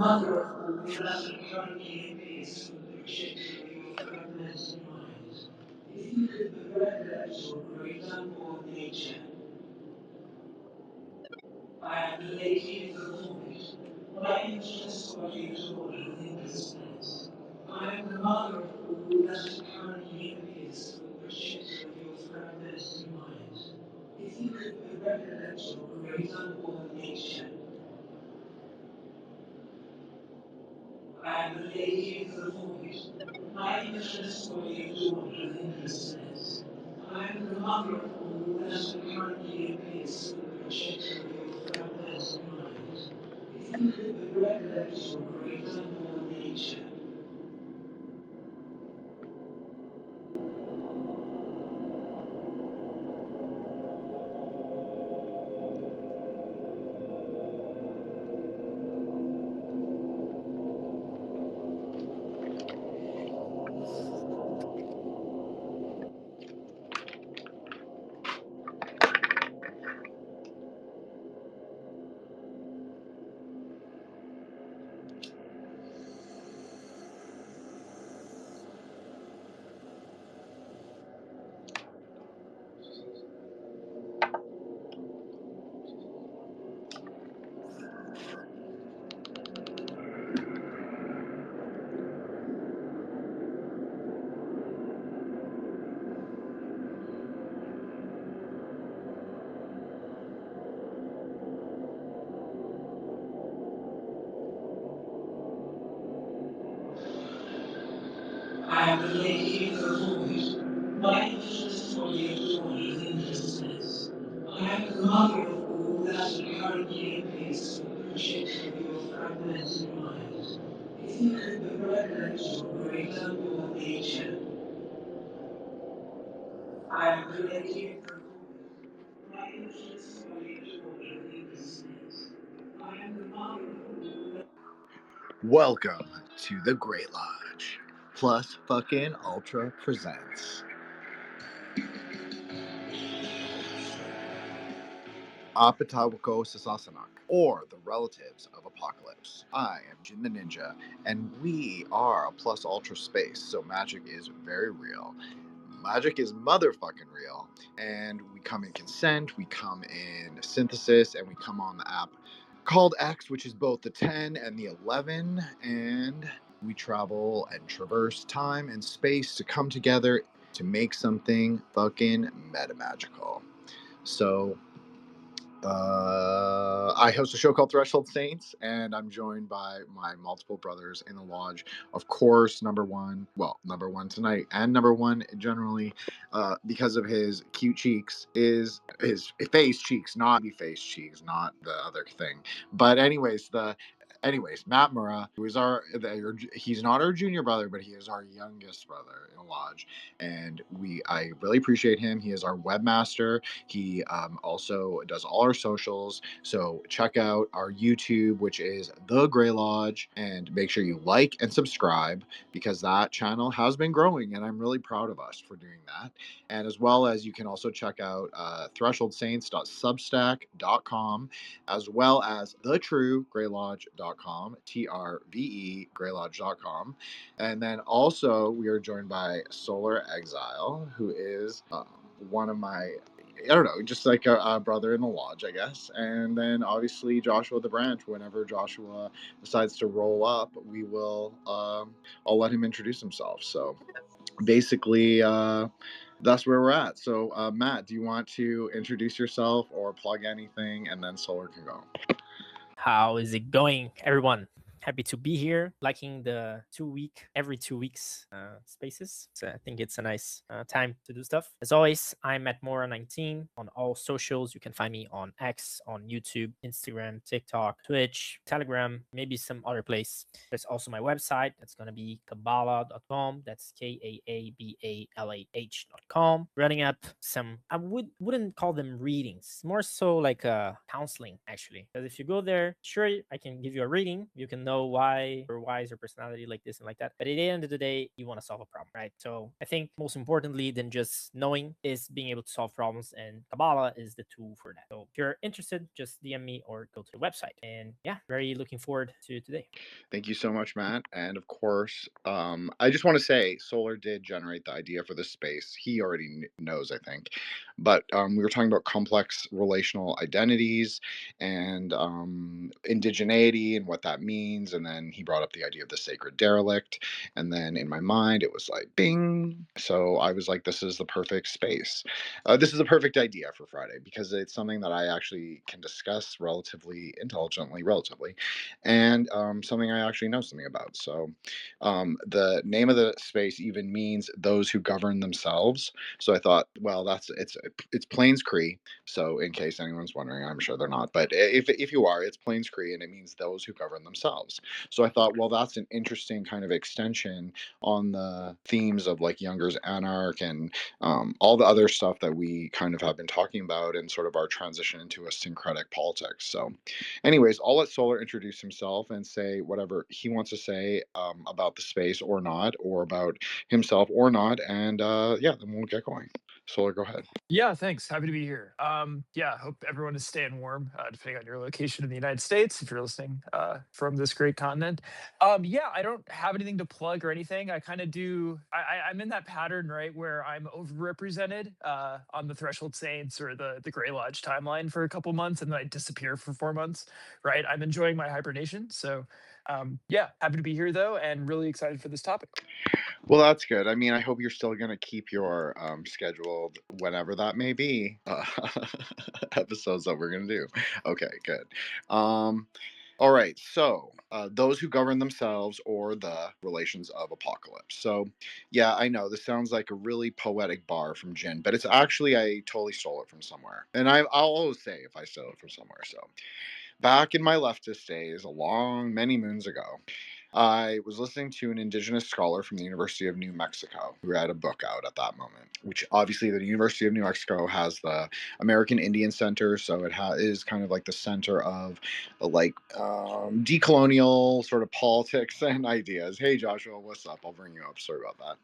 mother of all blessed harmony and peace from the trajectory of fragmented mind. If you could but recollect your great unborn nature, I am the lady of the void, my ageless body adored within this place. I am the mother of all blessed harmony and peace from the trajectory of your fragmented mind. If you could but recollect your great unborn nature, I am the lady of the void, my ageless body adored with endlessness. I am the mother of all blessed harmony and peace from the projector of your fragmented mind. If you could but recollect your great unborn nature, I am the lady of the void, my ageless body adored with endlessness. I am the mother of all blessed harmony and peace from the projector of your fragmented mind. If you could but recollect your great unborn nature, I am the lady of the void, my ageless body adored with endlessness. I am the mother of all. Welcome to the Great Lodge. Plus fucking Ultra presents Apatawako Sasasanak, or the Relatives of Apocalypse. I am Jin the Ninja, and we are a plus ultra space, so magic is very real. Magic is motherfucking real. And we come in consent, we come in synthesis, and we come on the app called X, which is both the 10 and the 11, and we travel and traverse time and space to come together to make something fucking metamagical. So, I host a show called Threshold Saints, and I'm joined by my multiple brothers in the lodge. Of course, number one tonight, and number one generally, because of his cute cheeks, is his face cheeks, not not the other thing. But anyways, Matt Murrah, who is he's not our junior brother, but he is our youngest brother in the lodge, and I really appreciate him. He is our webmaster. He also does all our socials. So check out our YouTube, which is The Grey Lodge, and make sure you like and subscribe because that channel has been growing, and I'm really proud of us for doing that. And as well as you can also check out thresholdsaints.substack.com, as well as thetruegraylodge.com, TRVE Graylodge.com. And then also we are joined by Solar Exile, who is one of my, I don't know, just like a brother in the lodge, I guess. And then obviously Joshua the Branch. Whenever Joshua decides to roll up, we will, I'll let him introduce himself. So basically, that's where we're at. So Matt, do you want to introduce yourself or plug anything, and then Solar can go? How is it going, everyone? Happy to be here, liking the every 2 weeks spaces. So I think it's a nice time to do stuff. As always, I'm at Mora19 on all socials. You can find me on X, on YouTube, Instagram, TikTok, Twitch, Telegram, maybe some other place. There's also my website. That's going to be Kabbalah.com. That's KAABALAH.com. Running up some, I wouldn't call them readings, more so like counseling, actually. Because if you go there, sure, I can give you a reading. You can know know why or why is your personality like this and like that. But at the end of the day, you want to solve a problem, right? So I think most importantly than just knowing is being able to solve problems, and Kabbalah is the tool for that. So if you're interested, just DM me or go to the website. And yeah, very looking forward to today. Thank you so much, Matt. And of course, I just want to say Solar did generate the idea for this space. He already knows, I think. But we were talking about complex relational identities and indigeneity and what that means. And then he brought up the idea of the sacred derelict. And then in my mind, it was like, bing. So I was like, this is the perfect space. This is a perfect idea for Friday because it's something that I actually can discuss relatively intelligently, and something I actually know something about. So the name of the space even means those who govern themselves. So I thought, well, it's Plains Cree. So in case anyone's wondering, I'm sure they're not, but if you are, it's Plains Cree, and it means those who govern themselves. So I thought, well, that's an interesting kind of extension on the themes of like Younger's Anarch and all the other stuff that we kind of have been talking about and sort of our transition into a syncretic politics. So anyways, I'll let Solar introduce himself and say whatever he wants to say about the space or not, or about himself or not. And yeah, then we'll get going. Solar, go ahead. Yeah, thanks. Happy to be here. Yeah, hope everyone is staying warm, depending on your location in the United States, if you're listening from this great continent. Yeah, I don't have anything to plug or anything. I kind of do. I'm in that pattern, right, where I'm overrepresented on the Threshold Saints or the Grey Lodge timeline for a couple months, and then I disappear for 4 months. Right, I'm enjoying my hibernation. So, yeah, happy to be here though, and really excited for this topic. Well, that's good. I mean, I hope you're still going to keep your scheduled, whenever that may be, episodes that we're going to do. Okay, good. All right, so those who govern themselves or the relations of apocalypse. So, yeah, I know this sounds like a really poetic bar from Jin, but it's actually, I totally stole it from somewhere. And I'll always say if I stole it from somewhere. So, back in my leftist days, many moons ago, I was listening to an indigenous scholar from the University of New Mexico who had a book out at that moment, which obviously the University of New Mexico has the American Indian Center. So it is kind of like the center of like decolonial sort of politics and ideas. Hey, Joshua, what's up? I'll bring you up. Sorry about that.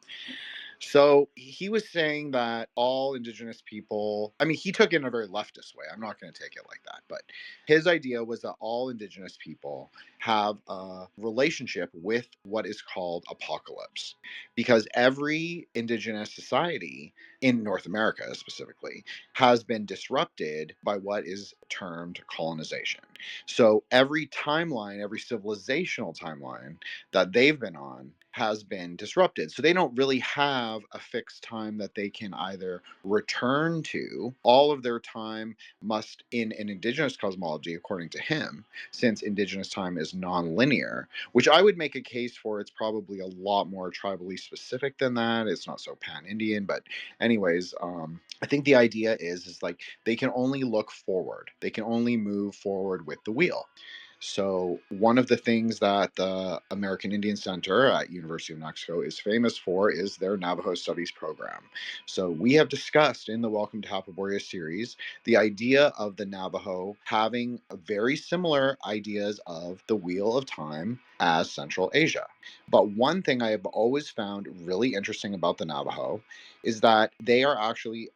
So he was saying that all indigenous people, I mean, he took it in a very leftist way. I'm not going to take it like that. But his idea was that all indigenous people have a relationship with what is called apocalypse. Because every indigenous society in North America specifically has been disrupted by what is termed colonization. So every timeline, every civilizational timeline that they've been on has been disrupted. So they don't really have a fixed time that they can either return to. All of their time must, in an indigenous cosmology, according to him, since indigenous time is non-linear, which I would make a case for, it's probably a lot more tribally specific than that. It's not so pan-Indian, but anyways, I think the idea is like they can only look forward. They can only move forward with the wheel. So one of the things that the American Indian Center at University of New Mexico is famous for is their Navajo Studies program. So we have discussed in the Welcome to Hapaboria series the idea of the Navajo having very similar ideas of the wheel of time as Central Asia. But one thing I have always found really interesting about the Navajo is that they are actually,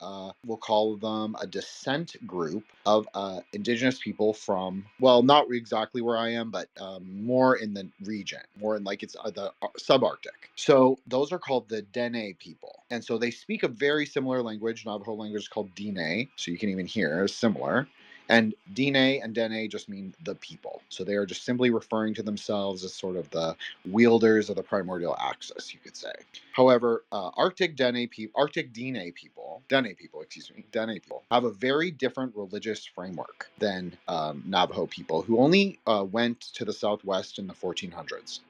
we'll call them a descent group of indigenous people from, well, not exactly where I am, but more in the region, more in like it's the subarctic. So those are called the Dene people. And so they speak a very similar language. Navajo language is called Dine. So you can even hear it's similar. And Dine and Dene just mean the people. So they are just simply referring to themselves as sort of the wielders of the primordial axis, you could say. However, Arctic Dene people, have a very different religious framework than Navajo people, who only went to the Southwest in the 1400s.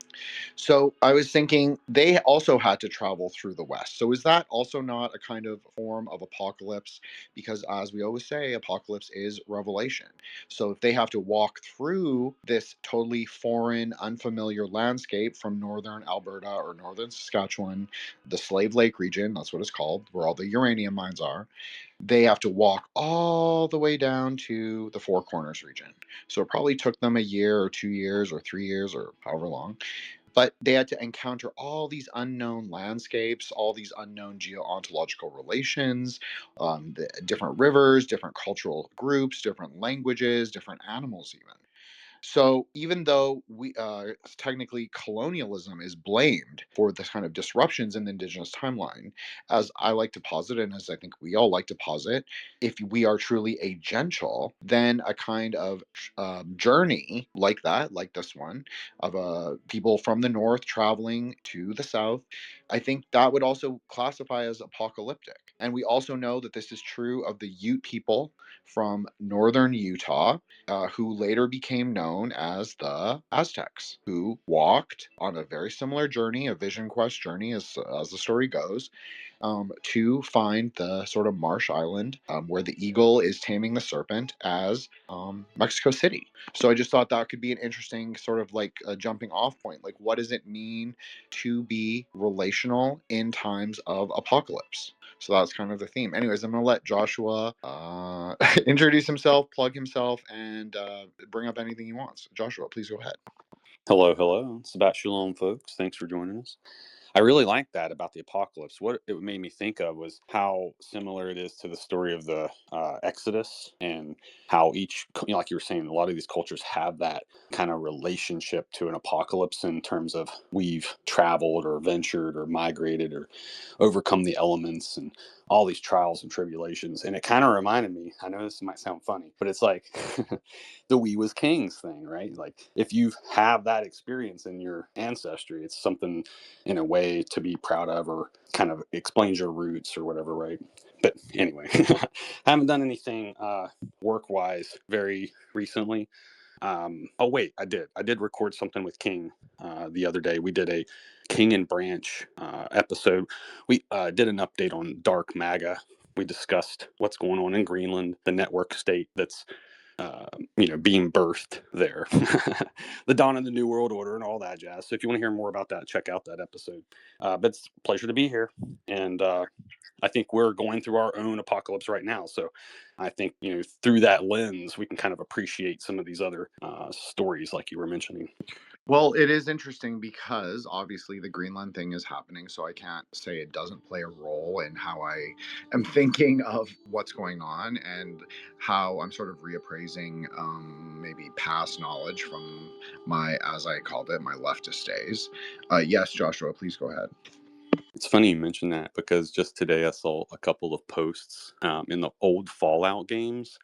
So I was thinking they also had to travel through the West. So is that also not a kind of form of apocalypse? Because as we always say, apocalypse is revolution. revelation. So if they have to walk through this totally foreign, unfamiliar landscape from northern Alberta or northern Saskatchewan, the Slave Lake region, that's what it's called, where all the uranium mines are, they have to walk all the way down to the Four Corners region. So it probably took them a year or 2 years or 3 years or however long, but they had to encounter all these unknown landscapes, all these unknown geontological relations, the different rivers, different cultural groups, different languages, different animals, even. So even though we technically colonialism is blamed for this kind of disruptions in the indigenous timeline, as I like to posit, and as I think we all like to posit, if we are truly agential, then a kind of journey like that, like this one, of people from the north traveling to the south, I think that would also classify as apocalyptic. And we also know that this is true of the Ute people from northern Utah, who later became known as the Aztecs, who walked on a very similar journey, a vision quest journey, as the story goes, to find the sort of marsh island where the eagle is taming the serpent as Mexico City. So I just thought that could be an interesting sort of like a jumping off point. Like, what does it mean to be relational in times of apocalypse? So that's kind of the theme. Anyways, I'm going to let Joshua introduce himself, plug himself, and bring up anything he wants. Joshua, please go ahead. Hello, hello. It's about Shalom, folks. Thanks for joining us. I really like that about the apocalypse. What it made me think of was how similar it is to the story of the Exodus, and how each, like you were saying, a lot of these cultures have that kind of relationship to an apocalypse in terms of we've traveled or ventured or migrated or overcome the elements and all these trials and tribulations. And it kind of reminded me, I know this might sound funny, but it's like the we was kings thing, right? Like if you have that experience in your ancestry, it's something in a way to be proud of, or kind of explains your roots or whatever, right? But anyway, I haven't done anything work-wise very recently. Oh wait, I did record something with King the other day. We did a King and Branch episode. We did an update on Dark MAGA. We discussed what's going on in Greenland, the network state that's being birthed there, the dawn of the new world order and all that jazz. So if you want to hear more about that, check out that episode. But it's a pleasure to be here. And I think we're going through our own apocalypse right now. So I think, through that lens, we can kind of appreciate some of these other stories like you were mentioning. Well, it is interesting because obviously the Greenland thing is happening, so I can't say it doesn't play a role in how I am thinking of what's going on and how I'm sort of reappraising maybe past knowledge from my, as I called it, my leftist days. Yes, Joshua, please go ahead. It's funny you mention that, because just today I saw a couple of posts in the old Fallout games.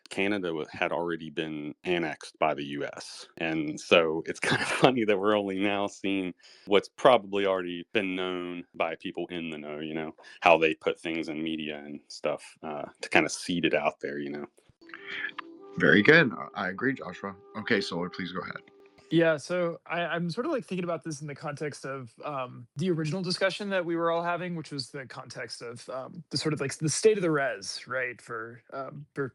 Canada had already been annexed by the US. And so it's kind of funny that we're only now seeing what's probably already been known by people in the know, how they put things in media and stuff to kind of seed it out there, Very good. I agree, Joshua. Okay, Solar, please go ahead. Yeah, so I'm sort of like thinking about this in the context of the original discussion that we were all having, which was the context of the sort of like the state of the res, right, for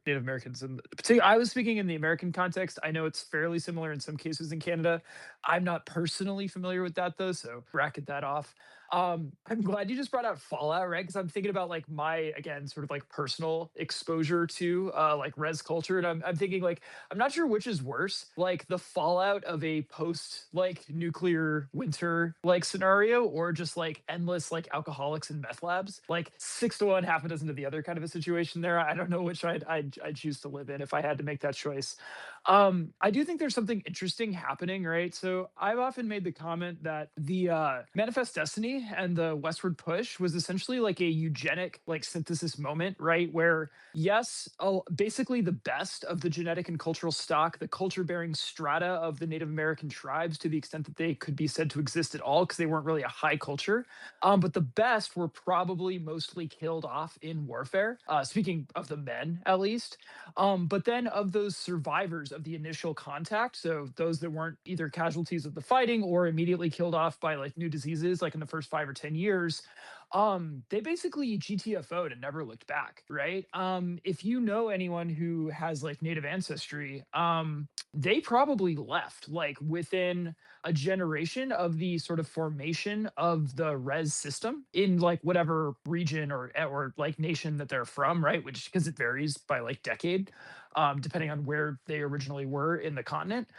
Native Americans. And I was speaking in the American context. I know it's fairly similar in some cases in Canada. I'm not personally familiar with that though, so bracket that off. I'm glad you just brought out Fallout, right? Because I'm thinking about like my, again, sort of like personal exposure to like res culture, and I'm thinking like I'm not sure which is worse, like the fallout of a post like nuclear winter like scenario, or just like endless like alcoholics and meth labs, like 6 to 1, half a dozen to the other kind of a situation there. I don't know which I'd choose to live in if I had to make that choice. I do think there's something interesting happening, right? So I've often made the comment that the Manifest Destiny and the Westward Push was essentially like a eugenic like synthesis moment, right? Where yes, basically the best of the genetic and cultural stock, the culture-bearing strata of the Native American tribes, to the extent that they could be said to exist at all, because they weren't really a high culture. But the best were probably mostly killed off in warfare. Speaking of the men, at least. But then of those survivors of the initial contact, so those that weren't either casualties of the fighting or immediately killed off by like new diseases, like in the first 5 or 10 years, they basically GTFO'd and never looked back, right? If you know anyone who has like native ancestry, they probably left like within a generation of the sort of formation of the res system in like whatever region or like nation that they're from, right? Which, because it varies by like decade, depending on where they originally were in the continent.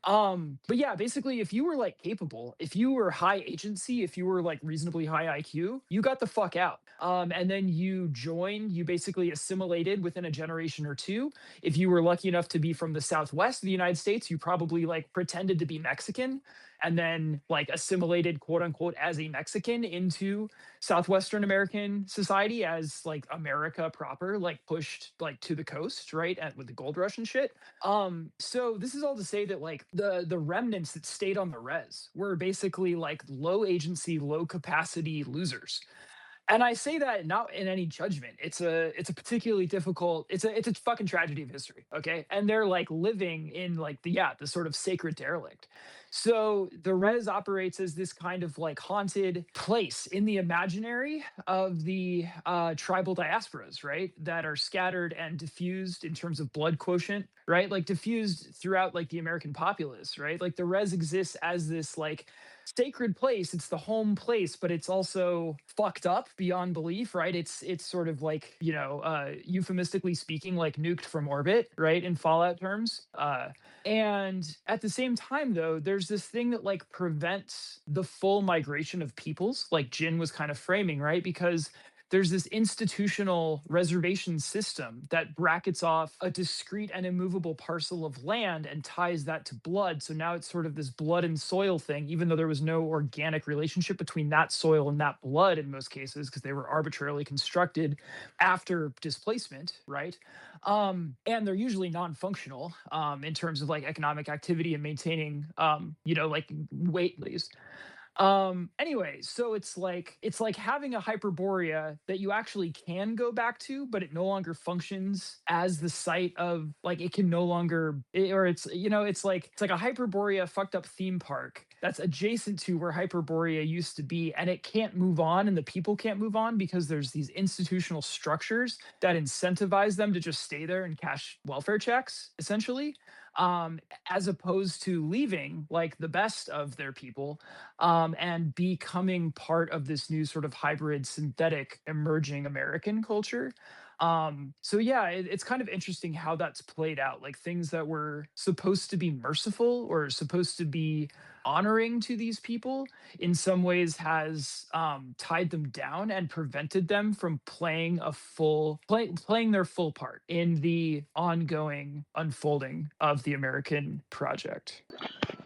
But yeah, basically, if you were like capable, if you were high agency, if you were like reasonably high IQ, you got the fuck out. And then you basically assimilated within a generation or two. If you were lucky enough to be from the Southwest of the United States, you probably like pretended to be Mexican and then like assimilated, quote unquote, as a Mexican into Southwestern American society as like America proper, like pushed like to the coast, right? With the gold rush and shit. So this is all to say that like the remnants that stayed on the res were basically like low agency, low capacity losers. And I say that not in any judgment. It's a particularly difficult, it's a fucking tragedy of history. Okay. And they're like living in like the sort of sacred derelict. So the res operates as this kind of like haunted place in the imaginary of the tribal diasporas, right? That are scattered and diffused in terms of blood quotient, right? Like diffused throughout like the American populace, right? Like the res exists as this like sacred place. It's the home place, but it's also fucked up beyond belief, right? It's sort of like, euphemistically speaking, like nuked from orbit, right? In Fallout terms. And at the same time, though, there's this thing that like prevents the full migration of peoples, like Jin was kind of framing, right? Because there's this institutional reservation system that brackets off a discrete and immovable parcel of land and ties that to blood. So now it's sort of this blood and soil thing, even though there was no organic relationship between that soil and that blood in most cases, because they were arbitrarily constructed after displacement, right? And they're usually non-functional in terms of like economic activity and maintaining, like weight leaves. Anyway, so it's like having a hyperborea that you actually can go back to, but it no longer functions as the site of like it can no longer or it's like a hyperborea fucked up theme park that's adjacent to where hyperborea used to be, and it can't move on and the people can't move on because there's these institutional structures that incentivize them to just stay there and cash welfare checks essentially, as opposed to leaving like the best of their people, and becoming part of this new sort of hybrid synthetic emerging American culture. So yeah, it's kind of interesting how that's played out. Like things that were supposed to be merciful or supposed to be honoring to these people in some ways has tied them down and prevented them from playing playing their full part in the ongoing unfolding of the American project.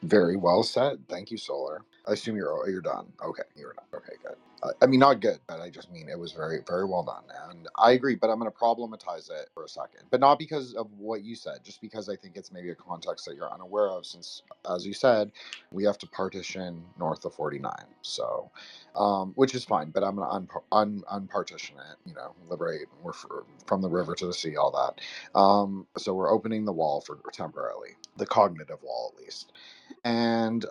Very well said. Thank you, Solar. I assume you're done. Okay, you're done. Okay, good. I mean, not good, but I just mean it was very, very well done. And I agree, but I'm going to problematize it for a second. But not because of what you said, just because I think it's maybe a context that you're unaware of, since, as you said, we have to partition north of 49. So, which is fine, but I'm going to unpartition it, liberate, from the river to the sea, all that. So we're opening the wall for temporarily, the cognitive wall at least. And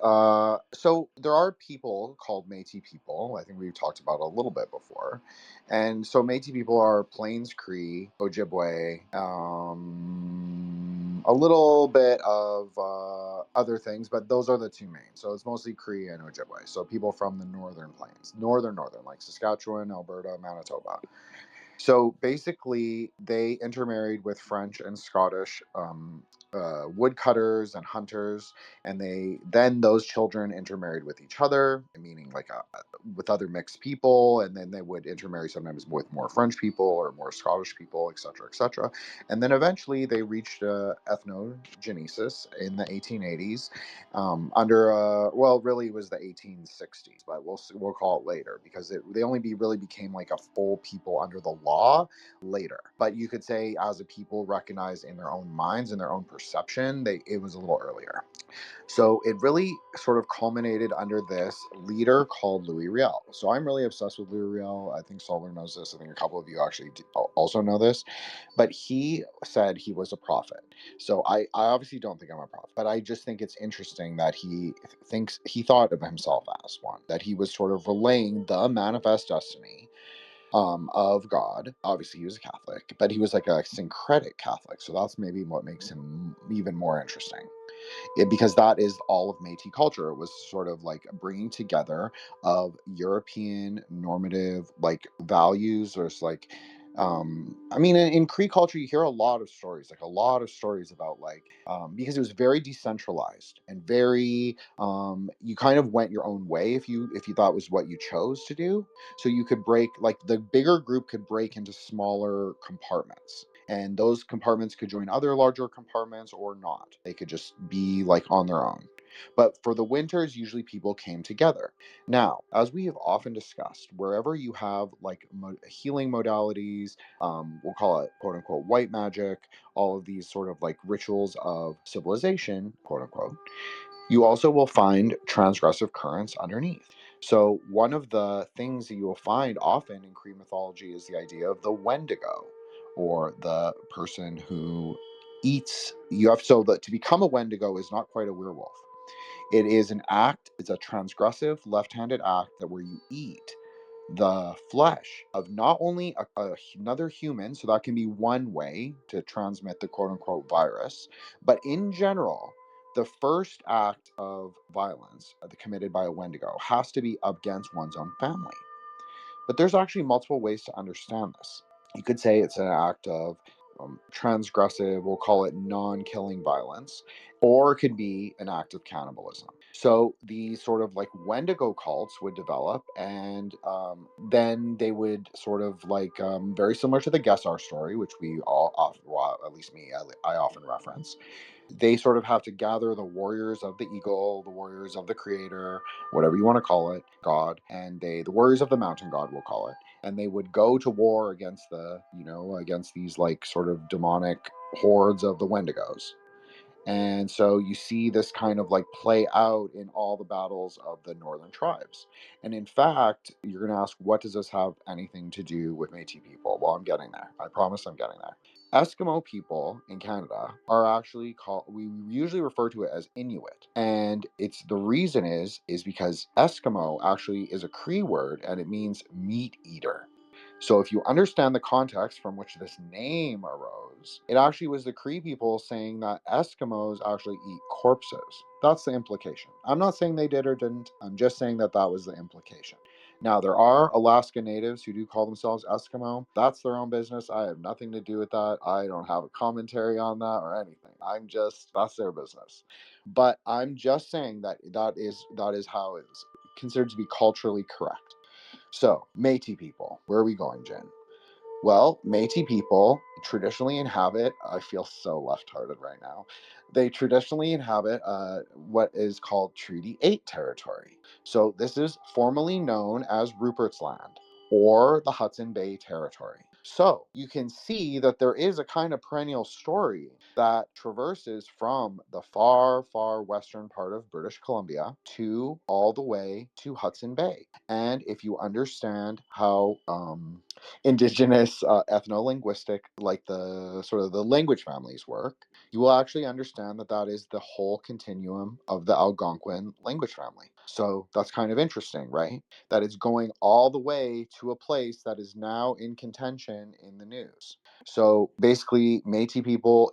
so there are people called Métis people. I think we've talked about a little bit before. And so Métis people are Plains Cree, Ojibwe, a little bit of other things, but those are the two main. So it's mostly Cree and Ojibwe. So people from the northern plains, northern, like Saskatchewan, Alberta, Manitoba. So basically, they intermarried with French and Scottish woodcutters and hunters, and then those children intermarried with each other, meaning like with other mixed people, and then they would intermarry sometimes with more French people or more Scottish people, etc., etc. And then eventually they reached ethnogenesis in the 1880s, under really it was the 1860s, but we'll call it later because they only really became like a full people under the law later. But you could say as a people recognized in their own minds and their own perspectives perception, it was a little earlier. So it really sort of culminated under this leader called Louis Riel. So I'm really obsessed with Louis Riel. I think Solar knows this. I think a couple of you actually also know this. But he said he was a prophet. So I obviously don't think I'm a prophet, but I just think it's interesting that he thought of himself as one, that he was sort of relaying the manifest destiny of God. Obviously, he was a Catholic, but he was like a syncretic Catholic. So that's maybe what makes him even more interesting. Because that is all of Métis culture. It was sort of like bringing together of European normative like values, or it's like, I mean, in Cree culture, you hear a lot of stories, about like, because it was very decentralized and very, you kind of went your own way if you thought was what you chose to do. So you could break, like the bigger group could break into smaller compartments. And those compartments could join other larger compartments or not. They could just be like on their own. But for the winters, usually people came together. Now, as we have often discussed, wherever you have like healing modalities, we'll call it quote unquote white magic, all of these sort of like rituals of civilization, quote unquote, you also will find transgressive currents underneath. So one of the things that you will find often in Cree mythology is the idea of the Wendigo, or the person who eats. To become a Wendigo is not quite a werewolf. It is an act. It's a transgressive left-handed act that where you eat the flesh of not only another human, so that can be one way to transmit the quote-unquote virus, but in general, the first act of violence committed by a Wendigo has to be against one's own family. But there's actually multiple ways to understand this. You could say it's an act of transgressive, we'll call it non-killing violence, or it could be an act of cannibalism. So these sort of like Wendigo cults would develop, and then they would sort of like, very similar to the Gesar story, which we all, well, at least me, I often reference. They sort of have to gather the warriors of the eagle, the warriors of the creator, whatever you want to call it, God, and the warriors of the mountain god, we'll call it, and they would go to war against against these like sort of demonic hordes of the Wendigos. And so you see this kind of like play out in all the battles of the northern tribes. And in fact, you're going to ask, what does this have anything to do with Métis people? Well, I'm getting there. I promise I'm getting there. Eskimo people in Canada are actually called, we usually refer to it as Inuit. And the reason is because Eskimo actually is a Cree word, and it means meat eater. So if you understand the context from which this name arose, it actually was the Cree people saying that Eskimos actually eat corpses. That's the implication. I'm not saying they did or didn't. I'm just saying that was the implication. Now, there are Alaska natives who do call themselves Eskimo. That's their own business. I have nothing to do with that. I don't have a commentary on that or anything. That's their business. But I'm just saying that is how it's considered to be culturally correct. So, Métis people, where are we going, Jen? Well, Métis people traditionally inhabit, I feel so left-hearted right now, they traditionally inhabit what is called Treaty 8 territory. So this is formerly known as Rupert's Land, or the Hudson Bay Territory. So you can see that there is a kind of perennial story that traverses from the far, far western part of British Columbia to all the way to Hudson Bay. And if you understand how indigenous ethno-linguistic, like the sort of the language families work, you will actually understand that is the whole continuum of the Algonquin language family. So that's kind of interesting, right? That it's going all the way to a place that is now in contention in the news. So basically, Métis people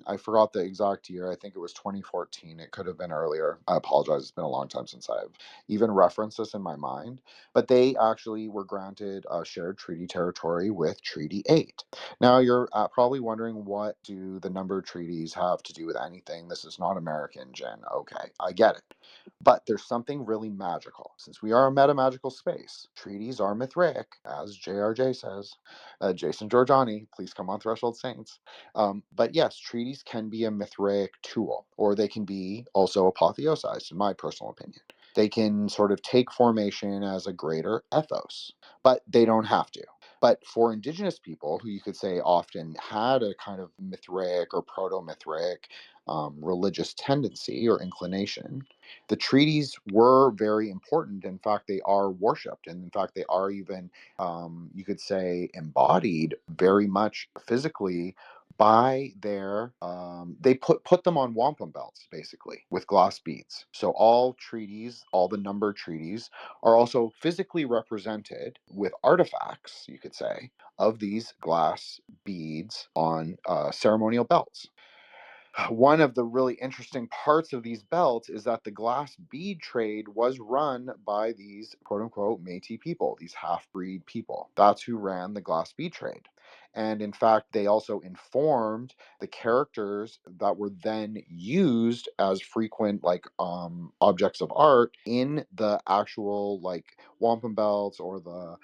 I forgot the exact year, I think it was 2014, it could have been earlier. I apologize, it's been a long time since I've even referenced this in my mind. But they actually were granted a shared treaty territory with Treaty 8. Now, you're probably wondering, what do the numbered treaties have to do with anything? This is not American, Jen. Okay, I get it. But there's something really magical. Since we are a metamagical space, treaties are mithric, as JRJ says. Jason Giorgiani, please come on Threshold Saints. But yes, treaties can be a mithric tool, or they can be also apotheosized, in my personal opinion. They can sort of take formation as a greater ethos, but they don't have to. But for indigenous people, who you could say often had a kind of Mithraic or proto-Mithraic religious tendency or inclination, the treaties were very important. In fact, they are worshipped, and in fact, they are even, you could say, embodied very much physically by their. They put them on wampum belts, basically, with glass beads. So all treaties, all the numbered treaties, are also physically represented with artifacts, you could say, of these glass beads on ceremonial belts. One of the really interesting parts of these belts is that the glass bead trade was run by these quote unquote Métis people, these half breed people. That's who ran the glass bead trade. And in fact, they also informed the characters that were then used as frequent objects of art in the actual like wampum belts or the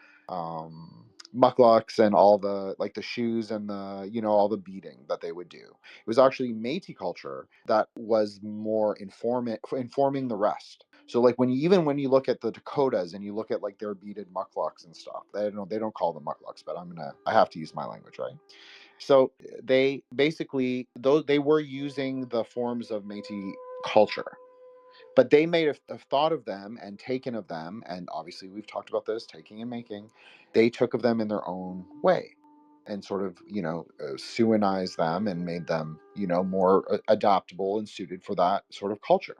mucklucks and all the like the shoes and the all the beading that they would do. It was actually Métis culture that was more informing the rest. So like when you look at the Dakotas and you look at like their beaded mucklucks and stuff, they don't call them mucklucks, but I have to use my language, right? So they basically, though they were using the forms of Métis culture, but they may have thought of them and taken of them, and obviously we've talked about this, taking and making. They took of them in their own way and sort of Suanized them and made them more adaptable and suited for that sort of culture.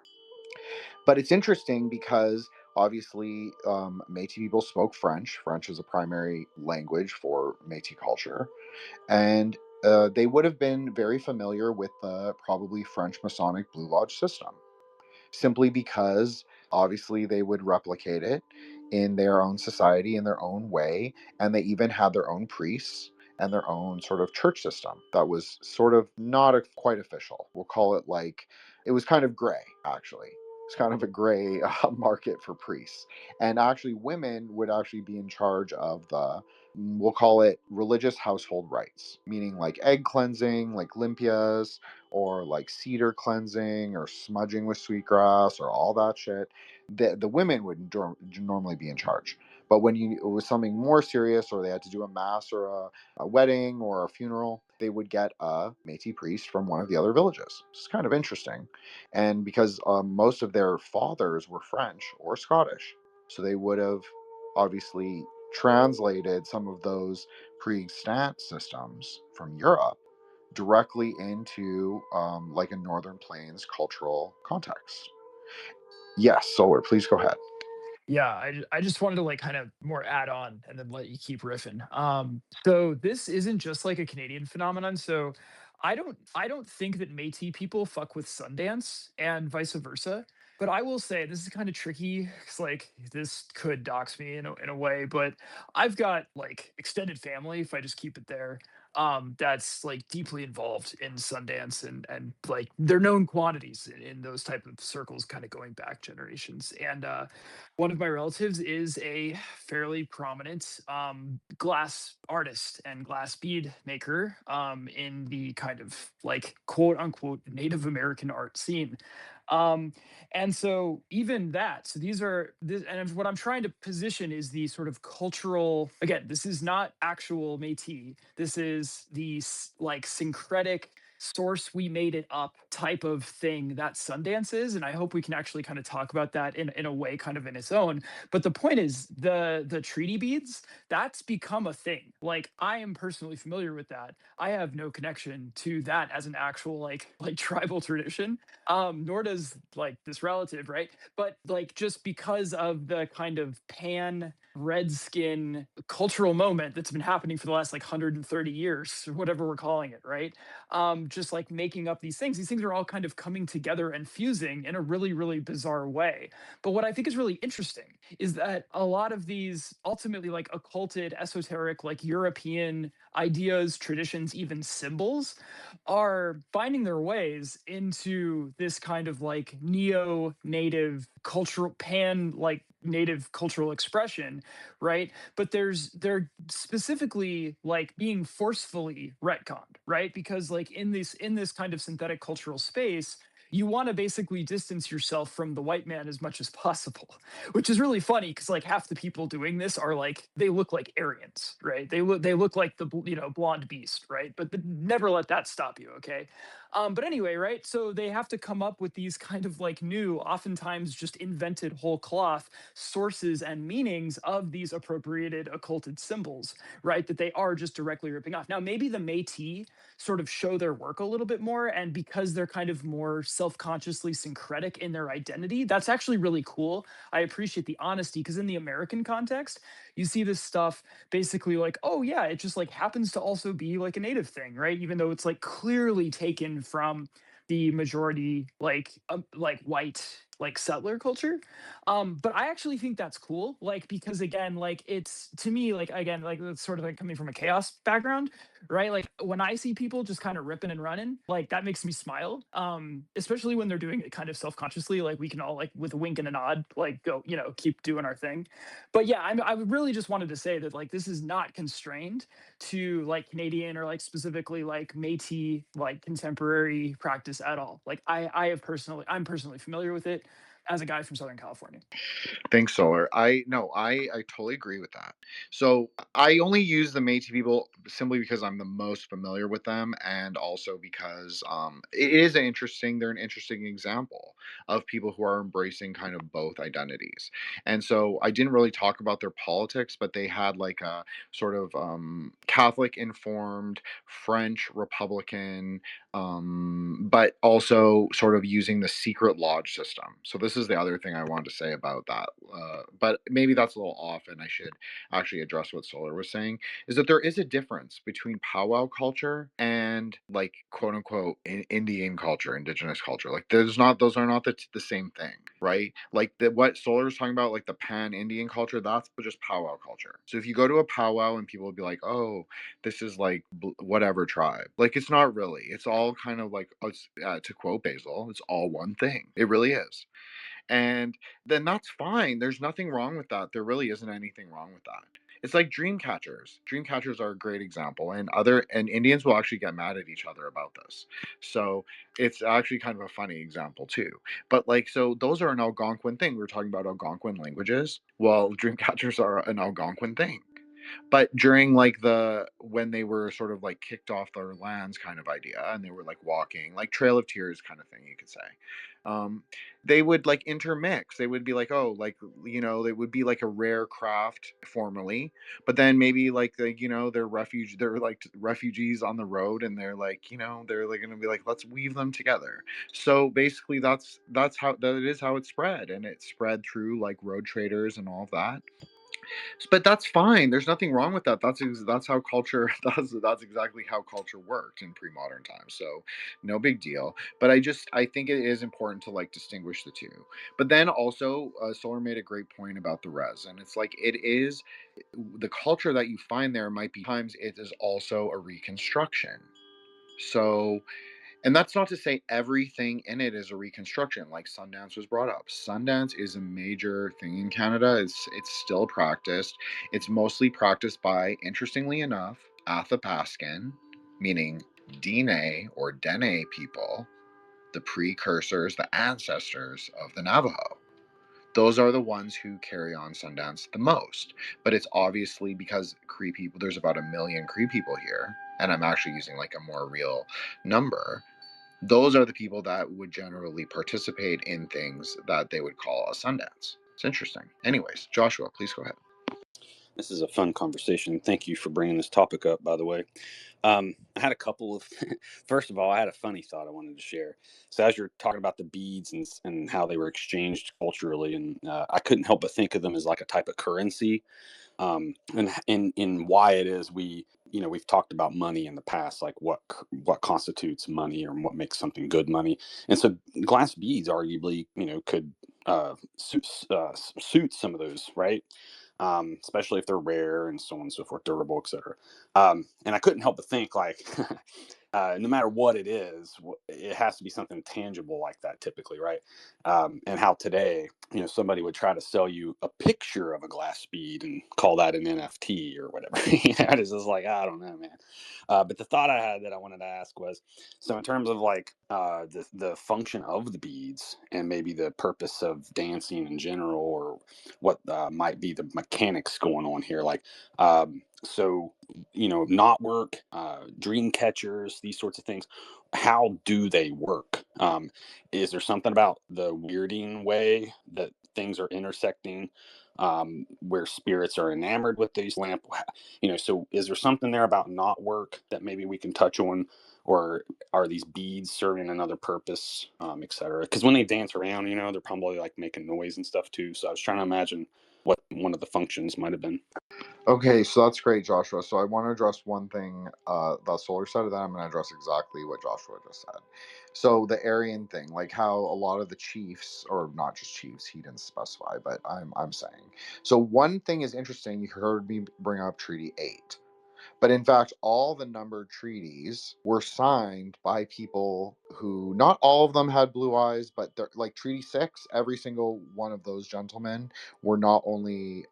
But it's interesting because obviously Métis people spoke French. French is a primary language for Métis culture, and they would have been very familiar with the probably French Masonic Blue Lodge system, simply because obviously they would replicate it in their own society in their own way, and they even had their own priests and their own sort of church system that was sort of not quite official. We'll call it like, it was kind of gray, actually. It's kind of a gray market for priests, and actually women would actually be in charge of the, we'll call it, religious household rites, meaning like egg cleansing, like limpias, or like cedar cleansing or smudging with sweetgrass or all that shit. The women would normally be in charge. But when it was something more serious, or they had to do a mass or a wedding or a funeral, they would get a Métis priest from one of the other villages. It's kind of interesting. And because most of their fathers were French or Scottish, so they would have obviously translated some of those pre-extant systems from Europe directly into like a Northern Plains cultural context. Yes, Solar, please go ahead. Yeah, I just wanted to like kind of more add on and then let you keep riffing. So this isn't just like a Canadian phenomenon. So I don't think that Métis people fuck with Sundance and vice versa. But I will say this is kind of tricky because like this could dox me in a way. But I've got like extended family, if I just keep it there, that's like deeply involved in Sundance and like they're known quantities in those type of circles, kind of going back generations. And one of my relatives is a fairly prominent glass artist and glass bead maker in the kind of like quote unquote Native American art scene. Um, and so even that, so these are this, and what I'm trying to position is the sort of cultural. Again, this is not actual Métis. This is the like syncretic source we made it up type of thing that Sundance is. And I hope we can actually kind of talk about that in a way kind of in its own. But the point is the treaty beads, that's become a thing. Like I am personally familiar with that. I have no connection to that as an actual like tribal tradition. Nor does like this relative, right? But like just because of the kind of pan redskin cultural moment that's been happening for the last like 130 years or whatever we're calling it, right? Just like making up these things are all kind of coming together and fusing in a really, really bizarre way. But what I think is really interesting is that a lot of these ultimately like occulted, esoteric, like European ideas, traditions, even symbols are finding their ways into this kind of like neo-native cultural pan like native cultural expression, right? But they're specifically like being forcefully retconned, right? Because like in this kind of synthetic cultural space, you want to basically distance yourself from the white man as much as possible, which is really funny because like half the people doing this are like they look like Aryans, right? They look like the blonde beast, right? But never let that stop you, okay? But anyway, right? So they have to come up with these kind of like new, oftentimes just invented whole cloth sources and meanings of these appropriated occulted symbols, right? That they are just directly ripping off. Now, maybe the Métis sort of show their work a little bit more, and because they're kind of more self-consciously syncretic in their identity, that's actually really cool. I appreciate the honesty because in the American context, you see this stuff basically like, oh yeah, it just like happens to also be like a native thing, right? Even though it's like clearly taken from the majority like white like settler culture. But I actually think that's cool, like because again, like it's to me, like again, like it's sort of like coming from a chaos background, right? Like when I see people just kind of ripping and running, like that makes me smile. Especially when they're doing it kind of self-consciously, like we can all like with a wink and a nod, like go, keep doing our thing. But yeah, I really just wanted to say that like this is not constrained to like Canadian or like specifically like Métis like contemporary practice at all. Like I'm personally familiar with it as a guy from Southern California. Thanks, Solar. I totally agree with that. So I only use the Métis people simply because I'm the most familiar with them, and also because they're an interesting example of people who are embracing kind of both identities. And so I didn't really talk about their politics, but they had like a sort of Catholic informed French Republican, but also sort of using the secret lodge system. So this is the other thing I wanted to say about that. But maybe that's a little off, and I should actually address what Solar was saying. Is that there is a difference between powwow culture and like quote unquote Indian culture, indigenous culture. Like those are not the same thing, right? Like what Solar is talking about, like the pan Indian culture, that's just powwow culture. So if you go to a powwow and people will be like, oh, this is like whatever tribe. Like it's not really. It's all kind of like to quote Basil, it's all one thing. It really is. And then that's fine. There's nothing wrong with that. There really isn't anything wrong with that. It's like dream catchers. Dream catchers are a great example, and Indians will actually get mad at each other about this. So it's actually kind of a funny example too. But like, so those are an Algonquin thing. We were talking about Algonquin languages. Well, dream catchers are an Algonquin thing. But during like when they were sort of like kicked off their lands kind of idea, and they were like walking like Trail of Tears kind of thing, you could say, they would like intermix. They would be like, oh, like they would be like a rare craft formerly, but then maybe like they're like refugees on the road, and they're like they're like gonna be like, let's weave them together. So basically that's how that is how it spread, and it spread through like road traders and all of that. But that's fine. There's nothing wrong with that. That's how culture that's exactly how culture worked in pre-modern times. So no big deal. But I think it is important to like distinguish the two. But then also Solar made a great point about the res, and it's like it is the culture that you find there might be times it is also a reconstruction. So, and that's not to say everything in it is a reconstruction. Like Sundance was brought up. Sundance is a major thing in Canada. It's still practiced. It's mostly practiced by, interestingly enough, Athabascan, meaning Dene or Dene people, the precursors, the ancestors of the Navajo. Those are the ones who carry on Sundance the most. But it's obviously because Cree people, there's about 1 million Cree people here, and I'm actually using like a more real number. Those are the people that would generally participate in things that they would call a Sundance. It's interesting. Anyways, Joshua, please go ahead. This is a fun conversation. Thank you for bringing this topic up, by the way. I had a couple of, first of all, I had a funny thought I wanted to share. So as you're talking about the beads and how they were exchanged culturally, and I couldn't help but think of them as like a type of currency. And in why it is we've talked about money in the past, like what constitutes money or what makes something good money. And so glass beads arguably, could suit some of those, right? Especially if they're rare and so on and so forth, durable, etc. And I couldn't help but think like, no matter what it is, it has to be something tangible like that typically, right? And how today, somebody would try to sell you a picture of a glass bead and call that an NFT or whatever. It's just like, I don't know, man. But the thought I had that I wanted to ask was, so in terms of like the function of the beads and maybe the purpose of dancing in general, or what might be the mechanics going on here, like, so knot work, dream catchers, these sorts of things, how do they work? Is there something about the weirding way that things are intersecting, where spirits are enamored with these so is there something there about knot work that maybe we can touch on, or are these beads serving another purpose, etc.? Because when they dance around, they're probably like making noise and stuff too, so I was trying to imagine what one of the functions might have been. Okay, so that's great, Joshua. So I want to address one thing, the solar side of that. I'm going to address exactly what Joshua just said. So the Aryan thing, like how a lot of the chiefs, or not just chiefs, he didn't specify, but I'm saying. So one thing is interesting. You heard me bring up Treaty 8. But in fact, all the numbered treaties were signed by people who, not all of them had blue eyes, but like Treaty 6, every single one of those gentlemen were not only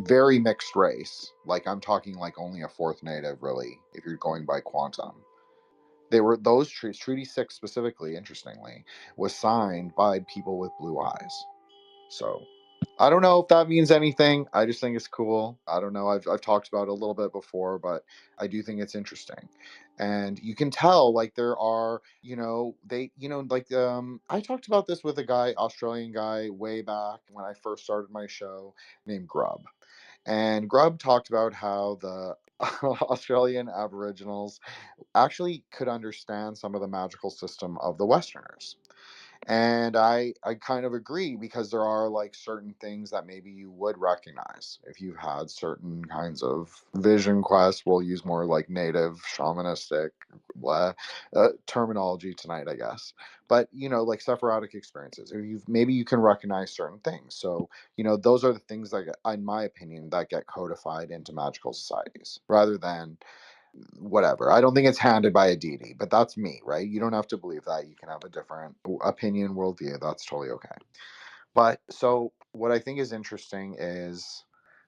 very mixed race, like I'm talking like only a fourth native, really, if you're going by quantum. They were those treaties, Treaty 6 specifically, interestingly, was signed by people with blue eyes. So I don't know if that means anything. I just think it's cool. I don't know. I've talked about it a little bit before, but I do think it's interesting. And you can tell, like, there are, like, I talked about this with a guy, Australian guy, way back when I first started my show, named Grub. And Grub talked about how the Australian Aboriginals actually could understand some of the magical system of the Westerners. And I kind of agree, because there are like certain things that maybe you would recognize if you've had certain kinds of vision quests. We'll use more like native shamanistic terminology tonight, I guess. But like Sephirotic experiences, or maybe you can recognize certain things. So those are the things that, in my opinion, that get codified into magical societies rather than whatever. I don't think it's handed by a deity, but that's me, right? You don't have to believe that. You can have a different opinion, worldview. That's totally okay. But so what I think is interesting is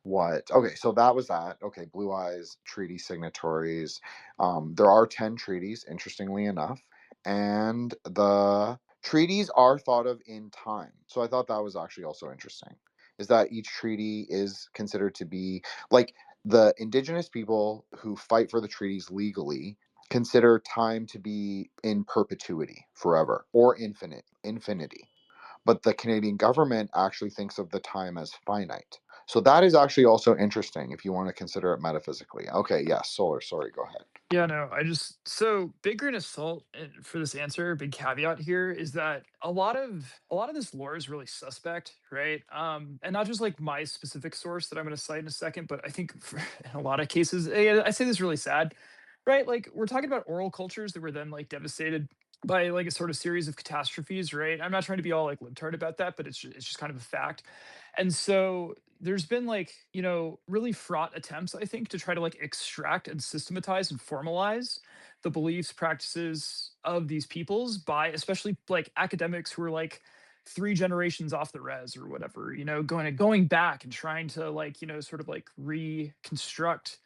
okay, so that was that. Okay, Blue Eyes, treaty signatories. There are 10 treaties, interestingly enough. And the treaties are thought of in time. So I thought that was actually also interesting. Is that each treaty is considered to be like the indigenous people who fight for the treaties legally consider time to be in perpetuity, forever, or infinity. But the Canadian government actually thinks of the time as finite. So that is actually also interesting if you want to consider it metaphysically. Okay, yes, Solar, sorry, go ahead. Yeah, no, so big grain of salt for this answer. Big caveat here is that a lot of this lore is really suspect, right? And not just like my specific source that I'm going to cite in a second, but I think in a lot of cases, I say this really sad, right? Like we're talking about oral cultures that were then like devastated by like a sort of series of catastrophes, right? I'm not trying to be all like libtard about that, but it's just kind of a fact. And so there's been like, really fraught attempts, I think, to try to like extract and systematize and formalize the beliefs, practices of these peoples by especially like academics who are like three generations off the res or whatever, going back and trying to like, sort of like reconstruct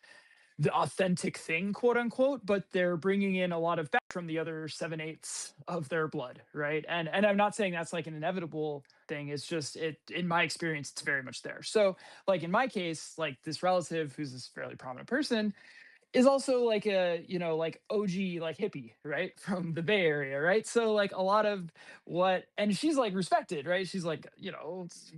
the authentic thing, quote unquote, but they're bringing in a lot of back from the other 7/8 of their blood, right? And I'm not saying that's like an inevitable thing. It's just in my experience, it's very much there. So, like in my case, like this relative who's this fairly prominent person is also like a like OG like hippie, right, from the Bay Area, right? So like a lot of and she's like respected, right? She's like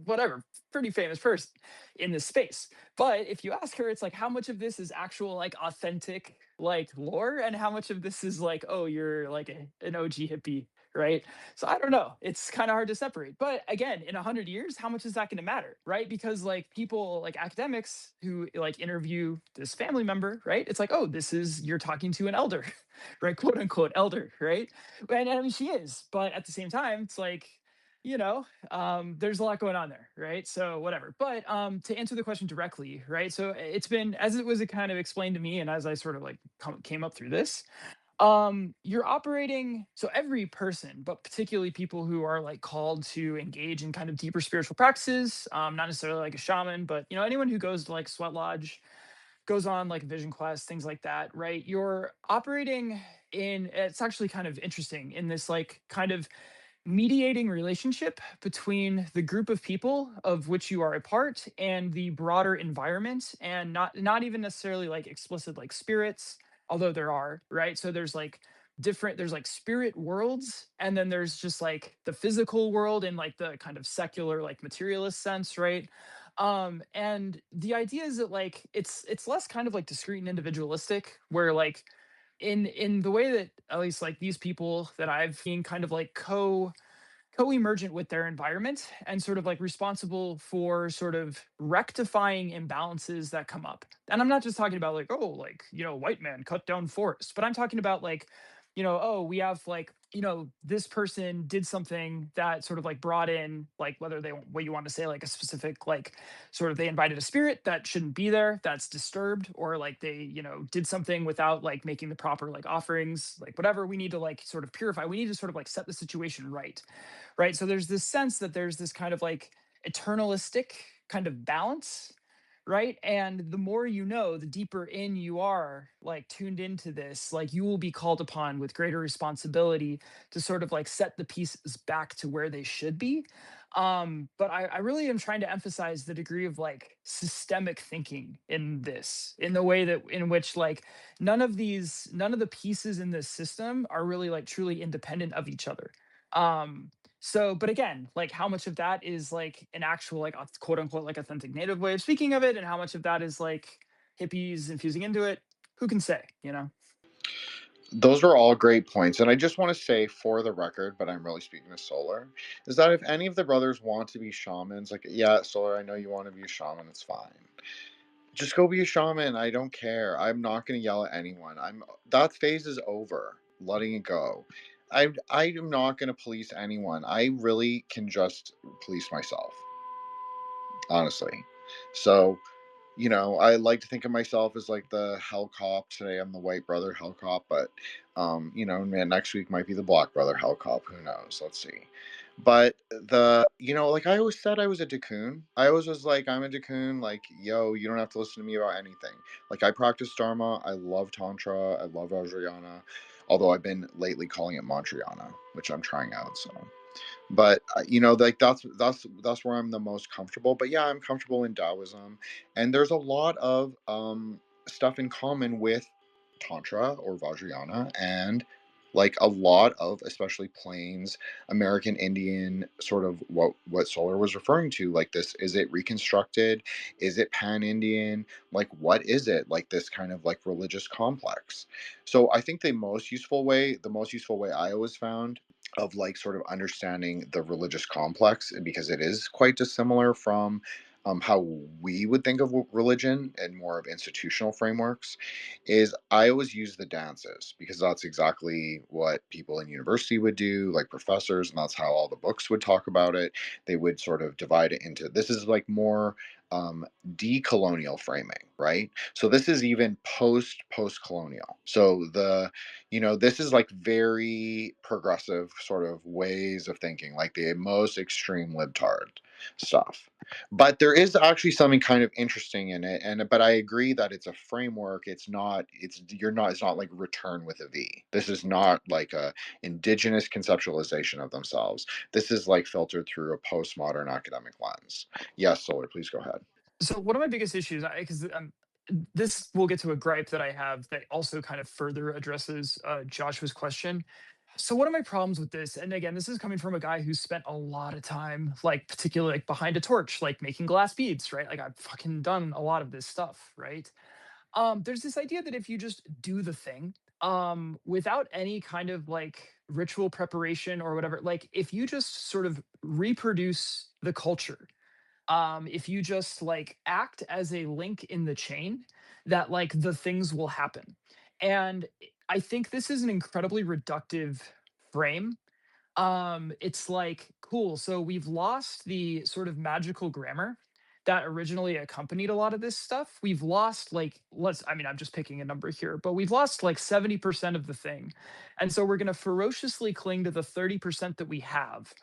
whatever, pretty famous person in this space. But if you ask her, it's like how much of this is actual like authentic like lore, and how much of this is like, oh, you're like an OG hippie, right? So I don't know. It's kind of hard to separate. But again, in 100 years, how much is that going to matter, right? Because like people like academics who like interview this family member, right? It's like, oh, you're talking to an elder, right? Quote unquote elder, right? And I mean, she is. But at the same time, it's like, there's a lot going on there, right? So whatever. But to answer the question directly, right? So it's been, as it was kind of explained to me, and as I sort of like came up through this, You're operating, so every person, but particularly people who are like called to engage in kind of deeper spiritual practices, not necessarily like a shaman, but anyone who goes to like sweat lodge, goes on like a vision quest, things like that, right? You're operating in, it's actually kind of interesting in this like kind of mediating relationship between the group of people of which you are a part and the broader environment, and not even necessarily like explicit like spirits, although there are, right? So there's like there's like spirit worlds, and then there's just like the physical world in like the kind of secular like materialist sense, right? And the idea is that like it's less kind of like discrete and individualistic, where like in the way that at least like these people that I've seen kind of like co-emergent with their environment and sort of like responsible for sort of rectifying imbalances that come up. And I'm not just talking about like, oh, like, white man cut down forest, but I'm talking about like, oh, we have like, this person did something that sort of like brought in like, whether they, what you want to say, like a specific like sort of, they invited a spirit that shouldn't be there, that's disturbed, or like they, did something without like making the proper like offerings, like whatever. We need to like sort of purify, we need to sort of like set the situation right. Right. So there's this sense that there's this kind of like eternalistic kind of balance, right? And the more you know, the deeper in you are like tuned into this, like you will be called upon with greater responsibility to sort of like set the pieces back to where they should be. But I really am trying to emphasize the degree of like systemic thinking in this, in the way that in which like none of the pieces in this system are really like truly independent of each other. So, but again, like how much of that is like an actual like quote unquote like authentic native way of speaking of it, and how much of that is like hippies infusing into it, who can say, Those are all great points. And I just want to say for the record, but I'm really speaking to Solar, is that if any of the brothers want to be shamans, like, yeah, Solar, I know you want to be a shaman, it's fine. Just go be a shaman. I don't care. I'm not going to yell at anyone. That phase is over. Letting it go. I am not going to police anyone. I really can just police myself, honestly. So, I like to think of myself as like the hell cop. Today I'm the white brother hell cop, but man, next week might be the black brother hell cop. Who knows? Let's see. But like I always said I was a Dukun. I always was like, I'm a Dukun, like, yo, you don't have to listen to me about anything. Like I practice Dharma, I love Tantra, I love Vajrayana, although I've been lately calling it Mantrayana, which I'm trying out, so. But like that's where I'm the most comfortable. But yeah, I'm comfortable in Taoism, and there's a lot of stuff in common with Tantra or Vajrayana, and like a lot of especially plains American Indian sort of what Solar was referring to. Like this, is it reconstructed? Is it pan Indian? Like what is it? Like this kind of like religious complex. So I think the most useful way I always found of like sort of understanding the religious complex, because it is quite dissimilar from how we would think of religion and more of institutional frameworks, is I always use the dances because that's exactly what people in university would do, like professors, and that's how all the books would talk about it. They would sort of divide it into, this is like more decolonial framing, right? So this is even post colonial. So this is like very progressive sort of ways of thinking, like the most extreme libtard stuff. But there is actually something kind of interesting in it, but I agree that it's a framework. It's not like return with a V. This is not like a indigenous conceptualization of themselves. This is like filtered through a postmodern academic lens. Yes, Solar, please go ahead. So one of my biggest issues, because this will get to a gripe that I have that also kind of further addresses Joshua's question. So one of my problems with this, and again, this is coming from a guy who's spent a lot of time, like particularly like behind a torch, like making glass beads, right? Like I've fucking done a lot of this stuff, right? There's this idea that if you just do the thing, without any kind of like ritual preparation or whatever, like if you just sort of reproduce the culture, if you just like act as a link in the chain, that like the things will happen. And I think this is an incredibly reductive frame. It's like, cool, so we've lost the sort of magical grammar that originally accompanied a lot of this stuff, we've lost like, I'm just picking a number here, but we've lost like 70% of the thing. And so we're going to ferociously cling to the 30% that we have,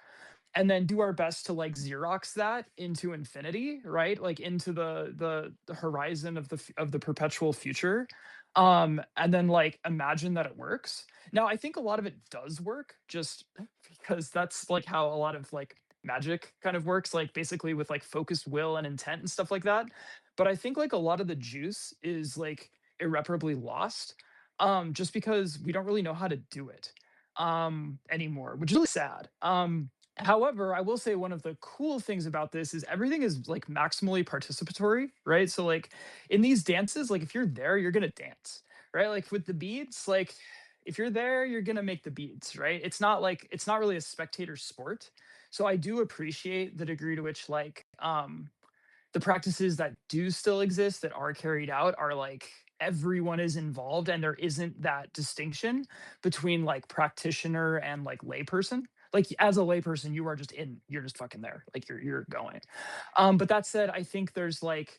and then do our best to like Xerox that into infinity, right? Like into the horizon of the perpetual future. And then like imagine that it works. Now I think a lot of it does work, just because that's like how a lot of like magic kind of works, like basically with like focused will and intent and stuff like that. But I think like a lot of the juice is like irreparably lost, just because we don't really know how to do it anymore, which is really sad. However, I will say one of the cool things about this is everything is like maximally participatory, right? So like in these dances, like if you're there, you're gonna dance, right? Like with the beads, like if you're there, you're gonna make the beads, right? It's not really a spectator sport. So I do appreciate the degree to which like the practices that do still exist that are carried out are like everyone is involved, and there isn't that distinction between like practitioner and like layperson. Like as a layperson, you're just fucking there, like you're going. But that said, I think there's like,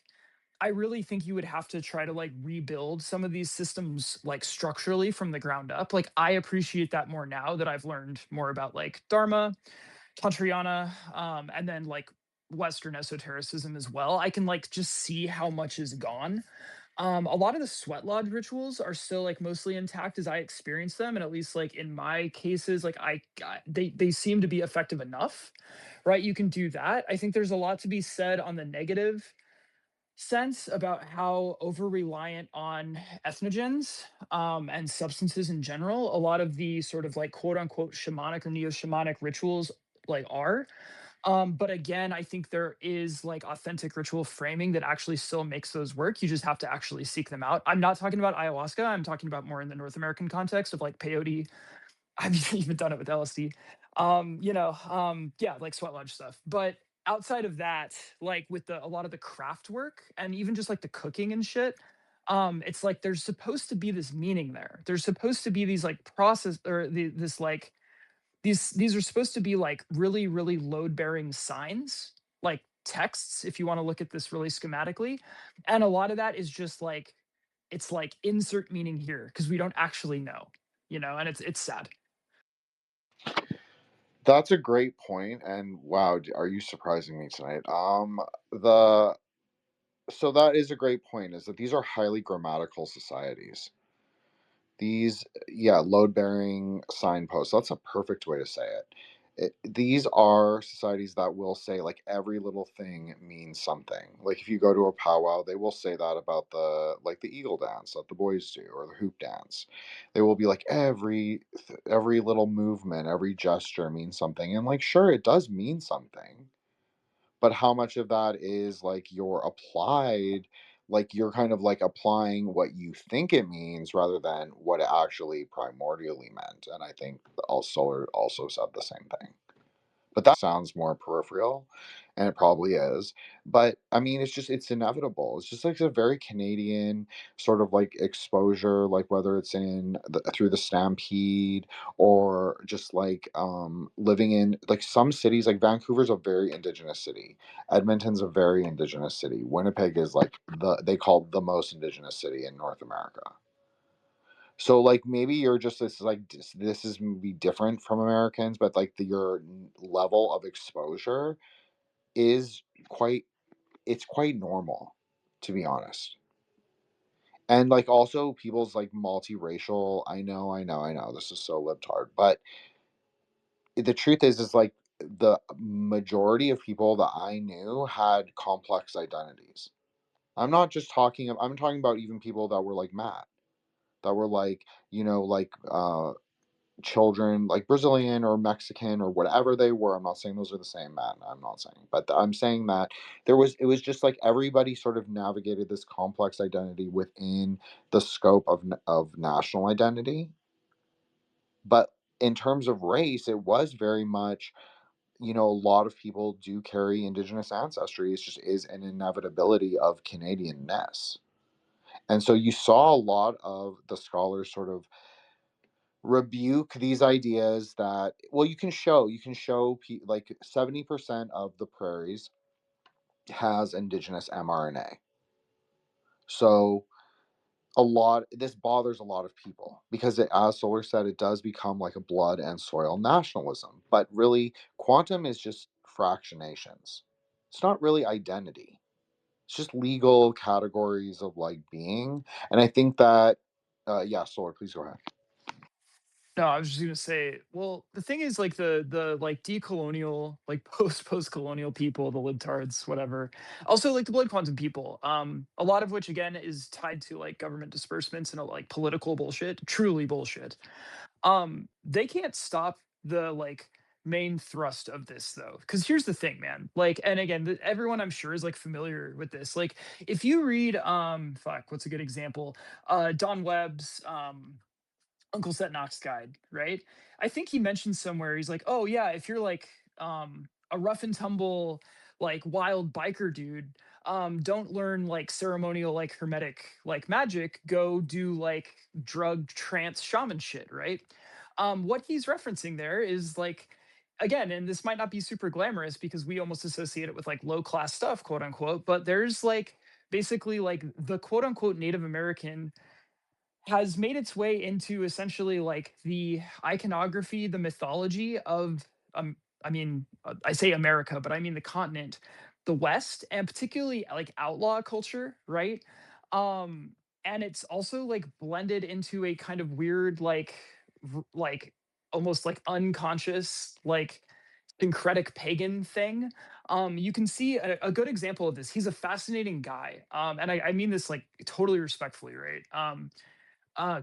I really think you would have to try to like rebuild some of these systems like structurally from the ground up. Like I appreciate that more now that I've learned more about like Dharma, Tantriana, and then like Western esotericism as well. I can like just see how much is gone. A lot of the sweat lodge rituals are still like mostly intact as I experience them, and at least like in my cases, like they seem to be effective enough, right? You can do that. I think there's a lot to be said on the negative sense about how over reliant on ethnogens and substances in general a lot of the sort of like quote unquote shamanic or neo shamanic rituals like are. But again, I think there is like authentic ritual framing that actually still makes those work. You just have to actually seek them out. I'm not talking about ayahuasca. I'm talking about more in the North American context of like peyote. I've even done it with LSD. Yeah, like sweat lodge stuff. But outside of that, like with a lot of the craft work and even just like the cooking and shit, it's like there's supposed to be this meaning there. There's supposed to be these like process or this like these are supposed to be like really really load bearing signs, like texts if you want to look at this really schematically. And a lot of that is just like it's like insert meaning here because we don't actually know, and it's sad. That's a great point, and wow, are you surprising me tonight? The so that is a great point. Is that these are highly grammatical societies. These, yeah, load bearing signposts. That's a perfect way to say it. These are societies that will say like every little thing means something. Like if you go to a powwow, they will say that about the eagle dance that the boys do or the hoop dance. They will be like every little movement, every gesture means something. And like sure, it does mean something, but how much of that is like your applied, like you're kind of like applying what you think it means rather than what it actually primordially meant. And I think also said the same thing, but that sounds more peripheral, and it probably is. But I mean, it's inevitable. It's just like a very Canadian sort of like exposure, like whether it's through the Stampede or just like living in like some cities. Like Vancouver's a very indigenous city. Edmonton's a very indigenous city. Winnipeg is like they call the most indigenous city in North America. So like maybe you're just this is maybe different from Americans, but like your level of exposure is quite it's quite normal, to be honest. And like also people's like multiracial. I know. This is so libtard, but the truth is like the majority of people that I knew had complex identities. I'm talking about even people that were like Matt, that were like children like Brazilian or Mexican or whatever they were. I'm not saying those are the same, man. I'm not saying, but I'm saying that it was just like everybody sort of navigated this complex identity within the scope of national identity. But in terms of race, it was very much, a lot of people do carry indigenous ancestry. It's just is an inevitability of Canadianness. And so you saw a lot of the scholars sort of rebuke these ideas that, well, you can show like 70% of the prairies has indigenous mRNA. So this bothers a lot of people because as Solar said, it does become like a blood and soil nationalism. But really, quantum is just fractionations. It's not really identity. It's just legal categories of like being. And I think that, yeah, Solar, please go ahead. No, I was just gonna say, well, the thing is like the like decolonial, like post-colonial people, the libtards, whatever. Also like the blood quantum people. A lot of which again is tied to like government disbursements and like political bullshit, truly bullshit. They can't stop the like main thrust of this though, because here's the thing, man. Like, and again, everyone I'm sure is like familiar with this. Like, if you read fuck, what's a good example? Don Webb's Uncle Set Knox guide, right? I think he mentioned somewhere, he's like, oh yeah, if you're like a rough and tumble, like wild biker dude, don't learn like ceremonial, like hermetic, like magic, go do like drug trance shaman shit, right? What he's referencing there is like, again, and this might not be super glamorous because we almost associate it with like low class stuff, quote unquote, but there's like basically like the quote unquote Native American has made its way into essentially like the iconography, the mythology of I mean, I say America, but I mean the continent, the West, and particularly like outlaw culture, right? Um, and it's also like blended into a kind of weird, like almost like unconscious, like syncretic pagan thing. You can see a good example of this. He's a fascinating guy, and I mean this like totally respectfully, right?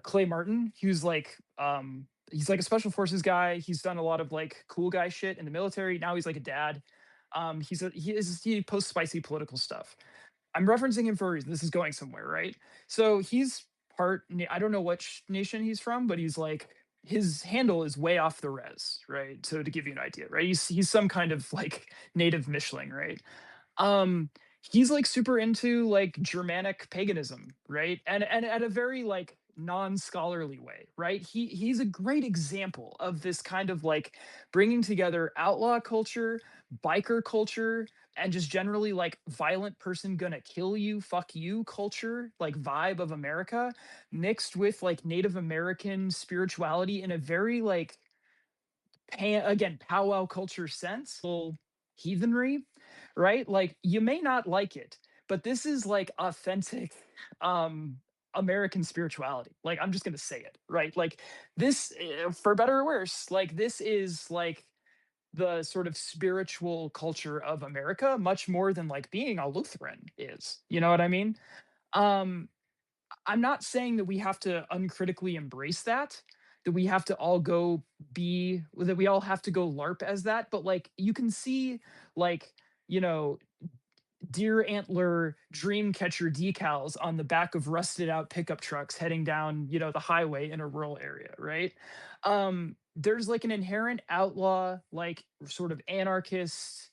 Clay Martin. He's like a special forces guy. He's done a lot of like cool guy shit in the military. Now he's like a dad. He posts spicy political stuff. I'm referencing him for a reason. This is going somewhere, right? So he's I don't know which nation he's from, but he's like his handle is way off the res, right? So to give you an idea, right? He's some kind of like native Mischling, right? um he's like super into like Germanic paganism, right? And at a very like non-scholarly way, right? He's a great example of this kind of like bringing together outlaw culture, biker culture, and just generally like violent person gonna kill you, fuck you culture, like vibe of America, mixed with like Native American spirituality in a very like again powwow culture sense, little heathenry, right? Like you may not like it, but this is like authentic um American spirituality. Like I'm just gonna say it, right? Like this, for better or worse, like this is like the sort of spiritual culture of America, much more than like being a Lutheran is. You know what I mean? Um, I'm not saying that we have to uncritically embrace that we have to all go that we all have to go LARP as that, but like you can see like, you know, deer antler dream catcher decals on the back of rusted out pickup trucks heading down, the highway in a rural area, right? There's like an inherent outlaw, like sort of anarchist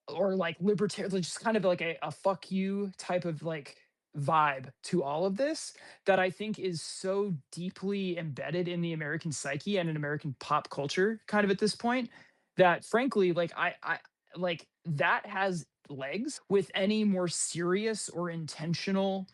or like libertarian, like just kind of like a fuck you type of like vibe to all of this that I think is so deeply embedded in the American psyche and in American pop culture kind of at this point that frankly like I like that has legs with any more serious or intentional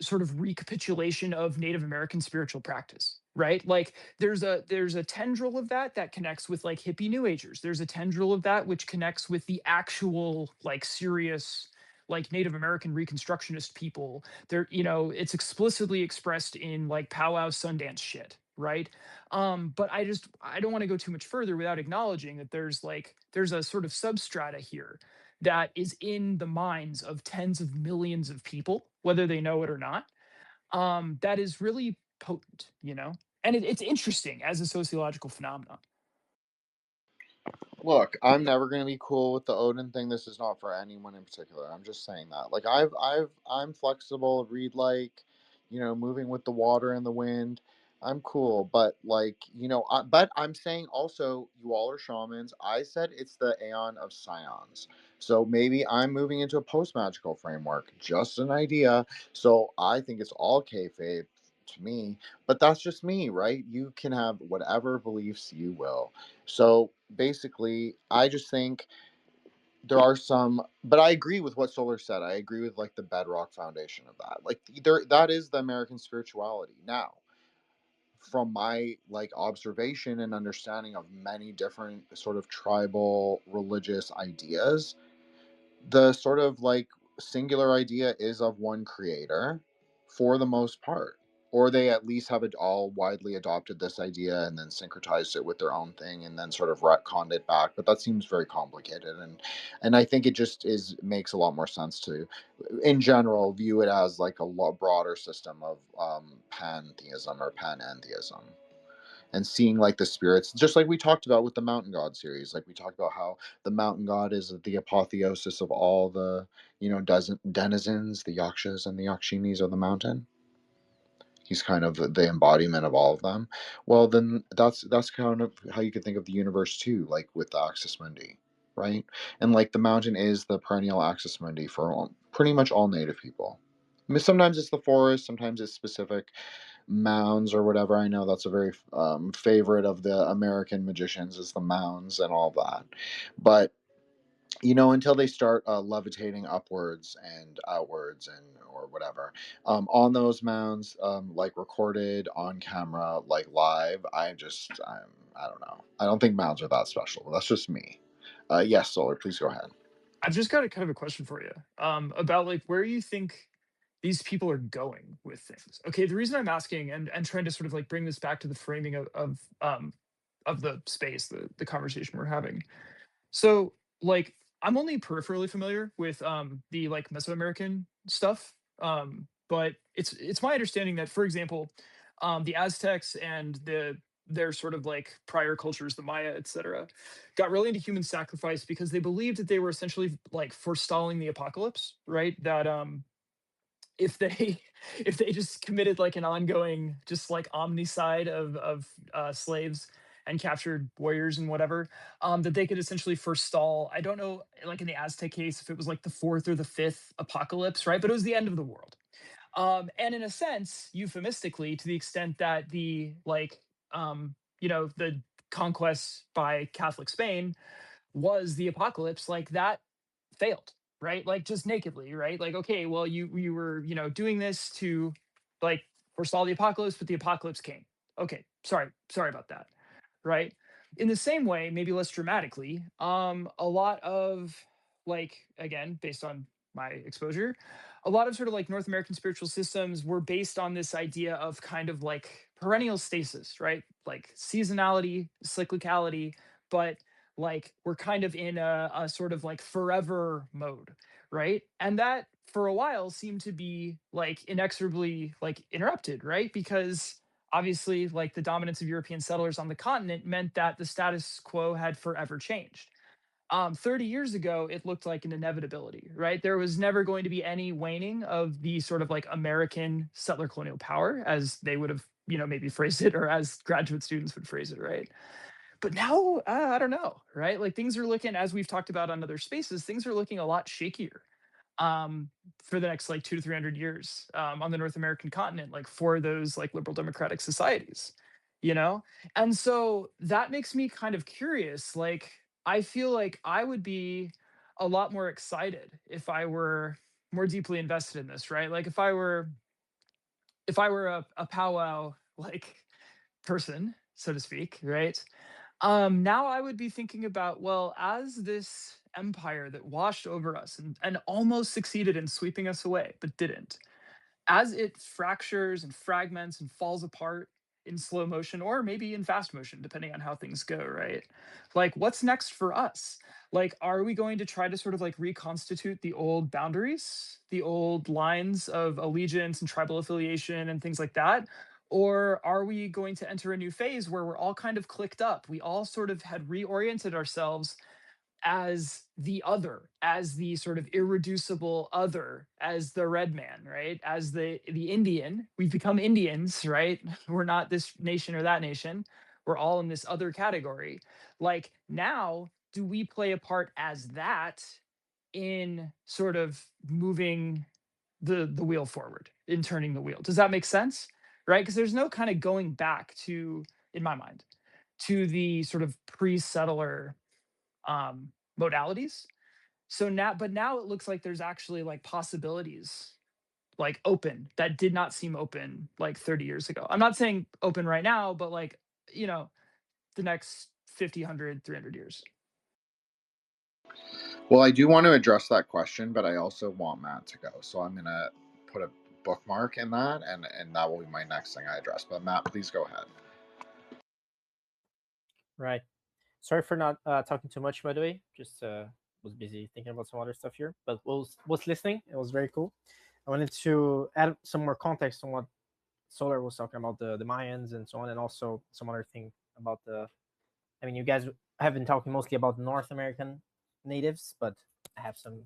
sort of recapitulation of Native American spiritual practice, right? Like there's a tendril of that connects with like hippie new agers. There's a tendril of that which connects with the actual like serious like Native American reconstructionist people. It's explicitly expressed in like powwow Sundance shit, right? But I don't want to go too much further without acknowledging that there's a sort of substrata here that is in the minds of tens of millions of people, whether they know it or not. That is really potent, and it's interesting as a sociological phenomenon. Look, I'm never gonna be cool with the Odin thing. This is not for anyone in particular. I'm just saying that. Like I'm flexible, read like, moving with the water and the wind. I'm cool, but like, but I'm saying also you all are shamans. I said it's the Aeon of Scions. So maybe I'm moving into a post magical framework. Just an idea. So I think it's all kayfabe to me, but that's just me, right? You can have whatever beliefs you will. So basically, I just think there are some, but I agree with what Solar said. I agree with like the bedrock foundation of that. Like there, that is the American spirituality. Now, from my like observation and understanding of many different sort of tribal religious ideas, the sort of like singular idea is of one creator for the most part, or they at least have it all widely adopted this idea and then syncretized it with their own thing and then sort of retconned it back. But that seems very complicated, and I think it just is makes a lot more sense to in general view it as like a lot broader system of pantheism or panentheism, and seeing like the spirits, just like we talked about with the mountain god series. Like we talked about how the mountain god is the apotheosis of all the, you know, dozen denizens, the yakshas and the yakshinis of the mountain. He's kind of the embodiment of all of them. Well, then that's kind of how you could think of the universe too, like with the axis mundi, right? And like the mountain is the perennial axis mundi for pretty much all native people. I mean, sometimes it's the forest, sometimes it's specific mounds or whatever. I know that's a very favorite of the American magicians is the mounds and all that. But you know, until they start levitating upwards and outwards and or whatever on those mounds, like recorded on camera, like live, I don't know. I don't think mounds are that special. That's just me. Yes, Solar, please go ahead. I've just got a kind of a question for you about like where you think these people are going with things. Okay, the reason I'm asking and trying to sort of like bring this back to the framing of the space, the conversation we're having. So like I'm only peripherally familiar with the like Mesoamerican stuff. But it's my understanding that, for example, the Aztecs and their sort of like prior cultures, the Maya, etc., got really into human sacrifice because they believed that they were essentially like forestalling the apocalypse, right? That if they if they just committed like an ongoing just like omnicide of slaves and captured warriors and whatever, that they could essentially forestall. I don't know, like in the Aztec case, if it was like the fourth or the fifth apocalypse, right? But it was the end of the world. And in a sense, euphemistically, to the extent that the like the conquest by Catholic Spain was the apocalypse, like that failed, right? Like just nakedly, right? Like, okay, well, you were, doing this to like forestall the apocalypse, but the apocalypse came. Okay, sorry about that, right? In the same way, maybe less dramatically, a lot of like, again, based on my exposure, a lot of sort of like North American spiritual systems were based on this idea of kind of like perennial stasis, right? Like seasonality, cyclicality, but like we're kind of in a sort of like forever mode, right? And that for a while seemed to be like inexorably like interrupted, right? Because obviously like the dominance of European settlers on the continent meant that the status quo had forever changed. 30 years ago, it looked like an inevitability, right? There was never going to be any waning of the sort of like American settler colonial power, as they would have, maybe phrased it, or as graduate students would phrase it, right? But now, I don't know, right? Like things are looking, as we've talked about on other spaces, things are looking a lot shakier for the next like 200 to 300 years on the North American continent, like for those like liberal democratic societies, you know? And so that makes me kind of curious. Like, I feel like I would be a lot more excited if I were more deeply invested in this, right? Like if I were a powwow like person, so to speak, right? Now I would be thinking about, well, as this empire that washed over us and almost succeeded in sweeping us away, but didn't, as it fractures and fragments and falls apart in slow motion or maybe in fast motion, depending on how things go, right? Like, what's next for us? Like, are we going to try to sort of like reconstitute the old boundaries, the old lines of allegiance and tribal affiliation and things like that? Or are we going to enter a new phase where we're all kind of clicked up? We all sort of had reoriented ourselves as the other, as the sort of irreducible other, as the red man, right? As the Indian. We've become Indians, right? We're not this nation or that nation. We're all in this other category. Like now, do we play a part as that in sort of moving the wheel forward, in turning the wheel? Does that make sense? Right? Because there's no kind of going back to, in my mind, to the sort of pre-settler modalities. So now, but now it looks like there's actually like possibilities like open that did not seem open like 30 years ago. I'm not saying open right now, but like, you know, the next 50, 100, 300 years. Well, I do want to address that question, but I also want Matt to go. So I'm going to put a bookmark in that, and that will be my next thing I address. But Matt, please go ahead. Right. Sorry for not talking too much, by the way. Just was busy thinking about some other stuff here, but was listening. It was very cool. I wanted to add some more context on what Solar was talking about, the Mayans and so on, and also some other thing about the. I mean, you guys have been talking mostly about North American natives, but I have some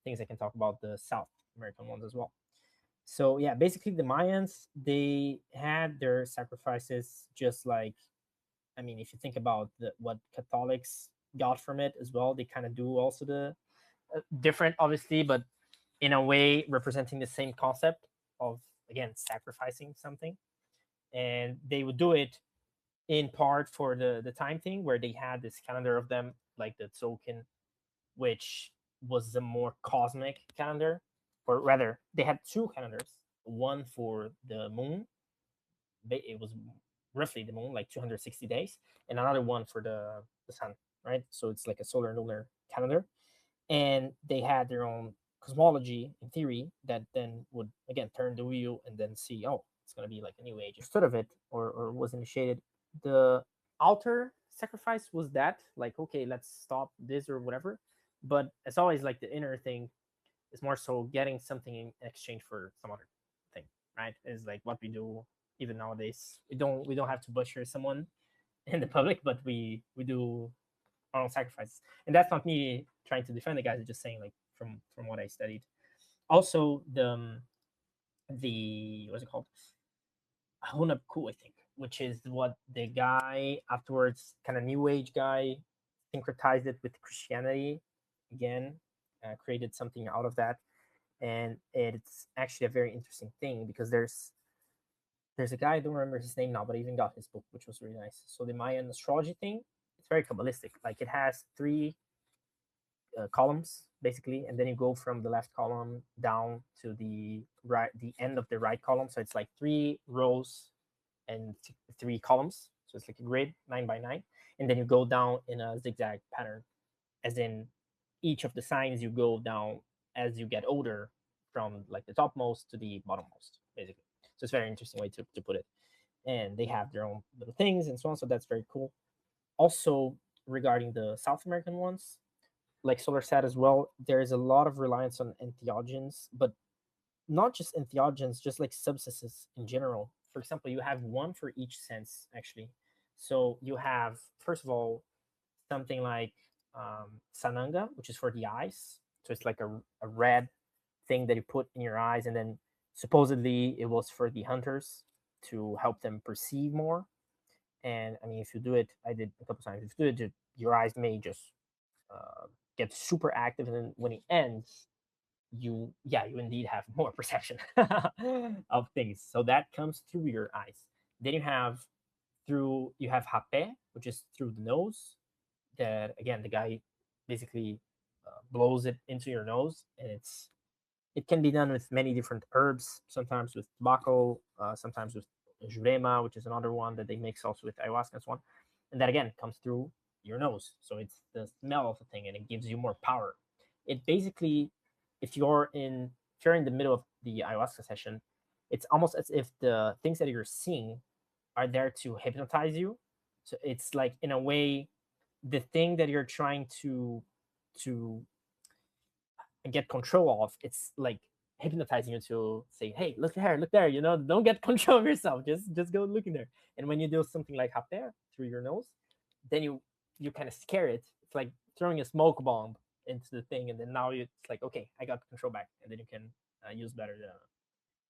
things I can talk about the South American ones as well. So yeah, basically the Mayans, they had their sacrifices just like, I mean, if you think about what Catholics got from it as well, they kind of do also the different, obviously, but in a way representing the same concept of, again, sacrificing something. And they would do it in part for the time thing, where they had this calendar of them, like the Tzolk'in, which was the more cosmic calendar, or rather, they had two calendars. One for the moon, it was roughly the moon, like 260 days, and another one for the sun, right? So it's like a solar and lunar calendar, and they had their own cosmology in theory that then would again turn the wheel and then see, oh, it's going to be like a new age instead of it, or was initiated. The altar sacrifice was that, like, okay, let's stop this or whatever, but it's always like the inner thing is more so getting something in exchange for some other thing, right? Is like what we do even nowadays. We don't have to butcher someone in the public, but we do our own sacrifices. And that's not me trying to defend the guys. It's just saying, like, from what I studied. Also, the what's it called? Hunabku, I think, which is what the guy afterwards, kind of new age guy, syncretized it with Christianity again, created something out of that. And it's actually a very interesting thing because there's a guy, I don't remember his name now, but I even got his book, which was really nice. So the Mayan astrology thing, it's very Kabbalistic. Like, it has three columns basically, and then you go from the left column down to the end of the right column. So it's like 3 rows and 3 columns. So it's like a grid 9 by 9, and then you go down in a zigzag pattern, as in each of the signs you go down as you get older, from like the topmost to the bottommost, basically. So it's a very interesting way to put it. And they have their own little things and so on. So that's very cool. Also, regarding the South American ones, like Solar said as well, there is a lot of reliance on entheogens, but not just entheogens, just like substances in general. For example, you have one for each sense, actually. So you have, first of all, something like sananga, which is for the eyes. So it's like a red thing that you put in your eyes, and then supposedly it was for the hunters to help them perceive more. And I mean, if you do it, I did a couple times. If you do it, your eyes may just get super active, and then when it ends, you indeed have more perception of things. So that comes through your eyes. Then you have hape, which is through the nose. That, again, the guy basically blows it into your nose, and it can be done with many different herbs, sometimes with tobacco, sometimes with jurema, which is another one that they mix also with ayahuasca and so on. And that, again, comes through your nose. So it's the smell of the thing, and it gives you more power. It basically, if you're in the middle of the ayahuasca session, it's almost as if the things that you're seeing are there to hypnotize you. So it's like, in a way, the thing that you're trying to get control of, it's like hypnotizing you to say, hey, look there, don't get control of yourself, just go looking there. And when you do something like haper through your nose, then you kind of scare it. It's like throwing a smoke bomb into the thing, and then now it's like, okay, I got control back, and then you can use better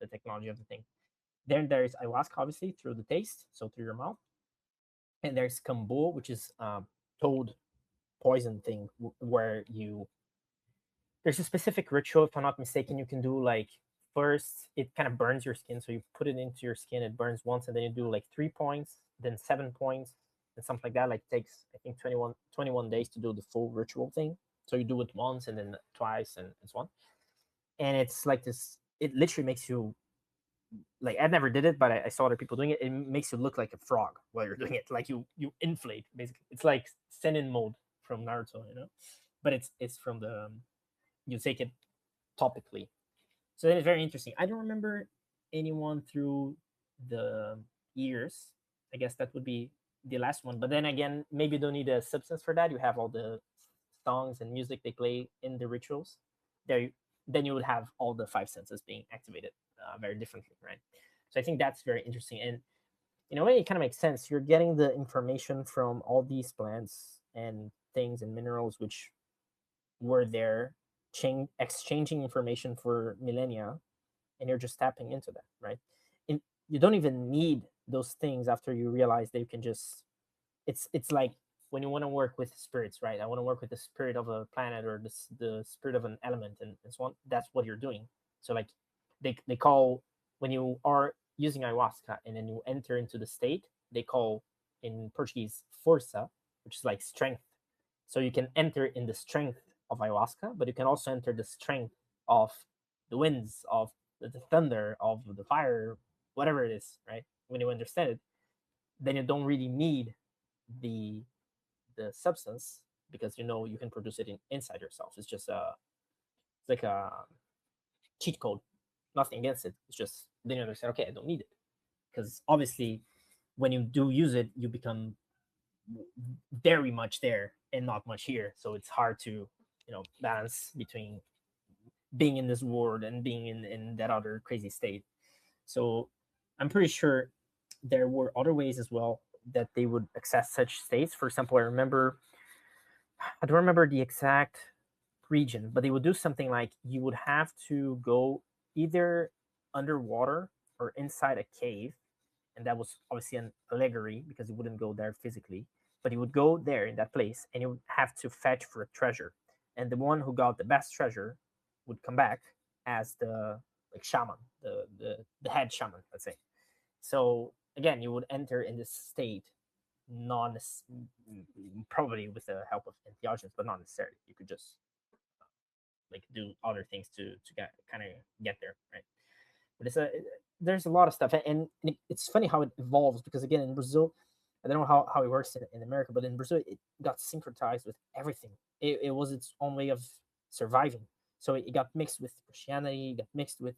the technology of the thing. Then there's ayahuasca, obviously, through the taste, so through your mouth. And there's kambo, which is toad poison thing, where there's a specific ritual, if I'm not mistaken, you can do. Like, first it kind of burns your skin, so you put it into your skin, it burns once, and then you do like 3 points, then 7 points, and something like that. Like, it takes, I think, 21 days to do the full ritual thing, So you do it once and then twice and so on. And it's like this, it literally makes you, like, I never did it, but I saw other people doing it. It makes you look like a frog while you're doing it. Like you inflate, basically. It's like Senin mode from Naruto, you know? But it's from the, you take it topically. So that is very interesting. I don't remember anyone through the years. I guess that would be the last one. But then again, maybe you don't need a substance for that. You have all the songs and music they play in the rituals. Then you would have all the five senses being activated very differently, right? So I think that's very interesting. And in a way, it kind of makes sense. You're getting the information from all these plants and things and minerals which were there, exchanging information for millennia, and you're just tapping into that, right? And you don't even need those things after you realize that you can just. It's like when you want to work with spirits, right? I want to work with the spirit of a planet or the spirit of an element and so on. That's what you're doing. So like they call, when you are using ayahuasca and then you enter into the state, they call in Portuguese força, which is like strength. So you can enter in the strength of ayahuasca, but you can also enter the strength of the winds, of the thunder, of the fire, whatever it is, right? When you understand it, then you don't really need the substance, because you know you can produce it inside yourself. It's just it's like a cheat code. Nothing against it. It's just then you understand, okay, I don't need it, because obviously when you do use it, you become very much there and not much here. So it's hard to balance between being in this world and being in that other crazy state. So I'm pretty sure there were other ways as well that they would access such states. For example, I don't remember the exact region, but they would do something like you would have to go either underwater or inside a cave. And that was obviously an allegory because you wouldn't go there physically, but you would go there in that place and you would have to fetch for a treasure. And the one who got the best treasure would come back as the shaman, the head shaman, let's say. So again, you would enter in this state, non probably with the help of entheogens, but not necessarily. You could just like do other things to kind of get there, right? But there's a lot of stuff, and it's funny how it evolves, because again in Brazil, I don't know how it works in America, but in Brazil it got syncretized with everything. It was its own way of surviving. So it got mixed with Christianity, it got mixed with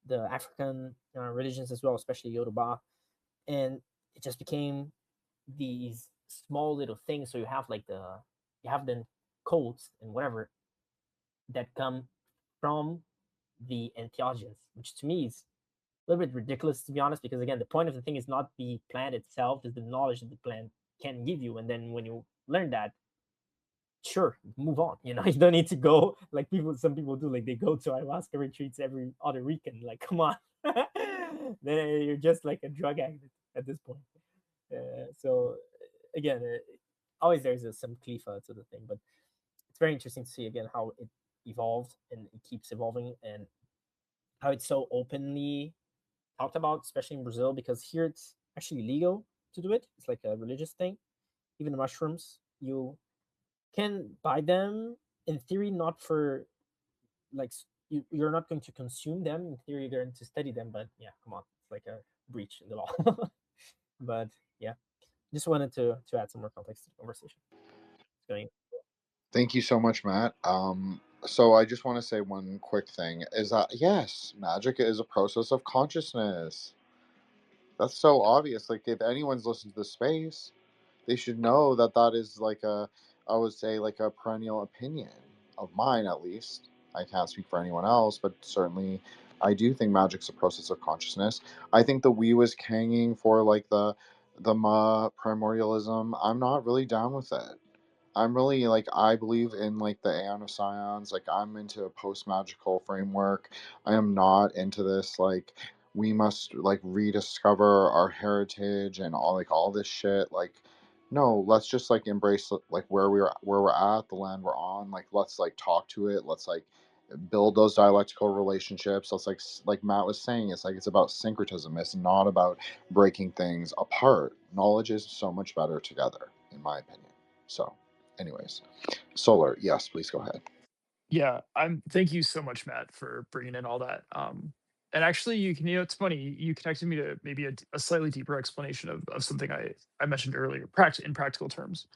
the African religions as well, especially Yoruba, and it just became these small little things. So you have the codes and whatever that come from the entheogens, which to me is a little bit ridiculous, to be honest, because again, the point of the thing is not the plant itself, is the knowledge that the plant can give you. And then when you learn that, sure, move on. You don't need to go like some people do, like they go to ayahuasca retreats every other weekend. Like, come on. Then you're just like a drug addict at this point. So again, always there's some klifa to the thing, but it's very interesting to see again how it evolved and it keeps evolving, and how it's so openly talked about, especially in Brazil, because here it's actually legal to do it. It's like a religious thing. Even the mushrooms, you can buy them in theory, not for like you're not going to consume them. In theory, you're going to study them, but yeah, come on, it's like a breach in the law. But yeah, just wanted to add some more context to the conversation. It's going. Thank you so much, Matt. So I just want to say one quick thing is that yes, magic is a process of consciousness. That's so obvious. Like if anyone's listened to the space, they should know that that is like I would say like a perennial opinion of mine at least. I can't speak for anyone else, but certainly I do think magic's a process of consciousness. I think the we was hanging for like the primordialism. I'm not really down with it. I'm really like I believe in like the Aeon of Scions. Like I'm into a post magical framework. I am not into this like we must like rediscover our heritage and all this shit. Like no, let's just like embrace like where we're at, the land we're on. Like let's like talk to it. Let's like build those dialectical relationships. Let's like Matt was saying, it's like it's about syncretism. It's not about breaking things apart. Knowledge is so much better together, in my opinion. So anyways, Solar, yes, please go ahead. Yeah, thank you so much, Matt, for bringing in all that. And actually, it's funny, you connected me to maybe a slightly deeper explanation of something I mentioned earlier, in practical terms.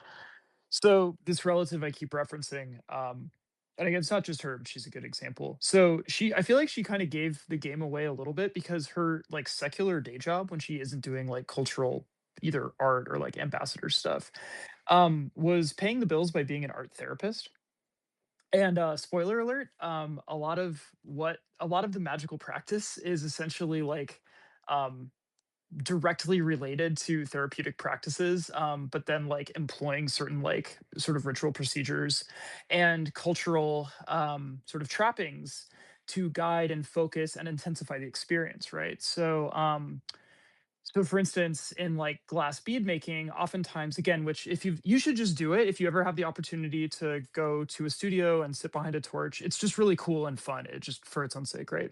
So this relative I keep referencing, and again, it's not just her, but she's a good example. So I feel like she kind of gave the game away a little bit because her like secular day job, when she isn't doing like cultural either art or like ambassador stuff, was paying the bills by being an art therapist. And spoiler alert, a lot of the magical practice is essentially like um directly related to therapeutic practices, but then like employing certain like sort of ritual procedures and cultural sort of trappings to guide and focus and intensify the experience, right? So for instance, in like glass bead making, oftentimes, again, which if you should just do it if you ever have the opportunity to go to a studio and sit behind a torch. It's just really cool and fun. It just for its own sake, right?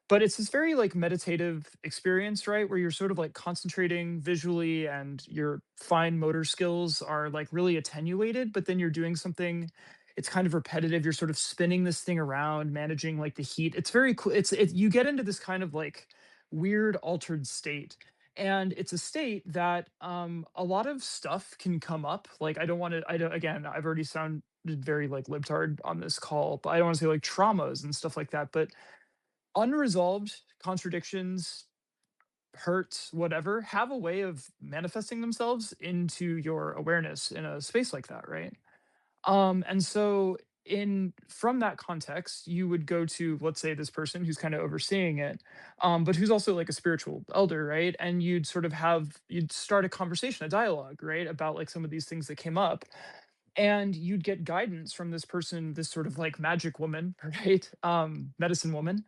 But it's this very like meditative experience, right? Where you're sort of like concentrating visually and your fine motor skills are like really attenuated, but then you're doing something, it's kind of repetitive. You're sort of spinning this thing around, managing like the heat. It's very cool. You get into this kind of like weird altered state. And it's a state that a lot of stuff can come up. Like I don't, again, I've already sounded very like libtard on this call, but I don't want to say like traumas and stuff like that. But unresolved contradictions, hurts, whatever, have a way of manifesting themselves into your awareness in a space like that, right? And so in from that context, you would go to, let's say, this person who's kind of overseeing it, but who's also like a spiritual elder, right? And you'd start a conversation, a dialogue, right, about like some of these things that came up, and you'd get guidance from this person, this sort of like magic woman, right, medicine woman,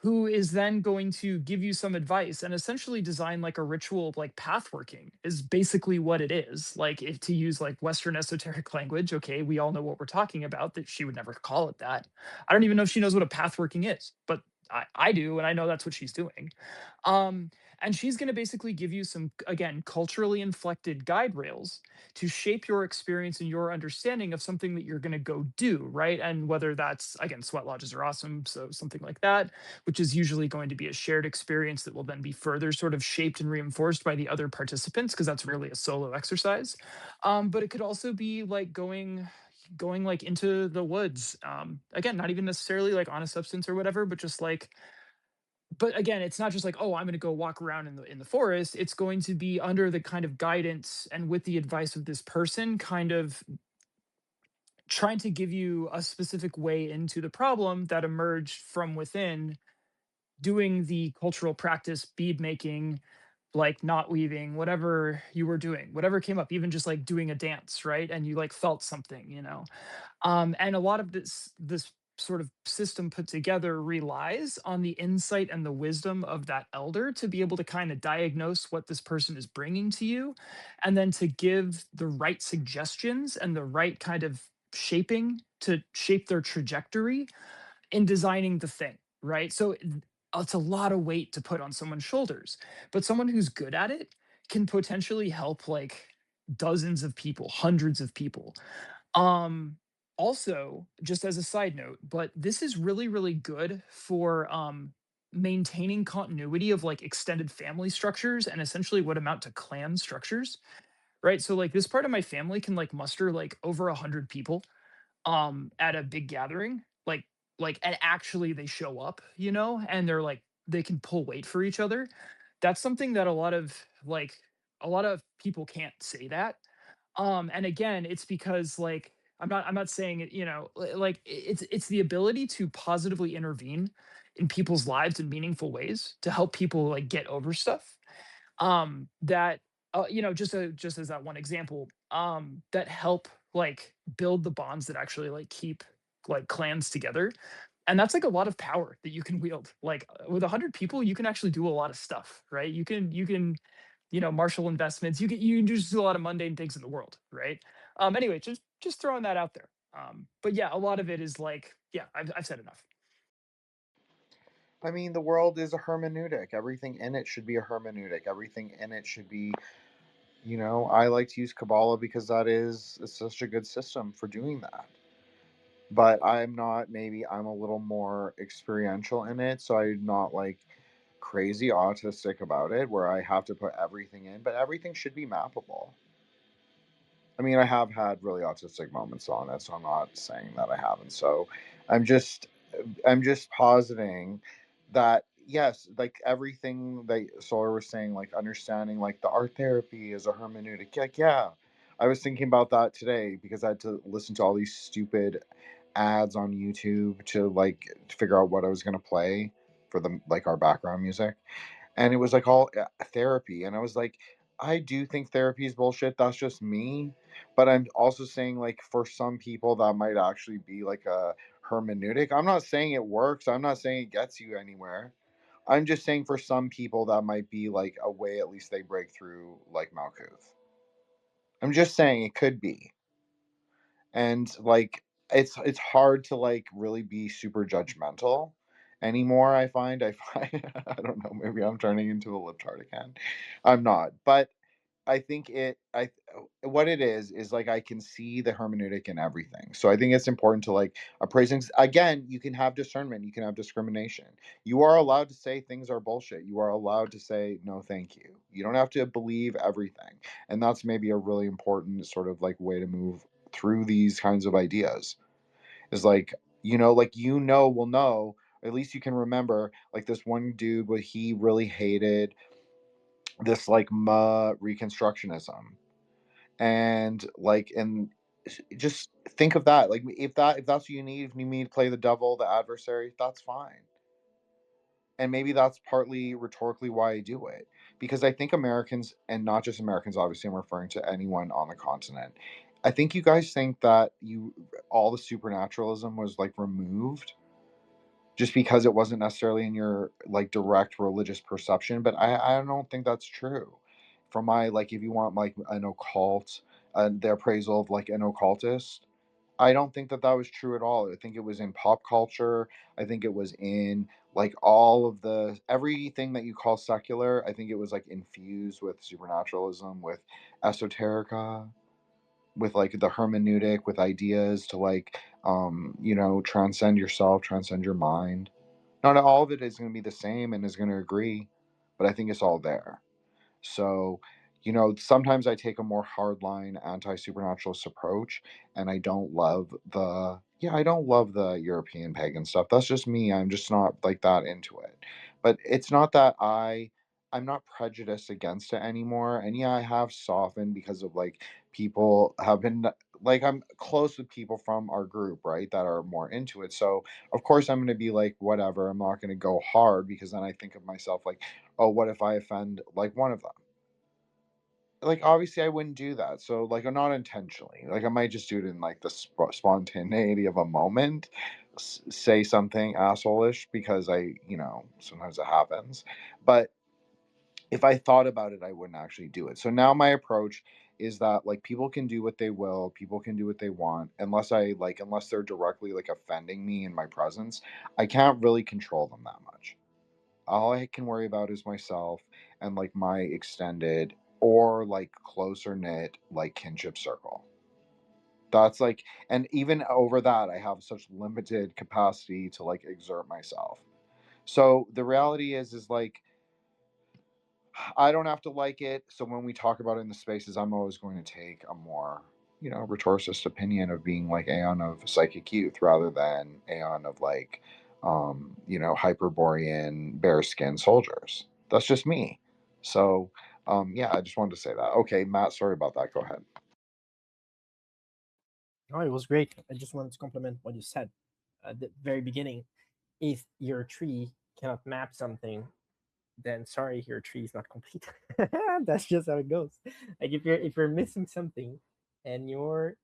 who is then going to give you some advice and essentially design like a ritual, like path working is basically what it is. Like, if to use like Western esoteric language, okay, we all know what we're talking about, that she would never call it that. I don't even know if she knows what a path working is, but I do, and I know that's what she's doing. Um, and she's going to basically give you some, again, culturally inflected guide rails to shape your experience and your understanding of something that you're going to go do, right? And whether that's, again, sweat lodges are awesome, so something like that, which is usually going to be a shared experience that will then be further sort of shaped and reinforced by the other participants, because that's really a solo exercise. But it could also be like going like into the woods, again, not even necessarily like on a substance or whatever, but just like, but again, it's not just like, oh, I'm going to go walk around in the forest. It's going to be under the kind of guidance and with the advice of this person, kind of trying to give you a specific way into the problem that emerged from within, doing the cultural practice, bead making, like knot weaving, whatever you were doing, whatever came up, even just like doing a dance, right? And you like felt something, and a lot of this sort of system put together relies on the insight and the wisdom of that elder to be able to kind of diagnose what this person is bringing to you, and then to give the right suggestions and the right kind of shaping to shape their trajectory in designing the thing, right? So it's a lot of weight to put on someone's shoulders, but someone who's good at it can potentially help like dozens of people, hundreds of people. um Also, just as a side note, but this is really really good for maintaining continuity of like extended family structures and essentially what amount to clan structures, right? So like this part of my family can like muster like over 100 people at a big gathering, and actually they show up, and they're like, they can pull weight for each other. That's something that a lot of people can't say that. And again, it's because like, I'm not saying it, it's the ability to positively intervene in people's lives in meaningful ways to help people like get over stuff, that just as that one example, that help like build the bonds that actually like keep like clans together. And that's like a lot of power that you can wield. Like, with 100 people you can actually do a lot of stuff, right? You can marshal investments. You can just do a lot of mundane things in the world, right? Anyway, just throwing that out there. But yeah, a lot of it is like, yeah, I've said enough. I mean, the world is a hermeneutic. Everything in it should be a hermeneutic. Everything in it should be I like to use Kabbalah because it's such a good system for doing that. But I'm a little more experiential in it, so I'm not like crazy autistic about it where I have to put everything in, but everything should be mappable. I mean, I have had really autistic moments on it, so I'm not saying that I haven't. So I'm just I'm just positing that yes, like everything that Solar was saying, like understanding like the art therapy is a hermeneutic. Like, yeah. I was thinking about that today because I had to listen to all these stupid ads on YouTube to like figure out what I was gonna play for the like our background music. And it was like all therapy. And I was like, I do think therapy is bullshit. That's just me. But I'm also saying like for some people that might actually be like a hermeneutic. I'm not saying it works. I'm not saying it gets you anywhere. I'm just saying for some people that might be like a way at least they break through like Malkuth. I'm just saying it could be. And like it's hard to like really be super judgmental anymore. I find I don't know, maybe I'm turning into a libtard again. I'm not, but I think I what it is like I can see the hermeneutic in everything. So I think it's important to like appraise things. Again, you can have discernment, you can have discrimination. You are allowed to say things are bullshit. You are allowed to say no thank you. You don't have to believe everything. And that's maybe a really important sort of like way to move through these kinds of ideas. Is like, will know, at least you can remember like this one dude what he really hated this like reconstructionism and like and just think of that like if that's what you need, if you need to play the devil, the adversary, that's fine. And maybe that's partly rhetorically why I do it, because I think Americans, and not just Americans, obviously I'm referring to anyone on the continent, I think you guys think that you all the supernaturalism was like removed just because it wasn't necessarily in your like direct religious perception. But I don't think that's true. From my like, if you want like an occult, the appraisal of like an occultist, I don't think that that was true at all. I think it was in pop culture. I think it was in like all of the everything that you call secular. I think it was like infused with supernaturalism, with esoterica, with like the hermeneutic, with ideas to like transcend yourself, transcend your mind. Not all of it is going to be the same and is going to agree, but I think it's all there. So, sometimes I take a more hardline anti-supernaturalist approach, and I don't love the European pagan stuff. That's just me. I'm just not like that into it. But it's not that I'm not prejudiced against it anymore. And yeah, I have softened because of like people have been like I'm close with people from our group, right, that are more into it. So of course I'm going to be like whatever. I'm not going to go hard because then I think of myself like, oh, what if I offend like one of them? Like obviously I wouldn't do that, so like not intentionally, like I might just do it in like the spontaneity of a moment, say something assholeish because sometimes it happens. But if I thought about it I wouldn't actually do it. So now my approach is that like people can do what they will, people can do what they want, unless they're directly like offending me in my presence, I can't really control them that much. All I can worry about is myself and like my extended or like closer knit like kinship circle. That's like, and even over that, I have such limited capacity to like exert myself. So the reality is like, I don't have to like it. So when we talk about it in the spaces, I'm always going to take a more, rhetoricist opinion of being like Aeon of psychic youth rather than Aeon of like, Hyperborean bearskin soldiers. That's just me. So, yeah, I just wanted to say that. Okay, Matt, sorry about that. Go ahead. Oh, it was great. I just wanted to compliment what you said at the very beginning. If your tree cannot map something, then sorry, your tree is not complete. That's just how it goes. Like if you're missing something and your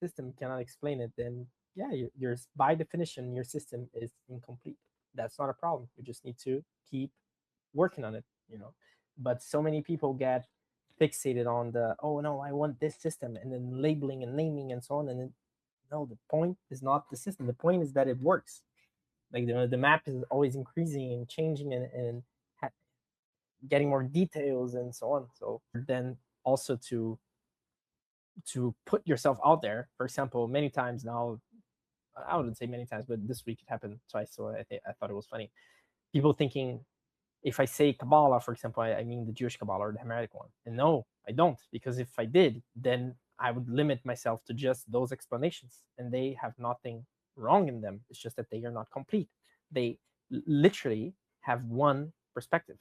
system cannot explain it, then yeah, you're by definition your system is incomplete. That's not a problem. You just need to keep working on it. But so many people get fixated on the, oh no, I want this system, and then labeling and naming and so on. And then, no, the point is not the system. The point is that it works. Like the map is always increasing and changing and getting more details and so on. So then also to put yourself out there. For example, many times now, I wouldn't say many times, but this week it happened twice, so I thought it was funny. People thinking if I say Kabbalah, for example, I mean the Jewish Kabbalah or the Hermetic one. And no, I don't, because if I did, then I would limit myself to just those explanations, and they have nothing wrong in them. It's just that they are not complete. They literally have one perspective.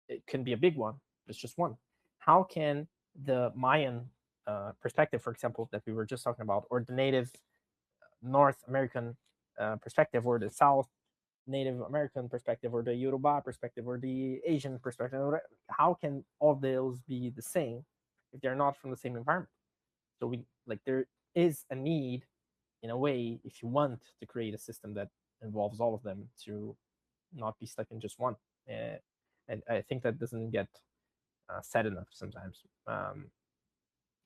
It can be a big one, but it's just one. How can the Mayan perspective, for example, that we were just talking about, or the native North American perspective, or the South Native American perspective, or the Yoruba perspective, or the Asian perspective, how can all those be the same if they're not from the same environment? So there is a need, in a way, if you want to create a system that involves all of them, to not be stuck in just one. And I think that doesn't get said enough sometimes,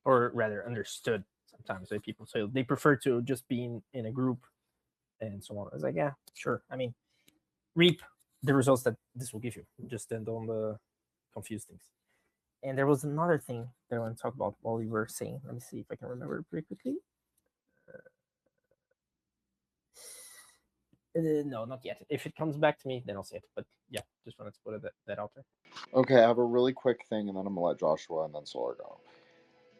or rather understood sometimes by people. So they prefer to just be in a group and so on. It's like, yeah, sure. I mean, reap the results that this will give you. Just don't confuse things. And there was another thing that I want to talk about while you were saying. Let me see if I can remember it pretty quickly. No, not yet. If it comes back to me, then I'll say it. But yeah, just wanted to put that out there. Okay, I have a really quick thing, and then I'm gonna let Joshua and then Solar go.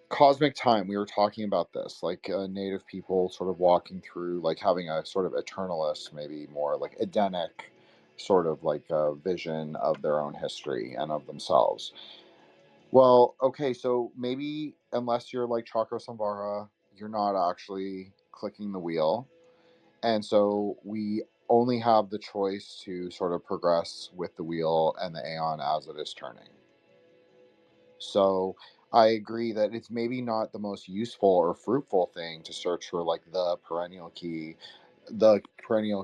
Cosmic time, we were talking about this, like native people sort of walking through, like having a sort of eternalist, maybe more like Edenic sort of like a vision of their own history and of themselves. Well, okay, so maybe unless you're like Chakra Samvara, you're not actually clicking the wheel. And so we only have the choice to sort of progress with the wheel and the aeon as it is turning. So I agree that it's maybe not the most useful or fruitful thing to search for like the perennial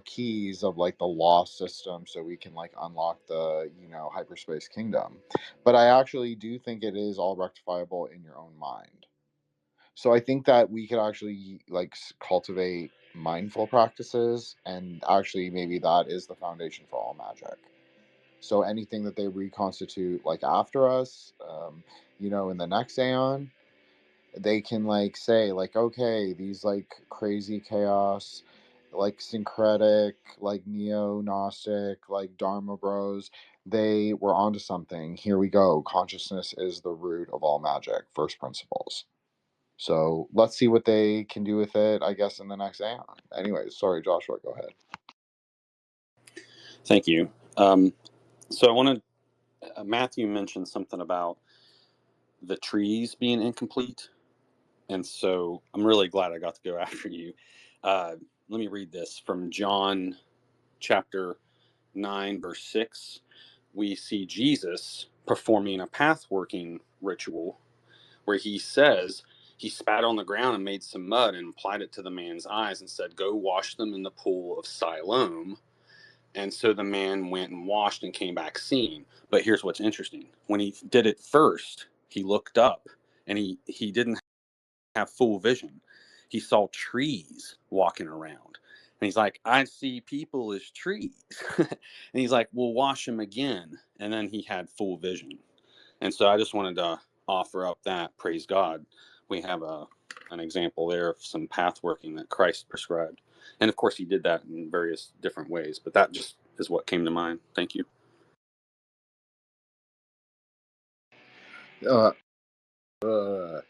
keys of like the lost system so we can like unlock the, hyperspace kingdom. But I actually do think it is all rectifiable in your own mind. So I think that we could actually like cultivate mindful practices, and actually maybe that is the foundation for all magic. So anything that they reconstitute like after us, in the next aeon, they can like say like, okay, these like crazy chaos, like syncretic, like neo-Gnostic, like Dharma bros, they were onto something. Here we go. Consciousness is the root of all magic, first principles. So let's see what they can do with it, I guess, in the next aeon. Anyways, sorry, Joshua, go ahead. Thank you. So I wanted Matthew mentioned something about the trees being incomplete, and so I'm really glad I got to go after you. Let me read this from John chapter 9, verse 6. We see Jesus performing a path-working ritual where he says he spat on the ground and made some mud and applied it to the man's eyes and said, "Go wash them in the pool of Siloam." And so the man went and washed and came back seeing. But here's what's interesting. When he did it first, he looked up and he didn't have full vision. He saw trees walking around. And he's like, I see people as trees. And he's like, we'll wash them again. And then he had full vision. And so I just wanted to offer up that. Praise God. We have an example there of some path working that Christ prescribed. And of course, he did that in various different ways. But that just is what came to mind. Thank you.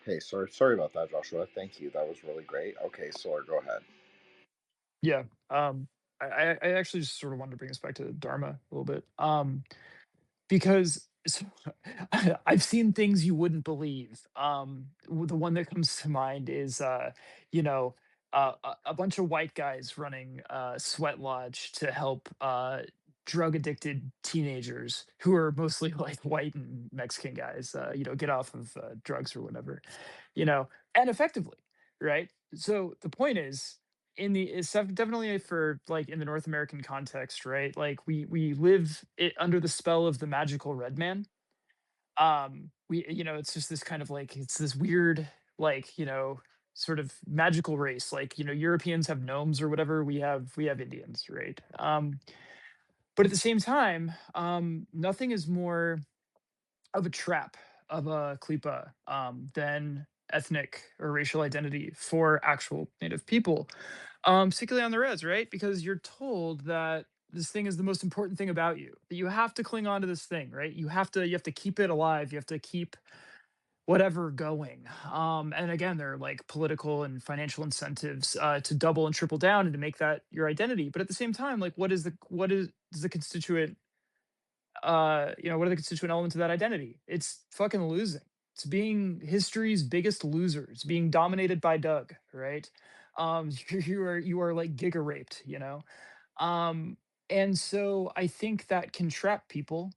Hey, sorry about that, Joshua. Thank you. That was really great. Okay, Solar, go ahead. Yeah. I actually just sort of wanted to bring us back to Dharma a little bit. Because I've seen things you wouldn't believe. The one that comes to mind is, you know, a bunch of white guys running Sweat Lodge to help drug addicted teenagers who are mostly like white and Mexican guys, get off of drugs or whatever, and effectively, right? So the point is, definitely for like in the North American context, right? Like we live under the spell of the magical red man. It's just this kind of like it's this weird like sort of magical race. Like Europeans have gnomes or whatever. We have Indians, right? But at the same time, nothing is more of a trap of a klipa than ethnic or racial identity for actual native people, particularly on the res, right? Because you're told that this thing is the most important thing about you, that you have to cling on to this thing, right? You have to keep it alive. You have to keep whatever going. And again, there are like political and financial incentives to double and triple down and to make that your identity. But at the same time, like what is the constituent what are the constituent elements of that identity? It's fucking losing. It's being history's biggest loser. It's being dominated by Doug, right? You are like giga raped, um, and so I think that can trap people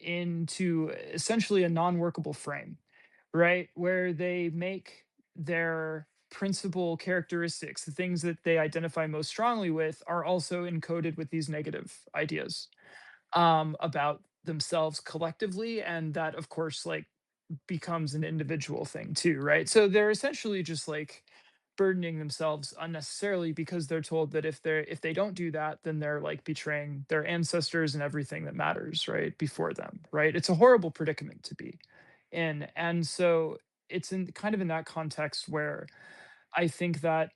into essentially a non-workable frame, right? Where they make their principal characteristics, the things that they identify most strongly with, are also encoded with these negative ideas about themselves collectively. And that, of course, like becomes an individual thing too, right? So they're essentially just like burdening themselves unnecessarily because they're told that if they don't do that, then they're like betraying their ancestors and everything that matters, right, before them, right? It's a horrible predicament to be in. And so it's in kind of in that context where I think that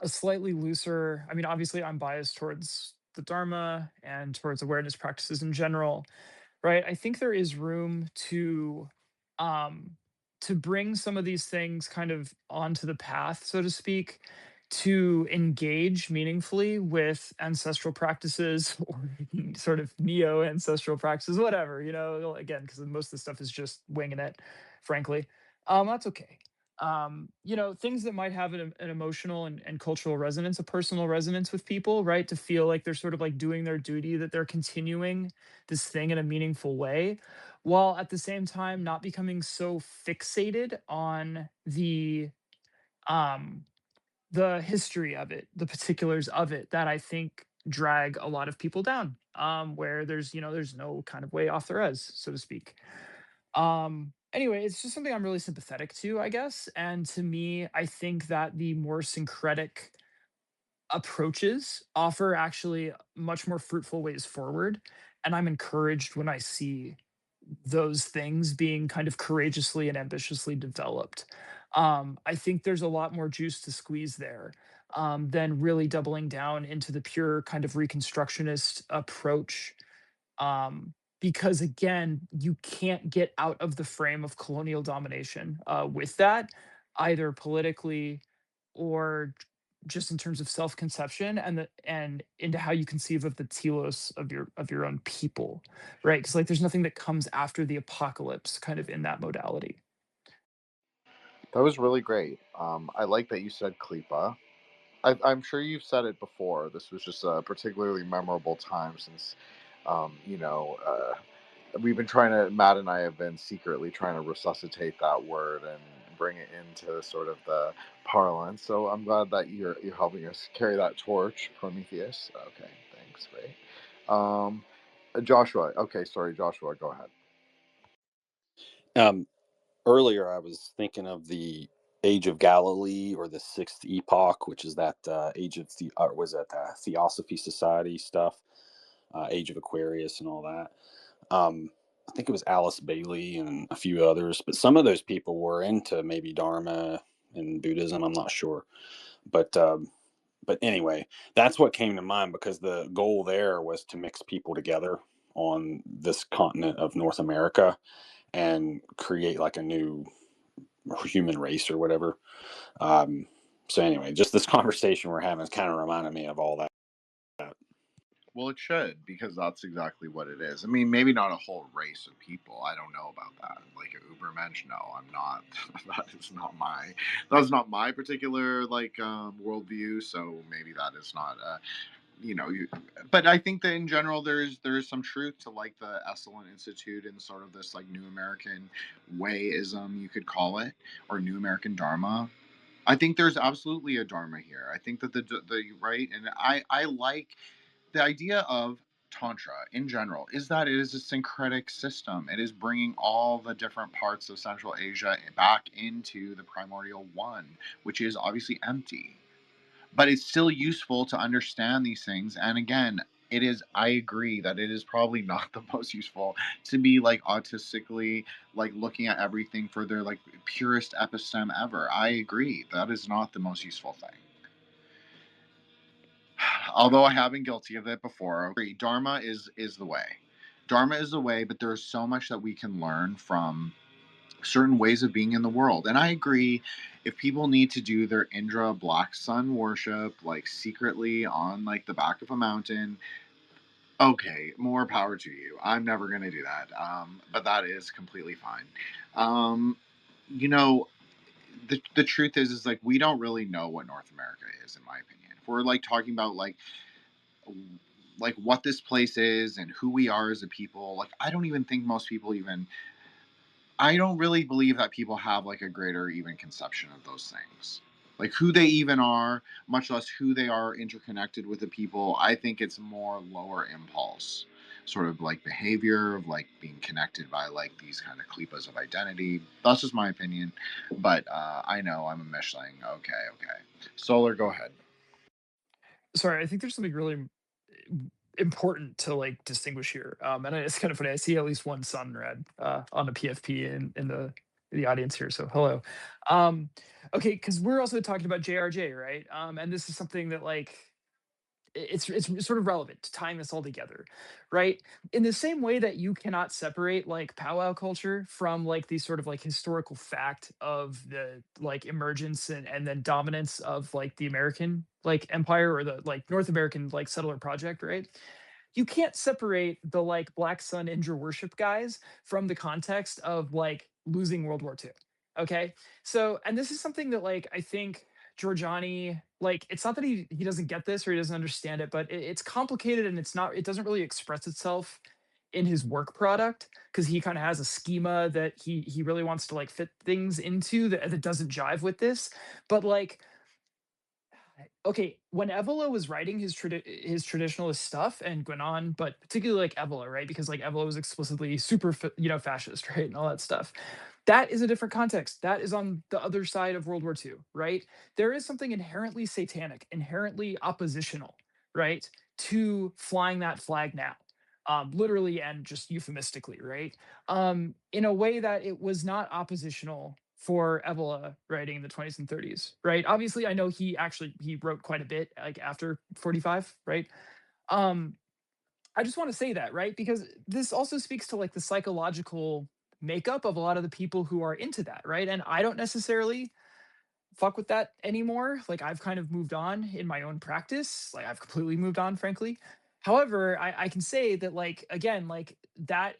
a slightly looser, I mean, obviously I'm biased towards the Dharma and towards awareness practices in general, right? I think there is room um to bring some of these things kind of onto the path, so to speak, to engage meaningfully with ancestral practices or sort of neo ancestral practices, whatever, again, because most of the stuff is just winging it, frankly. That's okay. Things that might have an emotional and cultural resonance, a personal resonance with people, right? To feel like they're sort of like doing their duty, that they're continuing this thing in a meaningful way, while at the same time not becoming so fixated on um the history of it, the particulars of it, that I think drag a lot of people down. Where there's no kind of way off the res, so to speak. Anyway, it's just something I'm really sympathetic to, I guess. And to me, I think that the more syncretic approaches offer actually much more fruitful ways forward. And I'm encouraged when I see those things being kind of courageously and ambitiously developed. I think there's a lot more juice to squeeze there than really doubling down into the pure kind of reconstructionist approach, because again, you can't get out of the frame of colonial domination with that, either politically or just in terms of self-conception, and into how you conceive of the telos of your own people, right? Because like there's nothing that comes after the apocalypse kind of in that modality. That was really great. I like that you said Klipa. I'm sure you've said it before. This was just a particularly memorable time since, you know, we've been Matt and I have been secretly trying to resuscitate that word and bring it into sort of the parlance. So I'm glad that you're helping us carry that torch, Prometheus. Okay, thanks, great. Joshua. Okay, sorry, Joshua. Go ahead. Earlier, I was thinking of the Age of Galilee, or the Sixth Epoch, which is that age of Theosophy Society stuff, Age of Aquarius, and all that. I think it was Alice Bailey and a few others, but some of those people were into maybe Dharma and Buddhism. I'm not sure, but anyway, that's what came to mind, because the goal there was to mix people together on this continent of North America and create like a new human race or whatever. So anyway, just this conversation we're having is kind of reminding me of all that. Well, it should, because that's exactly what it is. I mean, maybe not a whole race of people. I don't know about that. Like a Ubermensch, no, I'm not. That's not my particular worldview. So maybe that is not. But I think that in general there is some truth to like the Esalen Institute and sort of this like New American wayism, you could call it, or New American Dharma. I think there's absolutely a Dharma here. I think that the right, and I like the idea of Tantra in general is that it is a syncretic system. It is bringing all the different parts of Central Asia back into the primordial one, which is obviously empty. But it's still useful to understand these things. And again, it is, I agree that it is probably not the most useful to be like autistically like looking at everything for their like purest episteme ever. I agree that is not the most useful thing. Although I have been guilty of it before. I agree. Dharma is the way. Dharma is the way, but there's so much that we can learn from certain ways of being in the world. And I agree, if people need to do their Indra black sun worship like secretly on like the back of a mountain, okay, more power to you. I'm never going to do that. But that is completely fine. Um, you know, the truth is like we don't really know what North America is, in my opinion. If we're like talking about like what this place is and who we are as a people, like I don't even think most people even, I don't really believe that people have like a greater even conception of those things, like who they even are, much less who they are interconnected with the people. I think it's more lower impulse sort of like behavior of like being connected by like these kind of klipas of identity. That's just my opinion, but I know I'm a Mishling. Okay, Solar, go ahead. Sorry, I think there's something really important to like distinguish here. And it's kind of funny. I see at least one sun red on the PFP in the audience here. So hello. Okay, because we're also talking about JRJ, right? And this is something that like it's sort of relevant to tying this all together, right? In the same way that you cannot separate like powwow culture from like the sort of like historical fact of the like emergence and then dominance of like the American like empire or the like North American like settler project, right? You can't separate the like Black Sun Indra worship guys from the context of like losing World War II. Okay. So, and this is something that like I think Giorgiani, like, it's not that he doesn't get this or he doesn't understand it, but it's complicated and it doesn't really express itself in his work product because he kind of has a schema that he really wants to like fit things into that doesn't jive with this. But like, okay, when Evola was writing his traditionalist stuff and Guinan, but particularly like Evola, right? Because like Evola was explicitly super, fascist, right, and all that stuff. That is a different context. That is on the other side of World War II, right? There is something inherently satanic, inherently oppositional, right, to flying that flag now, literally and just euphemistically, right? In a way that it was not oppositional for Evola writing in the 20s and 30s, right? Obviously, I know he wrote quite a bit like after 45, right? Um, I just want to say that, right? Because this also speaks to like the psychological makeup of a lot of the people who are into that, right? And I don't necessarily fuck with that anymore. Like I've kind of moved on in my own practice. Like I've completely moved on, frankly. However, I can say that like again, like that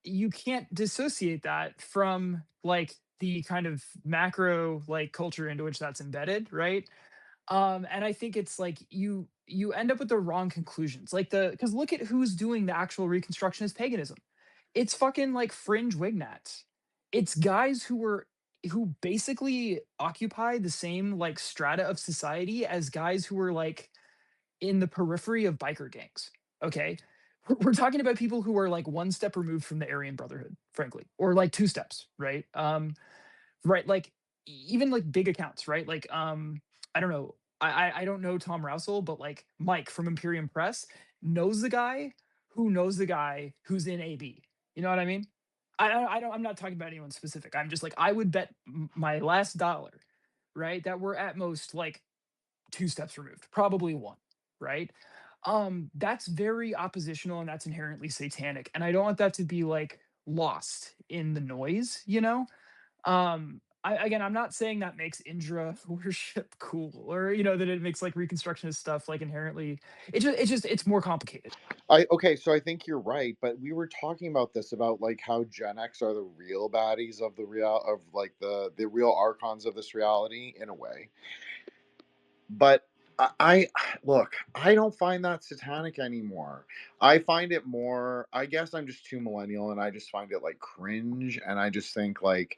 you can't dissociate that from like the kind of macro like culture into which that's embedded, right? And I think it's like you end up with the wrong conclusions. Like because look at who's doing the actual reconstructionist paganism. It's fucking like fringe wignats. It's guys who basically occupy the same like strata of society as guys who were like in the periphery of biker gangs. Okay. We're talking about people who are like one step removed from the Aryan Brotherhood, frankly, or like two steps, right? Right, like even like big accounts, right? Like I don't know. I don't know Tom Rousel, but like Mike from Imperium Press knows the guy who knows the guy who's in AB. You know what I mean? I'm not talking about anyone specific. I'm just like I would bet my last dollar, right, that we're at most like two steps removed, probably one, right? That's very oppositional and that's inherently satanic. And I don't want that to be like lost in the noise, you know? Again, I'm not saying that makes Indra worship cool or that it makes like reconstructionist stuff like inherently. It's more complicated. Okay, so I think you're right, but we were talking about this about like how Gen X are the real baddies of the real of like the real archons of this reality in a way. But I look, I don't find that satanic anymore. I find it more, I guess I'm just too millennial and I just find it like cringe and I just think like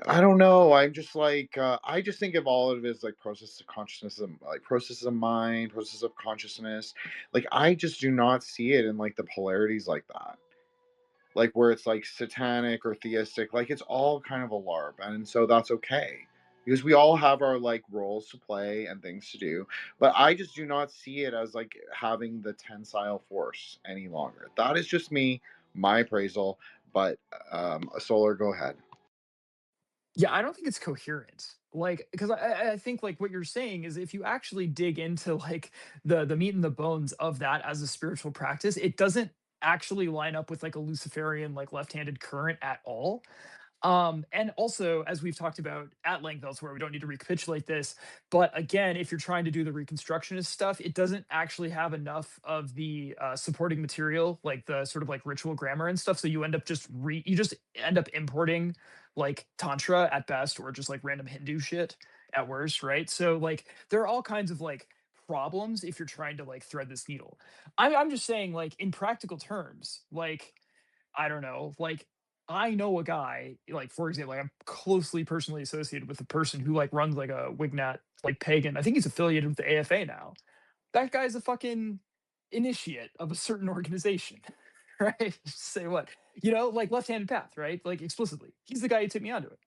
I don't know. I'm just like I just think of all of it as like process of consciousness, like process of mind, process of consciousness. Like I just do not see it in like the polarities like that. Like where it's like satanic or theistic. Like it's all kind of a LARP, and so that's okay. because we all have our like roles to play and things to do, but I just do not see it as like having the tensile force any longer. That is just me, my appraisal. But Solar, go ahead. Yeah, I don't think it's coherent. Like, because I think like what you're saying is if you actually dig into like the meat and the bones of that as a spiritual practice, it doesn't actually line up with like a Luciferian like left-handed current at all. And also, as we've talked about at length elsewhere, we don't need to recapitulate this. But again, if you're trying to do the Reconstructionist stuff, it doesn't actually have enough of the supporting material, like the sort of like ritual grammar and stuff. So you end up you just end up importing like Tantra at best, or just like random Hindu shit at worst, right? So like there are all kinds of like problems if you're trying to like thread this needle. I'm just saying, like in practical terms, like I don't know, like I know a guy, like for example, like I'm closely personally associated with a person who like runs like a Wignat like pagan. I think he's affiliated with the AFA now. That guy's a fucking initiate of a certain organization, right? Say what? Like left-handed path, right? Like explicitly. He's the guy who took me onto it.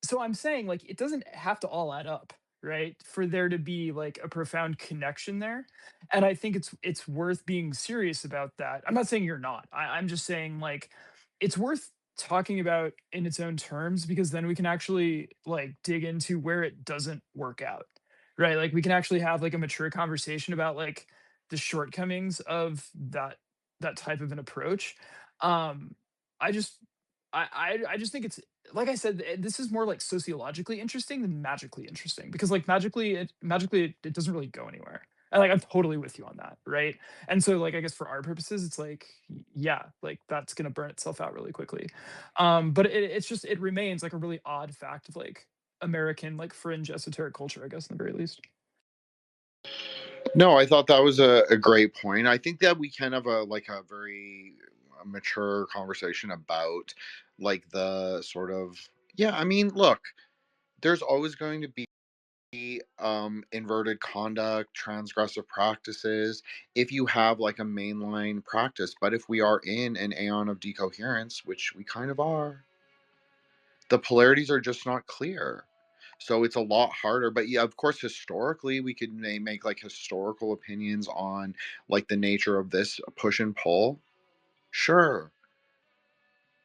So I'm saying like it doesn't have to all add up, right? For there to be like a profound connection there. And I think it's worth being serious about that. I'm not saying you're not. I'm just saying like it's worth talking about in its own terms, because then we can actually like dig into where it doesn't work out. Right? Like we can actually have like a mature conversation about like the shortcomings of that type of an approach. Um I just I just think it's, like I said, this is more like sociologically interesting than magically interesting, because like magically it doesn't really go anywhere. And like I'm totally with you on that, right? And so like I guess for our purposes, it's like yeah, like that's gonna burn itself out really quickly. But it's just it remains like a really odd fact of like American like fringe esoteric culture, I guess, in the very least. No, I thought that was a great point. I think that we can have a like a very mature conversation about like the sort of, yeah, I mean, look, there's always going to be inverted conduct, transgressive practices if you have like a mainline practice. But if we are in an aeon of decoherence, which we kind of are, the polarities are just not clear. So it's a lot harder. But yeah, of course, historically, we could make like historical opinions on like the nature of this push and pull. Sure.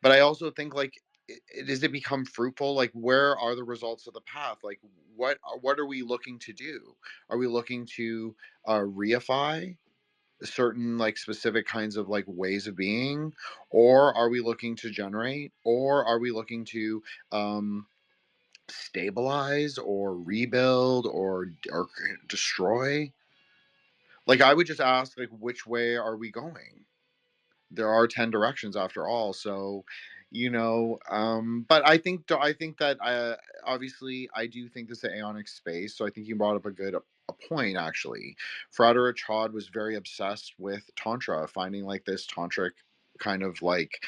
But I also think like, does it become fruitful? Like, where are the results of the path? Like, what are we looking to do? Are we looking to reify certain like specific kinds of like ways of being, or are we looking to generate, or are we looking to um, stabilize or rebuild or destroy? Like, I would just ask, like, which way are we going? There are 10 directions after all, so but I think that obviously I do think this is an aeonic space, so I think you brought up a point actually. Frederick Chod was very obsessed with tantra, finding like this tantric kind of like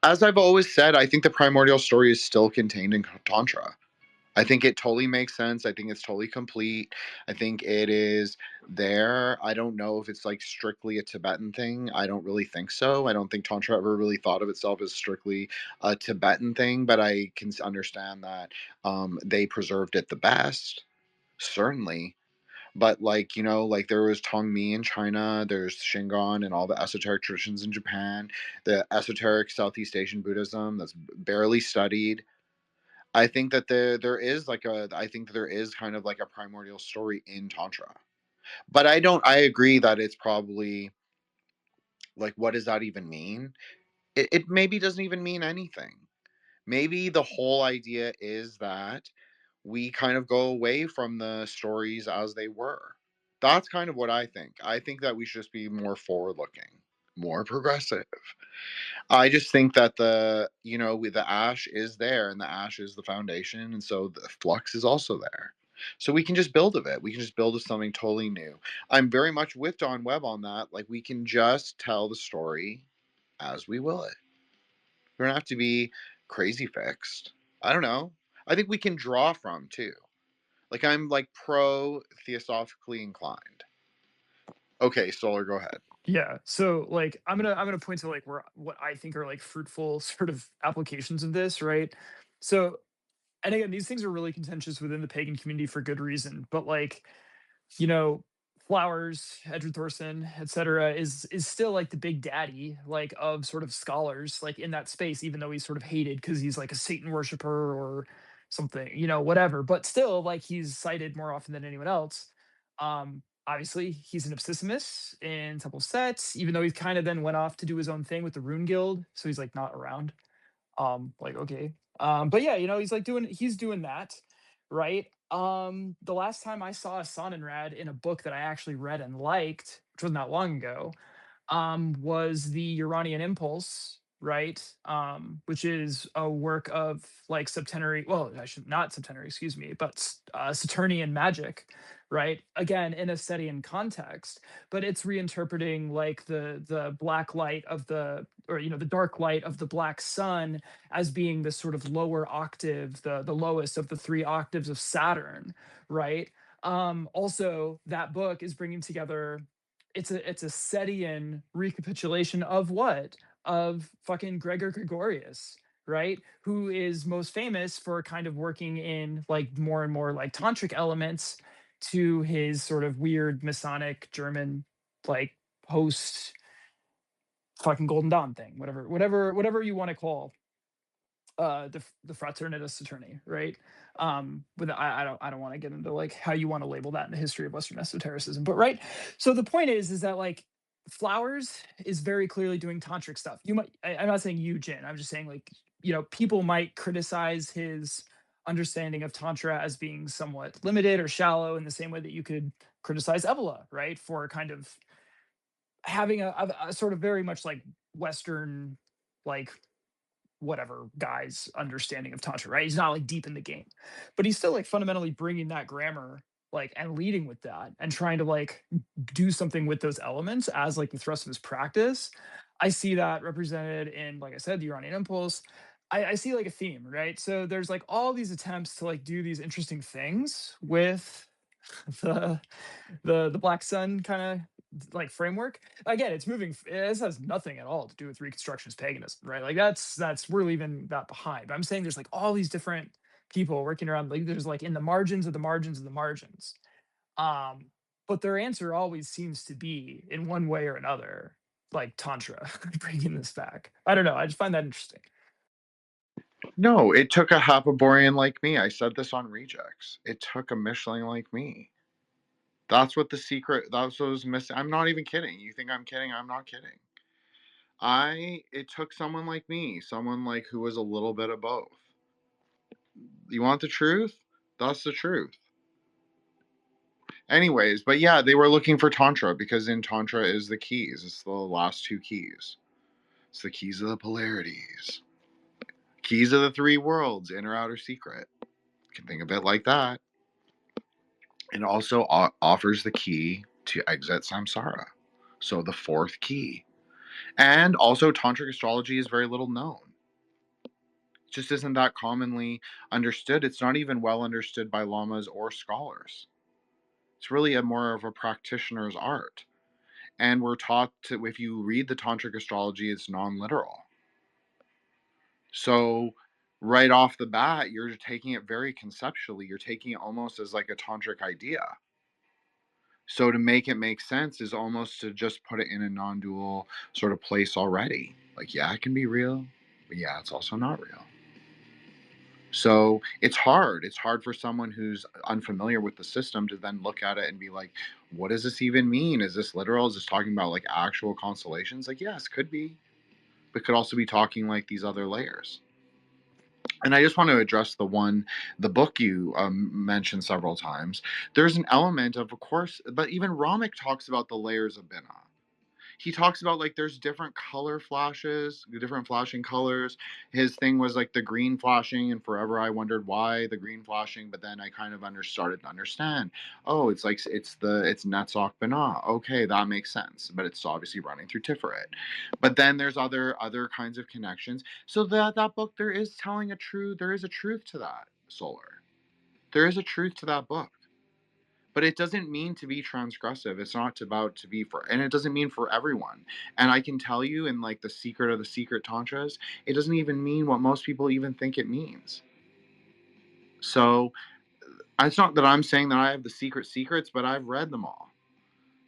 as I've always said, I think the primordial story is still contained in tantra. I think it totally makes sense. I think it's totally complete. I think it is there. I don't know if it's like strictly a Tibetan thing. I don't really think so. I don't think Tantra ever really thought of itself as strictly a Tibetan thing, but I can understand that they preserved it the best, certainly. But like, like there was Tongmi in China, there's Shingon and all the esoteric traditions in Japan, the esoteric Southeast Asian Buddhism that's barely studied. I think that there is kind of like a primordial story in Tantra. But I agree that it's probably like, what does that even mean? It maybe doesn't even mean anything. Maybe the whole idea is that we kind of go away from the stories as they were. That's kind of what I think. I think that we should just be more forward looking, more progressive. I just think that with the ash is there, and the ash is the foundation, and so the flux is also there. So we can just build of it. We can just build of something totally new. I'm very much with Don Webb on that. Like, we can just tell the story as we will it. We don't have to be crazy fixed. I don't know. I think we can draw from too. Like, I'm like pro theosophically inclined. Okay, Solar, go ahead. Yeah. So like I'm gonna point to like where what I think are like fruitful sort of applications of this, right? So, and again, these things are really contentious within the pagan community for good reason. But like, you know, Flowers, Edward Thorson, etc., is still like the big daddy, like of sort of scholars, like in that space, even though he's sort of hated because he's like a Satan worshiper or something, you know, whatever. But still, like he's cited more often than anyone else. Obviously, he's an Obsessimus in Temple Set, even though he's kind of then went off to do his own thing with the Rune Guild, so he's like not around. Like okay. But yeah, you know, he's doing that, right? The last time I saw a Sonnenrad in a book that I actually read and liked, which wasn't that long ago, was the Uranian Impulse, right? Which is a work of like septenary, well, I should not septenary, excuse me, but Saturnian magic, right? Again, in a Setian context, but it's reinterpreting like the black light of the, or you know, the dark light of the black sun as being the sort of lower octave, the lowest of the three octaves of Saturn, right? Also, that book is bringing together, it's a Setian recapitulation of what? Of fucking Gregor Gregorius, right? Who is most famous for kind of working in like more and more like tantric elements to his sort of weird Masonic German like post fucking Golden Dawn thing, whatever you want to call the Fraternitas Saturni, right? But I don't want to get into like how you want to label that in the history of Western esotericism, but right. So the point is that like Flowers is very clearly doing tantric stuff. You might, I'm not saying you, Jin. I'm just saying like, you know, people might criticize his understanding of tantra as being somewhat limited or shallow in the same way that you could criticize Evola, right, for kind of having a sort of very much like Western like whatever guy's understanding of tantra, right? He's not like deep in the game, but he's still like fundamentally bringing that grammar like and leading with that and trying to like do something with those elements as like the thrust of his practice. I see that represented in, like I said, the Uranian Impulse. I see like a theme, right? So there's like all these attempts to like do these interesting things with the the Black Sun kind of like framework. Again, it's moving. This has nothing at all to do with Reconstructionist paganism, right? Like that's we're leaving that behind. But I'm saying there's like all these different people working around. Like there's like in the margins of the margins of the margins. Um, but their answer always seems to be in one way or another, like Tantra, bringing this back. I don't know. I just find that interesting. No, it took a Hyperborean like me. I said this on Rejects. It took a Michelin like me. That's what the secret, that's what was missing. I'm not even kidding. You think I'm kidding? I'm not kidding. It took someone like me, someone like who was a little bit of both. You want the truth? That's the truth. Anyways, but yeah, they were looking for Tantra because in Tantra is the keys. It's the last two keys. It's the keys of the polarities. Keys of the three worlds, inner, outer, secret. You can think of it like that. It also offers the key to exit samsara. So the fourth key. And also, tantric astrology is very little known. It just isn't that commonly understood. It's not even well understood by lamas or scholars. It's really more of a practitioner's art. And we're taught to, if you read the tantric astrology, it's non-literal. So right off the bat, you're taking it very conceptually. You're taking it almost as like a tantric idea. So to make it make sense is almost to just put it in a non-dual sort of place already. Like, yeah, it can be real, but yeah, it's also not real. So it's hard. It's hard for someone who's unfamiliar with the system to then look at it and be like, what does this even mean? Is this literal? Is this talking about like actual constellations? Like, yes, could be, but could also be talking like these other layers. And I just want to address the book you mentioned several times. There's an element of course, but even Ramek talks about the layers of Binah. He talks about like there's different color flashes, different flashing colors. His thing was like the green flashing, and forever I wondered why the green flashing, but then I kind of started to understand. Oh, it's like it's Netzach Binah. Okay, that makes sense, but it's obviously running through Tiferet. But then there's other kinds of connections. So that book there is telling a truth. There is a truth to that solar. There is a truth to that book. But it doesn't mean to be transgressive. It's not about to be for, and it doesn't mean for everyone. And I can tell you in like the secret of the secret tantras, it doesn't even mean what most people even think it means. So it's not that I'm saying that I have the secrets, but I've read them all.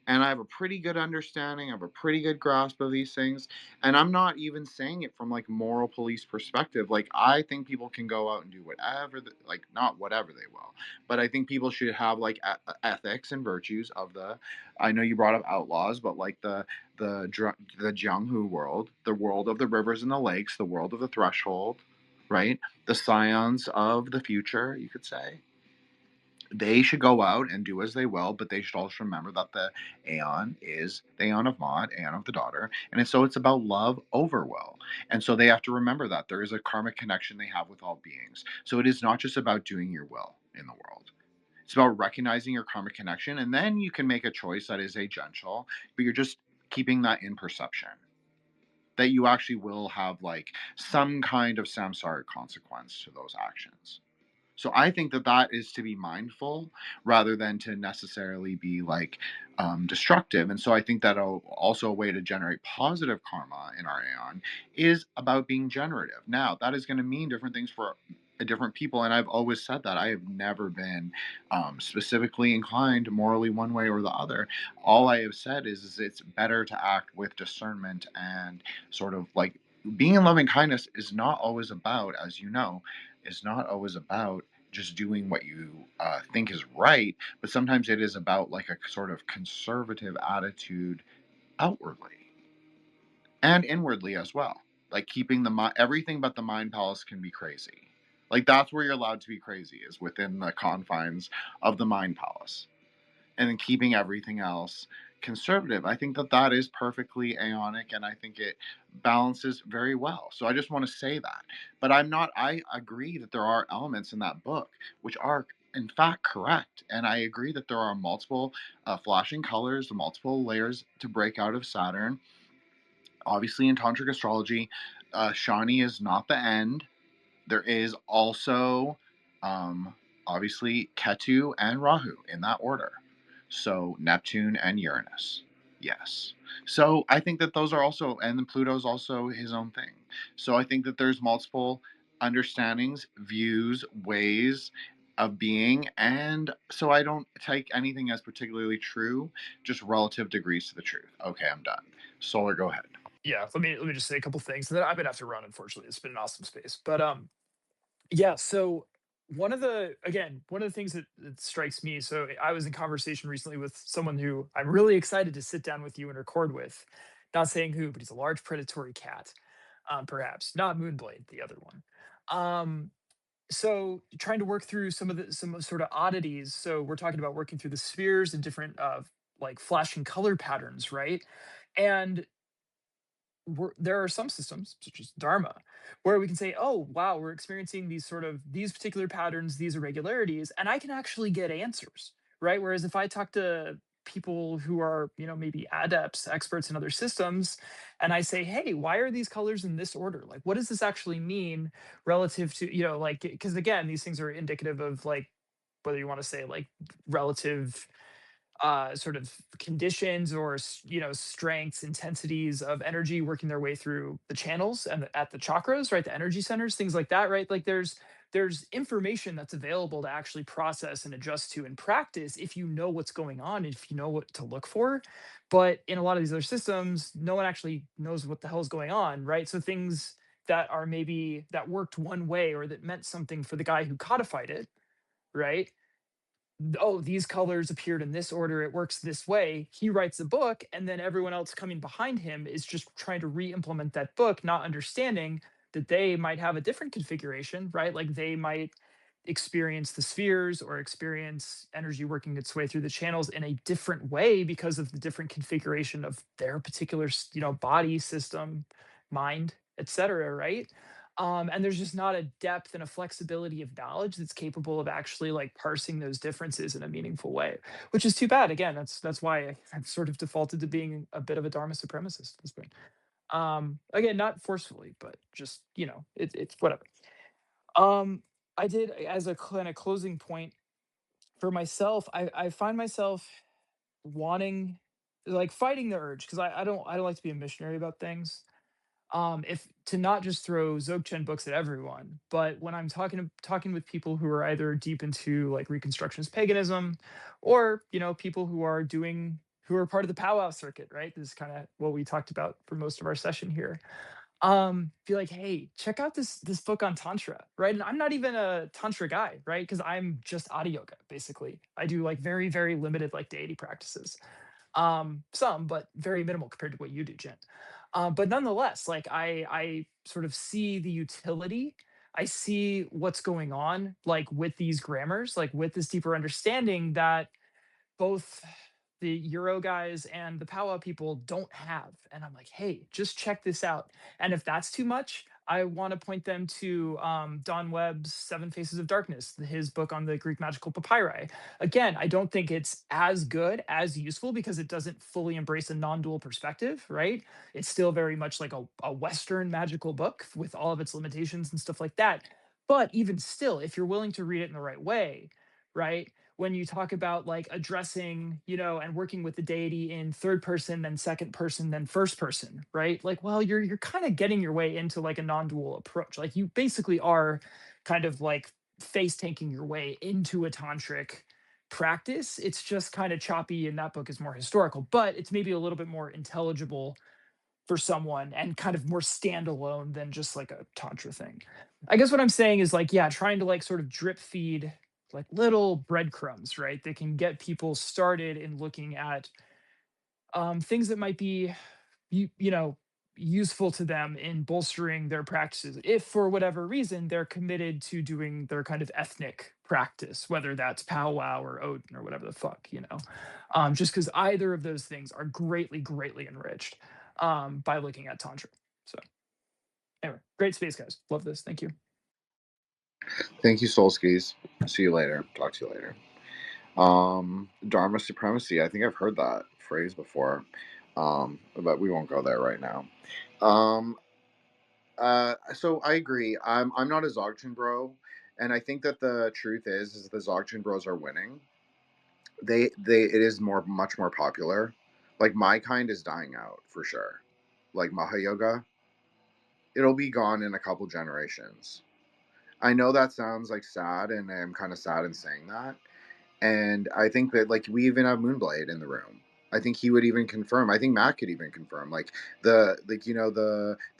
And I have a pretty good understanding, I have a pretty good grasp of these things. And I'm not even saying it from like moral police perspective. Like I think people can go out and do whatever, like not whatever they will, but I think people should have like ethics and virtues of the. I know you brought up outlaws, but like the Jianghu world, the world of the rivers and the lakes, the world of the threshold, right? The scions of the future, you could say, they should go out and do as they will, but they should also remember that the Aeon is the Aeon of Maud, Aeon of the daughter, and so it's about love over will. And so they have to remember that there is a karmic connection they have with all beings. So it is not just about doing your will in the world. It's about recognizing your karmic connection, and then you can make a choice that is agential, but you're just keeping that in perception. That you actually will have like some kind of samsaric consequence to those actions. So I think that that is to be mindful rather than to necessarily be like destructive. And so I think that also a way to generate positive karma in our aeon is about being generative. Now that is going to mean different things for different people, and I've always said that I have never been specifically inclined morally one way or the other. All I have said is it's better to act with discernment and sort of like being in loving kindness is not always about, as you know, is not always about just doing what you think is right, but sometimes it is about like a sort of conservative attitude outwardly and inwardly as well. Like keeping the mind, everything but the mind palace can be crazy. Like that's where you're allowed to be crazy is within the confines of the mind palace, and then keeping everything else conservative. I think that that is perfectly aeonic, and I think it balances very well. So I just want to say that. But I'm not, I agree that there are elements in that book which are in fact correct. And I agree that there are multiple flashing colors, multiple layers to break out of Saturn. Obviously, in Tantric astrology, Shani is not the end. There is also, um, obviously, Ketu and Rahu in that order. So Neptune and Uranus. Yes. So I think that those are also, and then Pluto's also his own thing. So I think that there's multiple understandings, views, ways of being. And so I don't take anything as particularly true, just relative degrees to the truth. Okay, I'm done. Solar, go ahead. Yeah, let me just say a couple things, and then I'm gonna have to run. Unfortunately, it's been an awesome space, but yeah. So one of the things that strikes me. So I was in conversation recently with someone who I'm really excited to sit down with you and record with. Not saying who, but he's a large predatory cat, perhaps not Moonblade, the other one. Um, so trying to work through some sort of oddities. So we're talking about working through the spheres and different like flashing color patterns, right? And there are some systems such as dharma where we can say, oh wow, we're experiencing these particular patterns, these irregularities, and I can actually get answers, right? Whereas if I talk to people who are, maybe adepts, experts in other systems, and I say, hey, why are these colors in this order? Like, what does this actually mean relative to, like, because again, these things are indicative of, like, whether you want to say like relative sort of conditions or strengths, intensities of energy working their way through the channels and at the chakras, right? The energy centers, things like that, right? Like there's information that's available to actually process and adjust to and practice if you know what's going on, if you know what to look for. But in a lot of these other systems, no one actually knows what the hell is going on, right? So things that are maybe that worked one way or that meant something for the guy who codified it, right? Oh, these colors appeared in this order, it works this way. He writes a book, and then everyone else coming behind him is just trying to re-implement that book, not understanding that they might have a different configuration, right? Like they might experience the spheres or experience energy working its way through the channels in a different way because of the different configuration of their particular body, system, mind, etc., right? And there's just not a depth and a flexibility of knowledge that's capable of actually like parsing those differences in a meaningful way, which is too bad. Again, that's why I've sort of defaulted to being a bit of a dharma supremacist at this point. Again, not forcefully, but just it's whatever. um I did, as a kind of closing point for myself, I find myself wanting, like, fighting the urge, because I don't like to be a missionary about things. If to not just throw Dzogchen books at everyone, but when I'm talking with people who are either deep into like Reconstructionist paganism, or people who are part of the powwow circuit, right? This is kind of what we talked about for most of our session here. Be like, hey, check out this book on tantra, right? And I'm not even a tantra guy, right? Because I'm just Adi yoga, basically. I do like very, very limited like deity practices. Some, but very minimal compared to what you do, Jen. But nonetheless, like I sort of see the utility. I see what's going on, like with these grammars, like with this deeper understanding that both the Euro guys and the powwow people don't have. And I'm like, hey, just check this out. And if that's too much, I want to point them to Don Webb's Seven Faces of Darkness, his book on the Greek magical papyri. Again, I don't think it's as good, as useful, because it doesn't fully embrace a non-dual perspective, right? It's still very much like a Western magical book with all of its limitations and stuff like that. But even still, if you're willing to read it in the right way, right? When you talk about like addressing, and working with the deity in third person, then second person, then first person, right? Like, well, you're kind of getting your way into like a non-dual approach. Like you basically are kind of like face tanking your way into a tantric practice. It's just kind of choppy, and that book is more historical, but it's maybe a little bit more intelligible for someone and kind of more standalone than just like a tantra thing. I guess what I'm saying is like, yeah, trying to like sort of drip feed like little breadcrumbs, right? That can get people started in looking at things that might be, useful to them in bolstering their practices. If for whatever reason they're committed to doing their kind of ethnic practice, whether that's powwow or Odin or whatever the fuck, just because either of those things are greatly, greatly enriched by looking at tantra. So anyway, great space, guys. Love this. Thank you. Thank you, Solskis. See you later. Talk to you later. Dharma supremacy. I think I've heard that phrase before, but we won't go there right now. So I agree. I'm not a Dzogchen bro, and I think that the truth is the Dzogchen bros are winning. It is much more popular. Like my kind is dying out for sure. Like Maha Yoga, it'll be gone in a couple generations. I know that sounds like sad, and I'm kind of sad in saying that. And I think that like we even have Moonblade in the room. I think he would even confirm. I think Matt could even confirm. Like the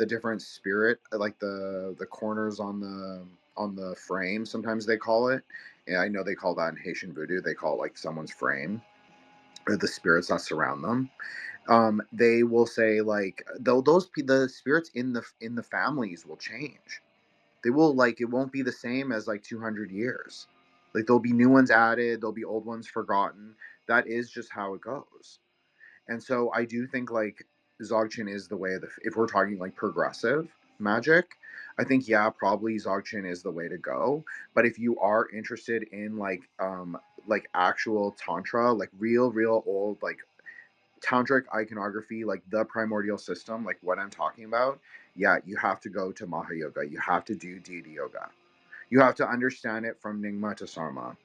different spirit, like the corners on the frame. Sometimes they call it. Yeah, I know they call that in Haitian voodoo. They call it like someone's frame or the spirits that surround them. They will say like the spirits in the families will change. They will like it won't be the same as like 200 years. Like there'll be new ones added, there'll be old ones forgotten. That is just how it goes. And so I do think like Dzogchen is the way of if we're talking like progressive magic, I think yeah, probably Dzogchen is the way to go. But if you are interested in like actual tantra, like real old like tantric iconography, like the primordial system, like what I'm talking about, yeah, you have to go to Maha Yoga. You have to do deity yoga. You have to understand it from Nyingma to Sarma.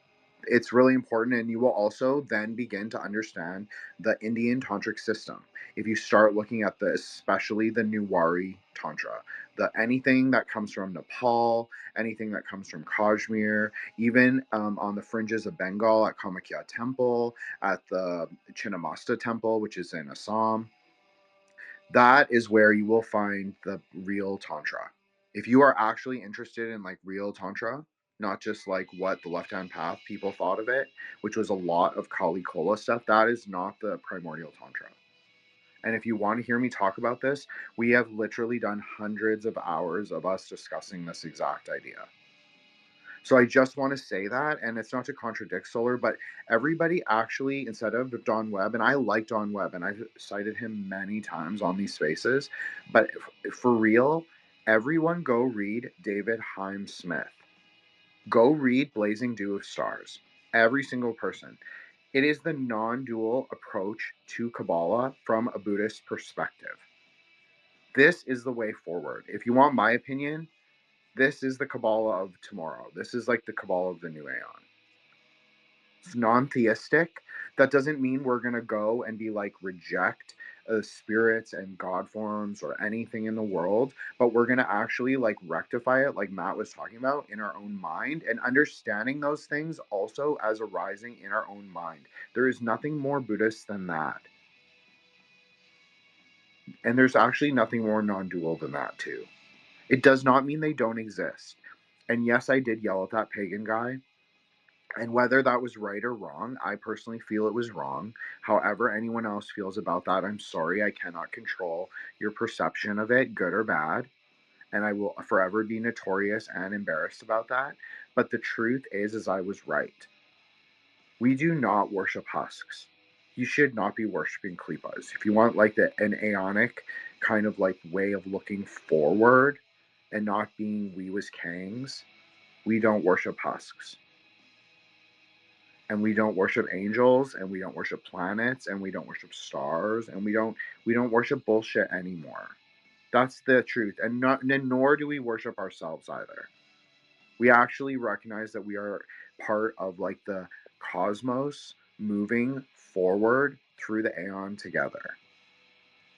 It's really important, and you will also then begin to understand the Indian tantric system. If you start looking at especially the Newari tantra, the anything that comes from Nepal, anything that comes from Kashmir, even on the fringes of Bengal at Kamakya Temple, at the Chinnamasta Temple, which is in Assam, that is where you will find the real tantra. If you are actually interested in like real tantra, not just like what the left hand path people thought of it, which was a lot of Kali Kola stuff, that is not the primordial tantra. And if you want to hear me talk about this, we have literally done hundreds of hours of us discussing this exact idea. So I just want to say that, and it's not to contradict Solar, but everybody actually, instead of Don Webb, and I like Don Webb, and I've cited him many times on these spaces, but for real, everyone go read David Hyam Smith. Go read Blazing Dew of Stars. Every single person. It is the non-dual approach to Kabbalah from a Buddhist perspective. This is the way forward. If you want my opinion, this is the Kabbalah of tomorrow. This is like the Kabbalah of the new Aeon. non-theistic, that doesn't mean we're going to go and be like reject spirits and god forms or anything in the world, but we're going to actually like rectify it, like Matt was talking about, in our own mind, and understanding those things also as arising in our own mind. There is nothing more Buddhist than that, and there's actually nothing more non-dual than that too. It does not mean they don't exist. And yes, I did yell at that pagan guy. And whether that was right or wrong, I personally feel it was wrong. However, anyone else feels about that, I'm sorry. I cannot control your perception of it, good or bad. And I will forever be notorious and embarrassed about that. But the truth is I was right. We do not worship husks. You should not be worshiping klipas. If you want like an aeonic kind of like way of looking forward and not being we was kangs, we don't worship husks. And we don't worship angels, and we don't worship planets, and we don't worship stars, and we don't worship bullshit anymore. That's the truth. And nor do we worship ourselves either. We actually recognize that we are part of like the cosmos moving forward through the aeon together.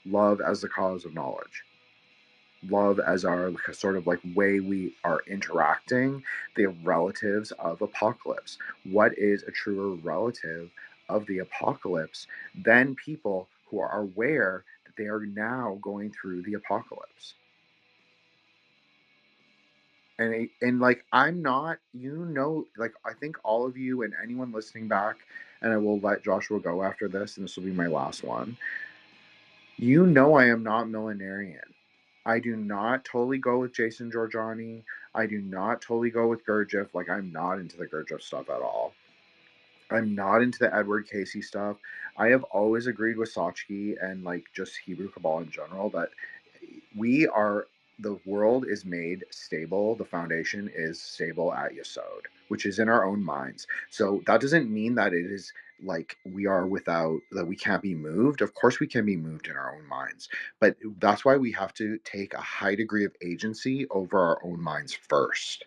Love as the cause of knowledge. Love as our sort of like way we are interacting, the relatives of apocalypse. What is a truer relative of the apocalypse than people who are aware that they are now going through the apocalypse? And like, I'm not, like, I think all of you and anyone listening back, and I will let Joshua go after this, and this will be my last one. I am not millenarian. I do not totally go with Jason Giorgiani. I do not totally go with Gurdjieff. Like, I'm not into the Gurdjieff stuff at all. I'm not into the Edward Casey stuff. I have always agreed with Sochki and like just Hebrew Kabbalah in general that the world is made stable. The foundation is stable at Yesod, which is in our own minds. So that doesn't mean that it is like that we can't be moved. Of course we can be moved in our own minds, but that's why we have to take a high degree of agency over our own minds first.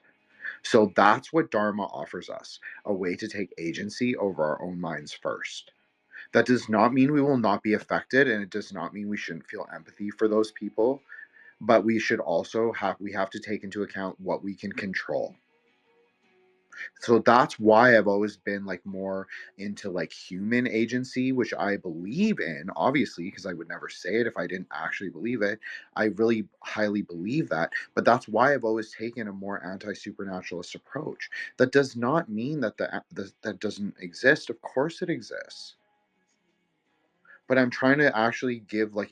So that's what Dharma offers us, a way to take agency over our own minds first. That does not mean we will not be affected, and it does not mean we shouldn't feel empathy for those people, but we should also have to take into account what we can control. So that's why I've always been like more into like human agency, which I believe in, obviously, because I would never say it if I didn't actually believe it. I really highly believe that, but that's why I've always taken a more anti-supernaturalist approach. That does not mean that that doesn't exist. Of course it exists. But I'm trying to actually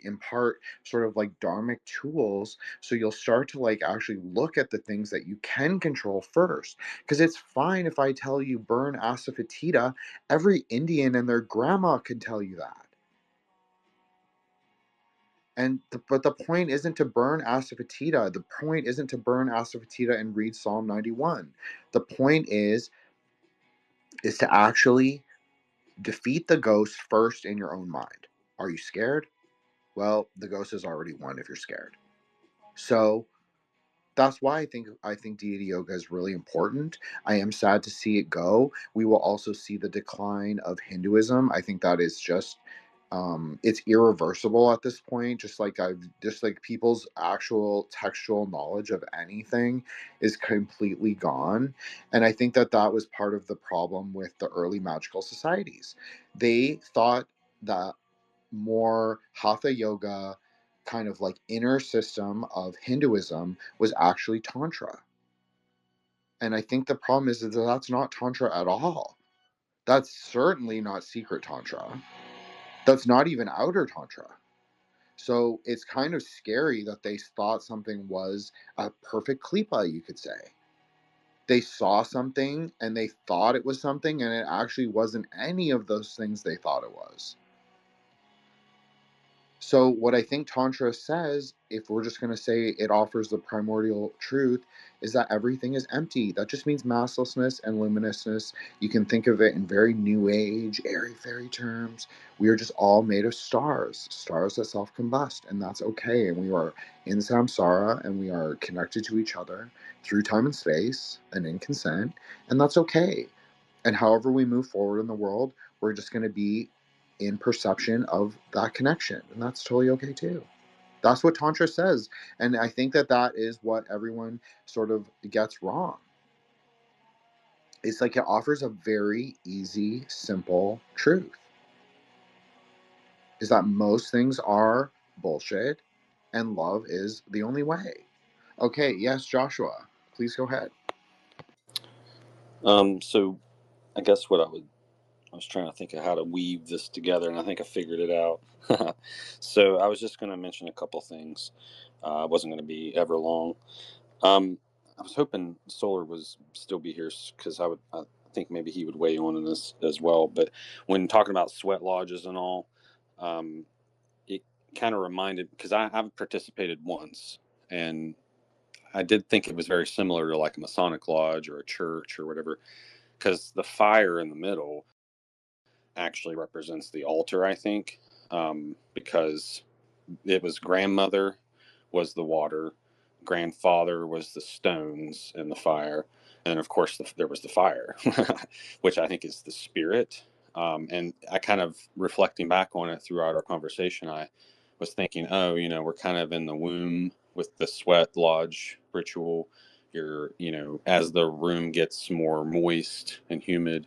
impart sort of like dharmic tools, so you'll start to like actually look at the things that you can control first. Because it's fine if I tell you burn asafoetida. Every Indian and their grandma can tell you that. But the point isn't to burn asafoetida. The point isn't to burn asafoetida and read Psalm 91. The point is to actually defeat the ghost first in your own mind. Are you scared? Well, the ghost has already won if you're scared. So that's why I think deity yoga is really important. I am sad to see it go. We will also see the decline of Hinduism. I think that is just it's irreversible at this point. Just like people's actual textual knowledge of anything is completely gone. And I think that was part of the problem with the early magical societies. They thought that more hatha yoga kind of like inner system of Hinduism was actually Tantra. And I think the problem is that that's not Tantra at all. That's certainly not secret Tantra. That's not even outer Tantra. So it's kind of scary that they thought something was a perfect klipa, you could say. They saw something and they thought it was something, and it actually wasn't any of those things they thought it was. So what I think Tantra says, if we're just going to say it offers the primordial truth, is that everything is empty. That just means masslessness and luminousness. You can think of it in very new age, airy fairy terms. We are just all made of stars that self-combust, and that's okay. And we are in samsara, and we are connected to each other through time and space and in consent, and that's okay. And however we move forward in the world, we're just going to be in perception of that connection. And that's totally okay too. That's what Tantra says. And I think that that is what everyone sort of gets wrong. It's like it offers a very easy, simple truth. Is that most things are bullshit and love is the only way. Okay, yes, Joshua, please go ahead. So I guess I was trying to think of how to weave this together, and I think I figured it out. So I was just going to mention a couple things. I wasn't going to be ever long. I was hoping Solar was still be here because I think maybe he would weigh on this as well. But when talking about sweat lodges and all, it kind of reminded, because I've participated once, and I did think it was very similar to like a Masonic lodge or a church or whatever, because the fire in the middle actually represents the altar, I think, because it was grandmother was the water, grandfather was the stones and the fire, and of course there was the fire, which I think is the spirit. And I kind of reflecting back on it throughout our conversation, I was thinking, oh, we're kind of in the womb with the sweat lodge ritual. As the room gets more moist and humid,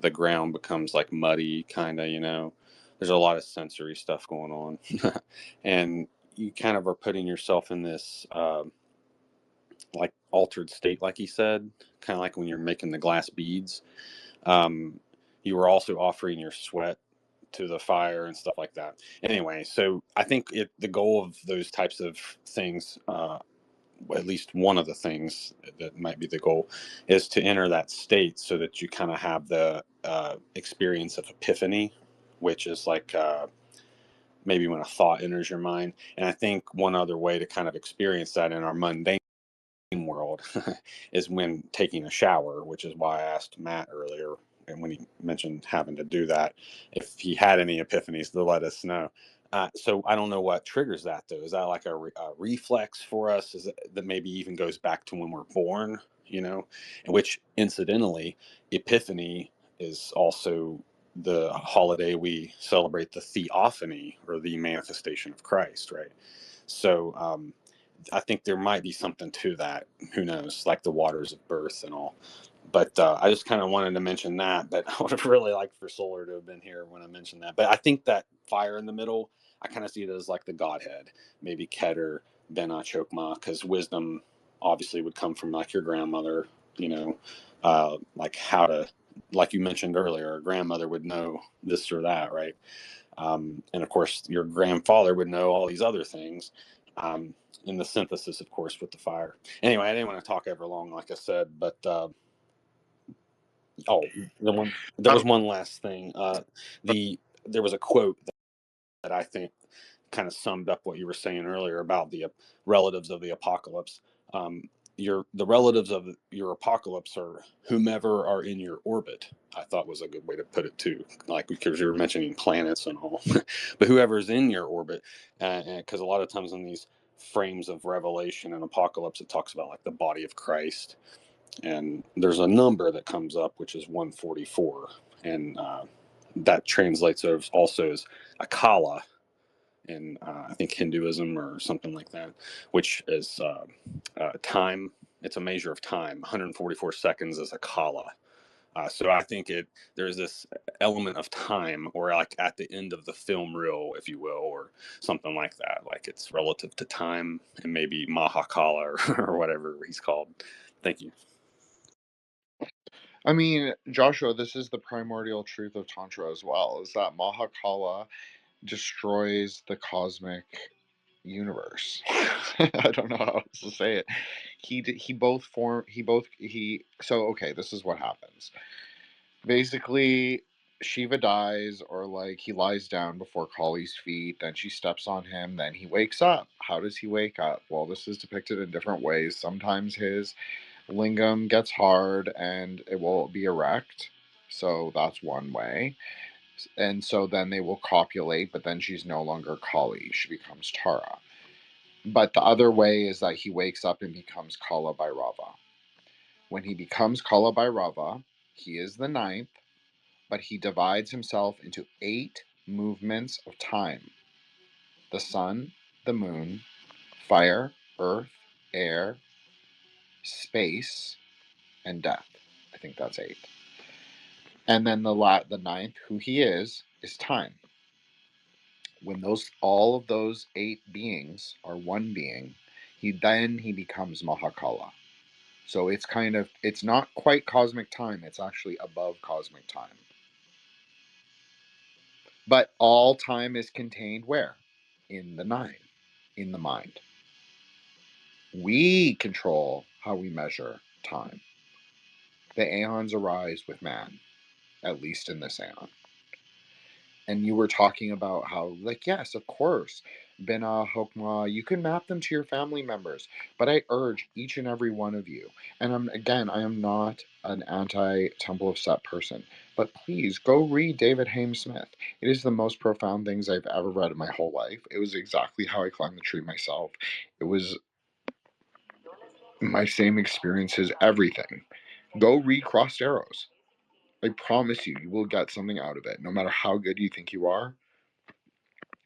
the ground becomes like muddy, kind of. There's a lot of sensory stuff going on. And you kind of are putting yourself in this like altered state, like he said, kind of like when you're making the glass beads. You were also offering your sweat to the fire and stuff like that. Anyway, so I think the goal of those types of things, at least one of the things that might be the goal, is to enter that state so that you kind of have the experience of epiphany, which is like maybe when a thought enters your mind. And I think one other way to kind of experience that in our mundane world is when taking a shower, which is why I asked Matt earlier, and when he mentioned having to do that, if he had any epiphanies, to let us know. So I don't know what triggers that though. Is that like a reflex for us? Is it that maybe even goes back to when we're born? In which incidentally, Epiphany is also the holiday we celebrate the theophany, or the manifestation of Christ, right? So I think there might be something to that. Who knows? Like the waters of birth and all. But I just kind of wanted to mention that. But I would have really liked for Solar to have been here when I mentioned that. But I think that fire in the middle, I kind of see it as like the Godhead, maybe Keter, Bena, Chokmah, because wisdom obviously would come from like your grandmother, like how to, like you mentioned earlier, a grandmother would know this or that, right? And of course, your grandfather would know all these other things. In the synthesis, of course, with the fire. Anyway, I didn't want to talk ever long, like I said, but there was one last thing. There was a quote that I think kind of summed up what you were saying earlier about the relatives of the apocalypse. The relatives of your apocalypse are whomever are in your orbit. I thought was a good way to put it too, like because you were mentioning planets and all, but whoever's in your orbit, because a lot of times in these frames of Revelation and Apocalypse, it talks about like the body of Christ, and there's a number that comes up which is 144, and that translates also as a kala in I think Hinduism or something like that, which is time. It's a measure of time. 144 seconds is a kala. So I think there's this element of time, or like at the end of the film reel, if you will, or something like that. Like it's relative to time, and maybe Mahakala or whatever he's called. Thank you. I mean, Joshua, this is the primordial truth of Tantra as well, is that Mahakala destroys the cosmic universe. I don't know how else to say it. So okay, this is what happens. Basically, Shiva dies, or like he lies down before Kali's feet, then she steps on him, then he wakes up. How does he wake up? Well, this is depicted in different ways. Sometimes his lingam gets hard and it will be erect. So that's one way. And so then they will copulate, but then she's no longer Kali. She becomes Tara. But the other way is that he wakes up and becomes Kala Bhairava. When he becomes Kala Bhairava, He is the ninth, but he divides himself into 8 movements of time: the sun, the moon, fire, earth, air, space, and death. I think that's 8. And then the ninth, who he is time. When all of those 8 beings are one being, he becomes Mahakala. So it's not quite cosmic time, it's actually above cosmic time. But all time is contained where? In the 9, in the mind. We control how we measure time. The aeons arise with man, at least in this aeon. And you were talking about how, like, yes, of course, Bina, Hokmah, you can map them to your family members. But I urge each and every one of you, and I am not an anti-Temple of Set person, but please go read David Haim Smith. It is the most profound things I've ever read in my whole life. It was exactly how I climbed the tree myself. It was my same experiences, everything. Go read Crossed Arrows. I promise you, you will get something out of it, no matter how good you think you are.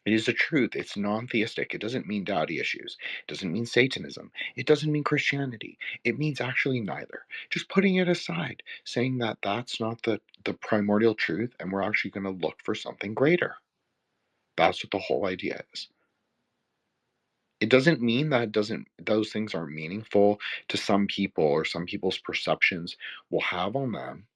It is the truth. It's non-theistic. It doesn't mean daddy issues. It doesn't mean Satanism. It doesn't mean Christianity. It means actually neither. Just putting it aside, saying that that's not the primordial truth, and we're actually going to look for something greater. That's what the whole idea is. It doesn't mean that those things aren't meaningful to some people, or some people's perceptions will have on them.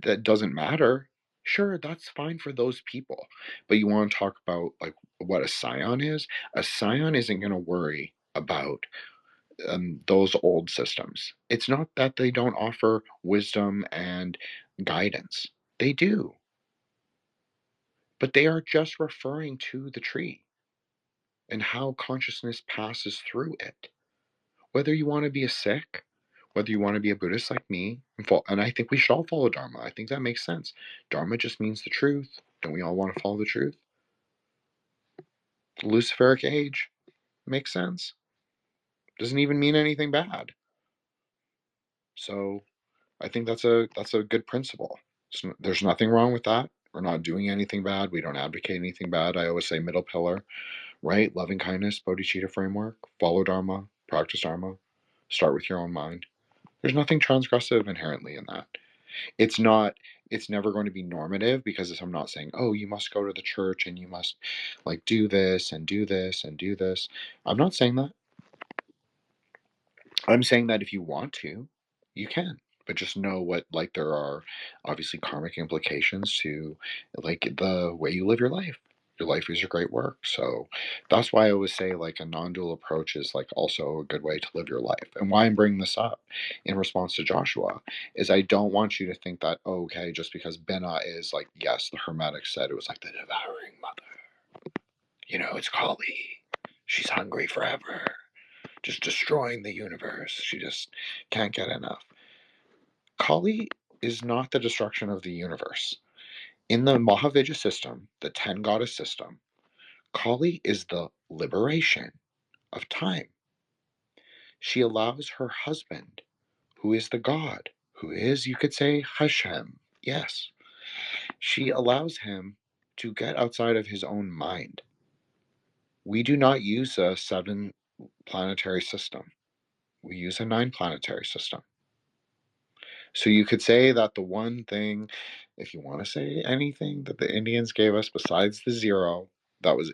That doesn't matter. Sure, that's fine for those people. But you want to talk about like what a scion is? A scion isn't going to worry about those old systems. It's not that they don't offer wisdom and guidance. They do. But they are just referring to the tree and how consciousness passes through it. Whether you want to be a Sikh, whether you want to be a Buddhist like me, and I think we should all follow Dharma. I think that makes sense. Dharma just means the truth. Don't we all want to follow the truth? The Luciferic age makes sense. Doesn't even mean anything bad. So I think that's a good principle. There's nothing wrong with that. We're not doing anything bad. We don't advocate anything bad. I always say middle pillar, right? Loving kindness, bodhicitta framework, follow Dharma, practice Dharma, start with your own mind. There's nothing transgressive inherently in that. It's never going to be normative, because I'm not saying, oh, you must go to the church and you must like do this and do this and do this. I'm not saying that. I'm saying that if you want to, you can, but just know what, like, there are obviously karmic implications to like the way you live your life. Your life is your great work. So that's why I always say like a non-dual approach is like also a good way to live your life. And why I'm bringing this up in response to Joshua is I don't want you to think that, oh, okay, just because Bina is like, yes, the Hermetic said it was like the devouring mother. It's Kali. She's hungry forever, just destroying the universe. She just can't get enough. Kali is not the destruction of the universe. In the Mahavijja system, the 10 goddess system, Kali is the liberation of time. She allows her husband, who is the god, who is, you could say, Hashem, yes, she allows him to get outside of his own mind. We do not use a 7 planetary system. We use a 9 planetary system. So you could say that the one thing, if you want to say anything, that the Indians gave us besides the 0,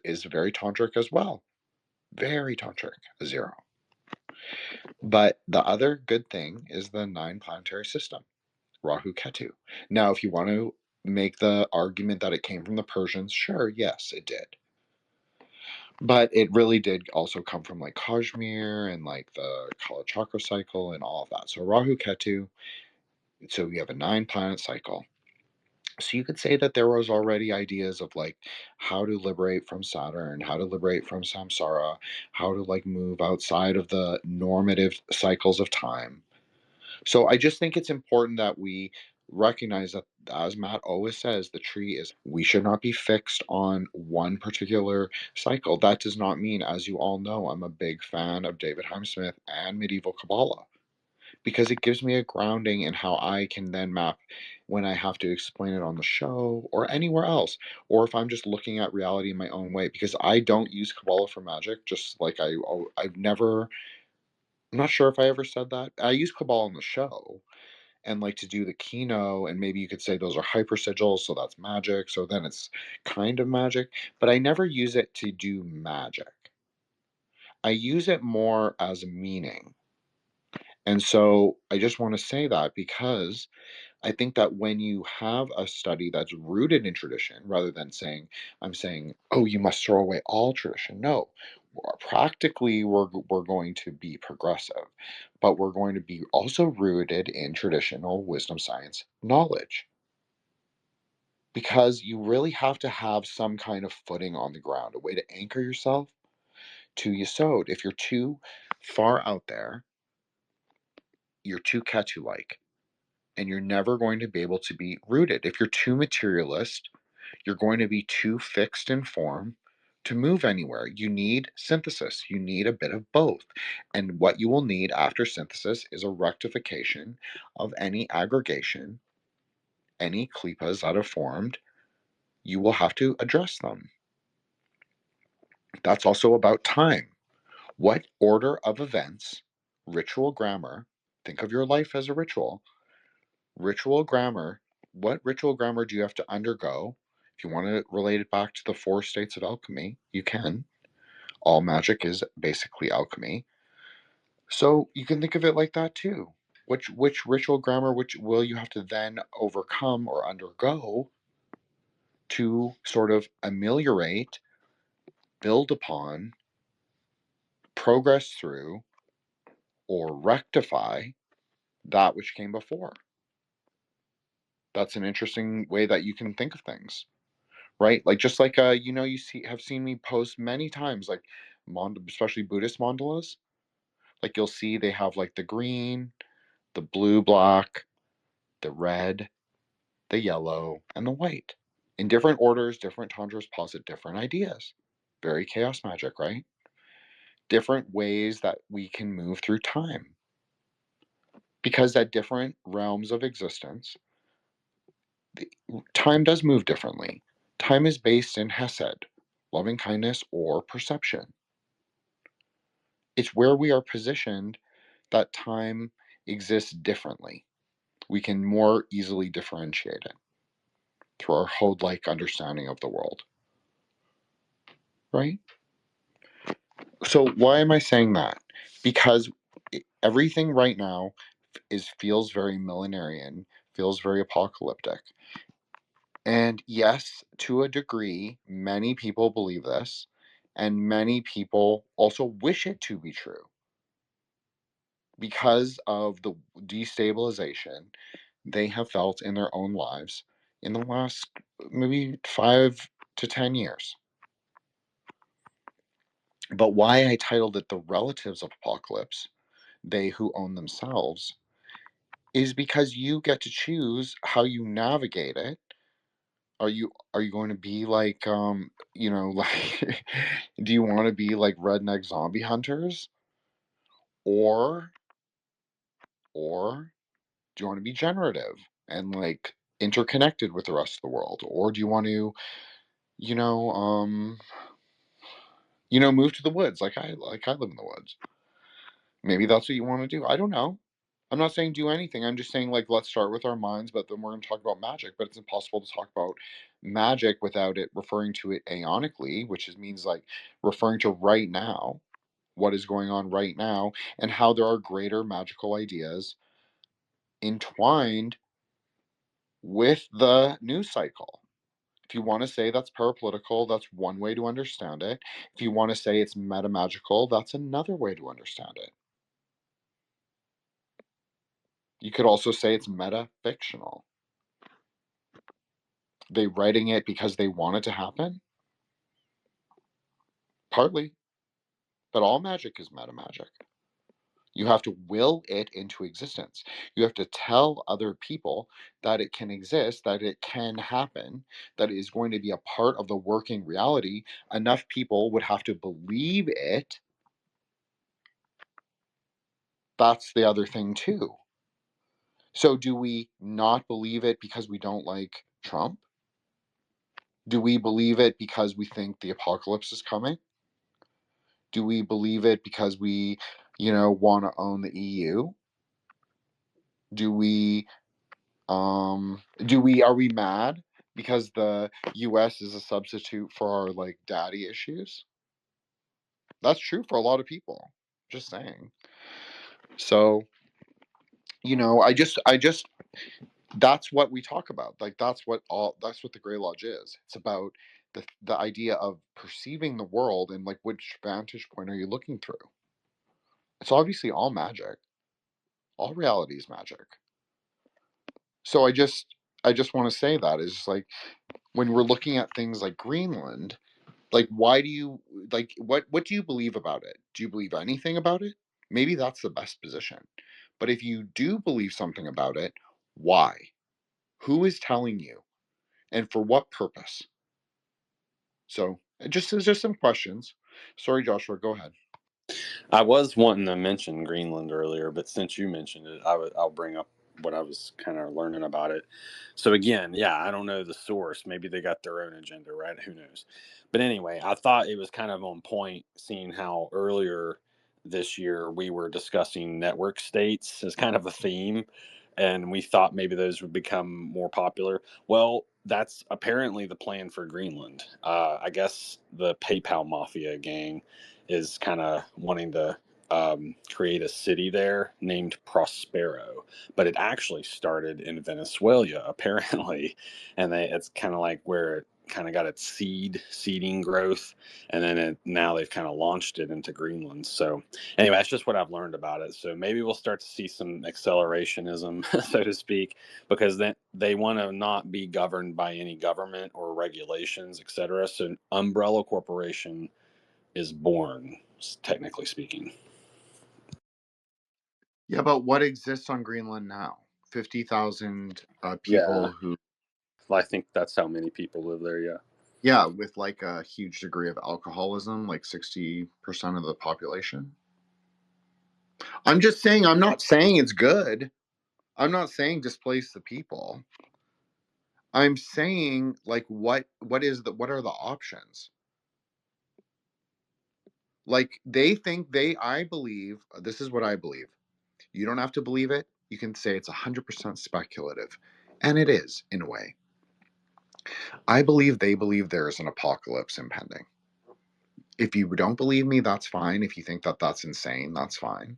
is very tantric as well. Very tantric, a 0. But the other good thing is the 9 planetary system, Rahu Ketu. Now, if you want to make the argument that it came from the Persians, sure, yes, it did. But it really did also come from like Kashmir and like the Kalachakra cycle and all of that. So Rahu Ketu, so we have a 9 planet cycle. So you could say that there was already ideas of like how to liberate from Saturn, how to liberate from samsara, how to like move outside of the normative cycles of time. So I just think it's important that we recognize that, as Matt always says, the tree is, we should not be fixed on one particular cycle. That does not mean, as you all know, I'm a big fan of David Haim Smith and medieval Kabbalah, because it gives me a grounding in how I can then map when I have to explain it on the show or anywhere else, or if I'm just looking at reality in my own way. Because I don't use Kabbalah for magic, just like I've never. I'm not sure if I ever said that. I use Kabbalah on the show, and like to do the keynote, and maybe you could say those are hyper sigils, so that's magic, so then it's kind of magic, but I never use it to do magic. I use it more as a meaning. And so I just want to say that because I think that when you have a study that's rooted in tradition, rather than saying, I'm saying, oh, you must throw away all tradition. No, practically we're going to be progressive, but we're going to be also rooted in traditional wisdom science knowledge. Because you really have to have some kind of footing on the ground, a way to anchor yourself to Yesod. If you're too far out there, you're too Ketu-like, and you're never going to be able to be rooted. If you're too materialist, you're going to be too fixed in form to move anywhere. You need synthesis. You need a bit of both. And what you will need after synthesis is a rectification of any aggregation, any klipas that have formed. You will have to address them. That's also about time. What order of events, ritual grammar, think of your life as a ritual. Ritual grammar, what ritual grammar do you have to undergo? If you want to relate it back to the 4 states of alchemy, you can. All magic is basically alchemy. So you can think of it like that too. Which ritual grammar which will you have to then overcome or undergo to sort of ameliorate, build upon, progress through, or rectify that which came before? That's an interesting way that you can think of things. Right? Like just like you have seen me post many times, like especially Buddhist mandalas. Like you'll see they have like the green, the blue block, the red, the yellow, and the white. In different orders, different tantras posit different ideas. Very chaos magic, right? Different ways that we can move through time. Because at different realms of existence, time does move differently. Time is based in Hesed, loving kindness, or perception. It's where we are positioned that time exists differently. We can more easily differentiate it through our Hode-like understanding of the world. Right? So why am I saying that? Because everything right now feels very millenarian, feels very apocalyptic. And yes, to a degree, many people believe this, and many people also wish it to be true because of the destabilization they have felt in their own lives in the last maybe 5 to 10 years. But why I titled it The Relatives of Apocalypse, They Who Own Themselves, is because you get to choose how you navigate it. Are you going to be like like do you want to be like redneck zombie hunters, or do you want to be generative and like interconnected with the rest of the world, or do you want to you know move to the woods like I live in the woods? Maybe that's what you want to do. I don't know. I'm not saying do anything. I'm just saying, like, let's start with our minds, but then we're going to talk about magic. But it's impossible to talk about magic without it referring to it aeonically, means like referring to right now, what is going on right now, and how there are greater magical ideas entwined with the news cycle. If you want to say that's parapolitical, that's one way to understand it. If you want to say it's metamagical, that's another way to understand it. You could also say it's metafictional. They writing it because they want it to happen? Partly. But all magic is metamagic. You have to will it into existence. You have to tell other people that it can exist, that it can happen, that it is going to be a part of the working reality. Enough people would have to believe it That's the other thing too. So do we not believe it because we don't like Trump? Do we believe it because we think the apocalypse is coming? Do we believe it because we, want to own the EU? Do we are we mad because the US is a substitute for our like daddy issues? That's true for a lot of people. Just saying. So, I just that's what we talk about. Like that's what the Grey Lodge is. It's about the idea of perceiving the world and like which vantage point are you looking through. It's obviously all magic. All reality is magic. So I just want to say that is like when we're looking at things like Greenland, like why do you like what do you believe about it? Do you believe anything about it? Maybe that's the best position. But if you do believe something about it, why? Who is telling you? And for what purpose? So just some questions. Sorry, Joshua, go ahead. I was wanting to mention Greenland earlier, but since you mentioned it, I'll bring up what I was kind of learning about it. So again, yeah, I don't know the source. Maybe they got their own agenda, right? Who knows? But anyway, I thought it was kind of on point, seeing how earlier this year we were discussing network states as kind of a theme, and we thought maybe those would become more popular. Well, that's apparently the plan for Greenland. I guess the PayPal mafia gang is kind of wanting to create a city there named Prospero, but it actually started in Venezuela apparently, and it's kind of like where it kind of got its seeding growth, and then now they've kind of launched it into Greenland. So anyway, that's just what I've learned about it. So maybe we'll start to see some accelerationism, so to speak, because then they want to not be governed by any government or regulations, etc. So an umbrella corporation is born, technically speaking. Yeah, but what exists on Greenland now? 50,000 people Yeah, who, I think that's how many people live there. Yeah. yeah, with like a huge degree of alcoholism, like 60% of the population. I'm not saying it's good. I'm not saying displace the people. I'm saying like what are the options? Like I believe, this is what I believe. You don't have to believe it. You can say it's 100% speculative. And it is, in a way. I believe they believe there is an apocalypse impending. If you don't believe me, that's fine. If you think that that's insane, that's fine.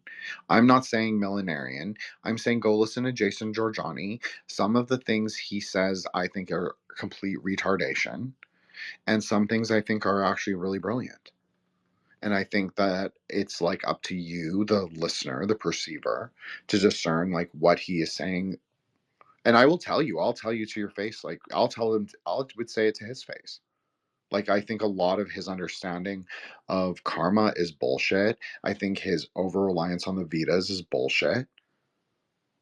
I'm not saying millenarian. I'm saying go listen to Jason Giorgiani. Some of the things he says I think are complete retardation, and some things I think are actually really brilliant. And I think that it's like up to you, the listener, the perceiver, to discern like what he is saying. And I'll tell you to your face, like I would say it to his face. Like, I think a lot of his understanding of karma is bullshit. I think his over reliance on the Vedas is bullshit.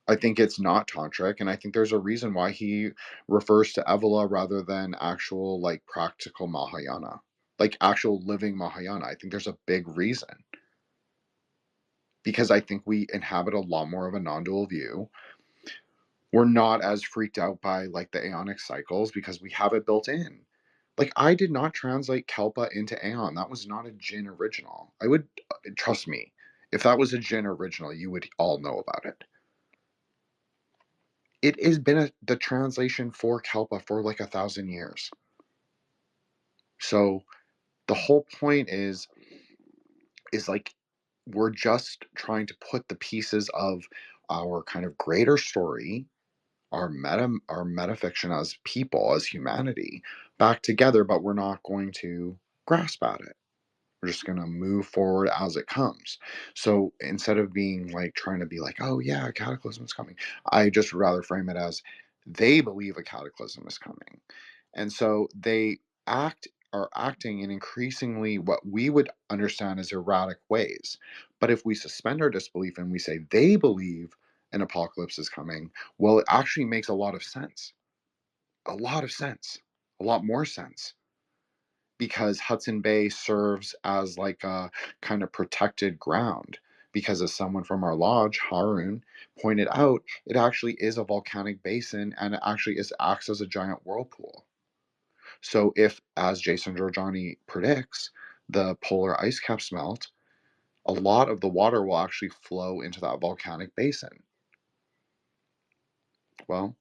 I think it's not tantric, and I think there's a reason why he refers to Evola rather than actual, like, practical Mahayana, like actual living Mahayana. I think there's a big reason because I think we inhabit a lot more of a non dual view. We're not as freaked out by like the aeonic cycles because we have it built in. Like I did not translate Kelpa into Aeon. That was not a Jin original. I would trust me. If that was a Jin original, you would all know about it. It has been the translation for Kelpa for like 1,000 years. So the whole point is like we're just trying to put the pieces of our kind of greater story, our metafiction as people, as humanity, back together, but we're not going to grasp at it. We're just going to move forward as it comes. So instead of being like trying to be like, oh yeah, a cataclysm is coming, I just rather frame it as they believe a cataclysm is coming. And so they are acting in increasingly what we would understand as erratic ways. But if we suspend our disbelief and we say they believe an apocalypse is coming, well, it actually makes a lot of sense. A lot of sense. A lot more sense because Hudson Bay serves as like a kind of protected ground because as someone from our lodge, Harun, pointed out, it actually is a volcanic basin, and it actually acts as a giant whirlpool. So if, as Jason Giorgiani predicts, the polar ice caps melt, a lot of the water will actually flow into that volcanic basin. Well,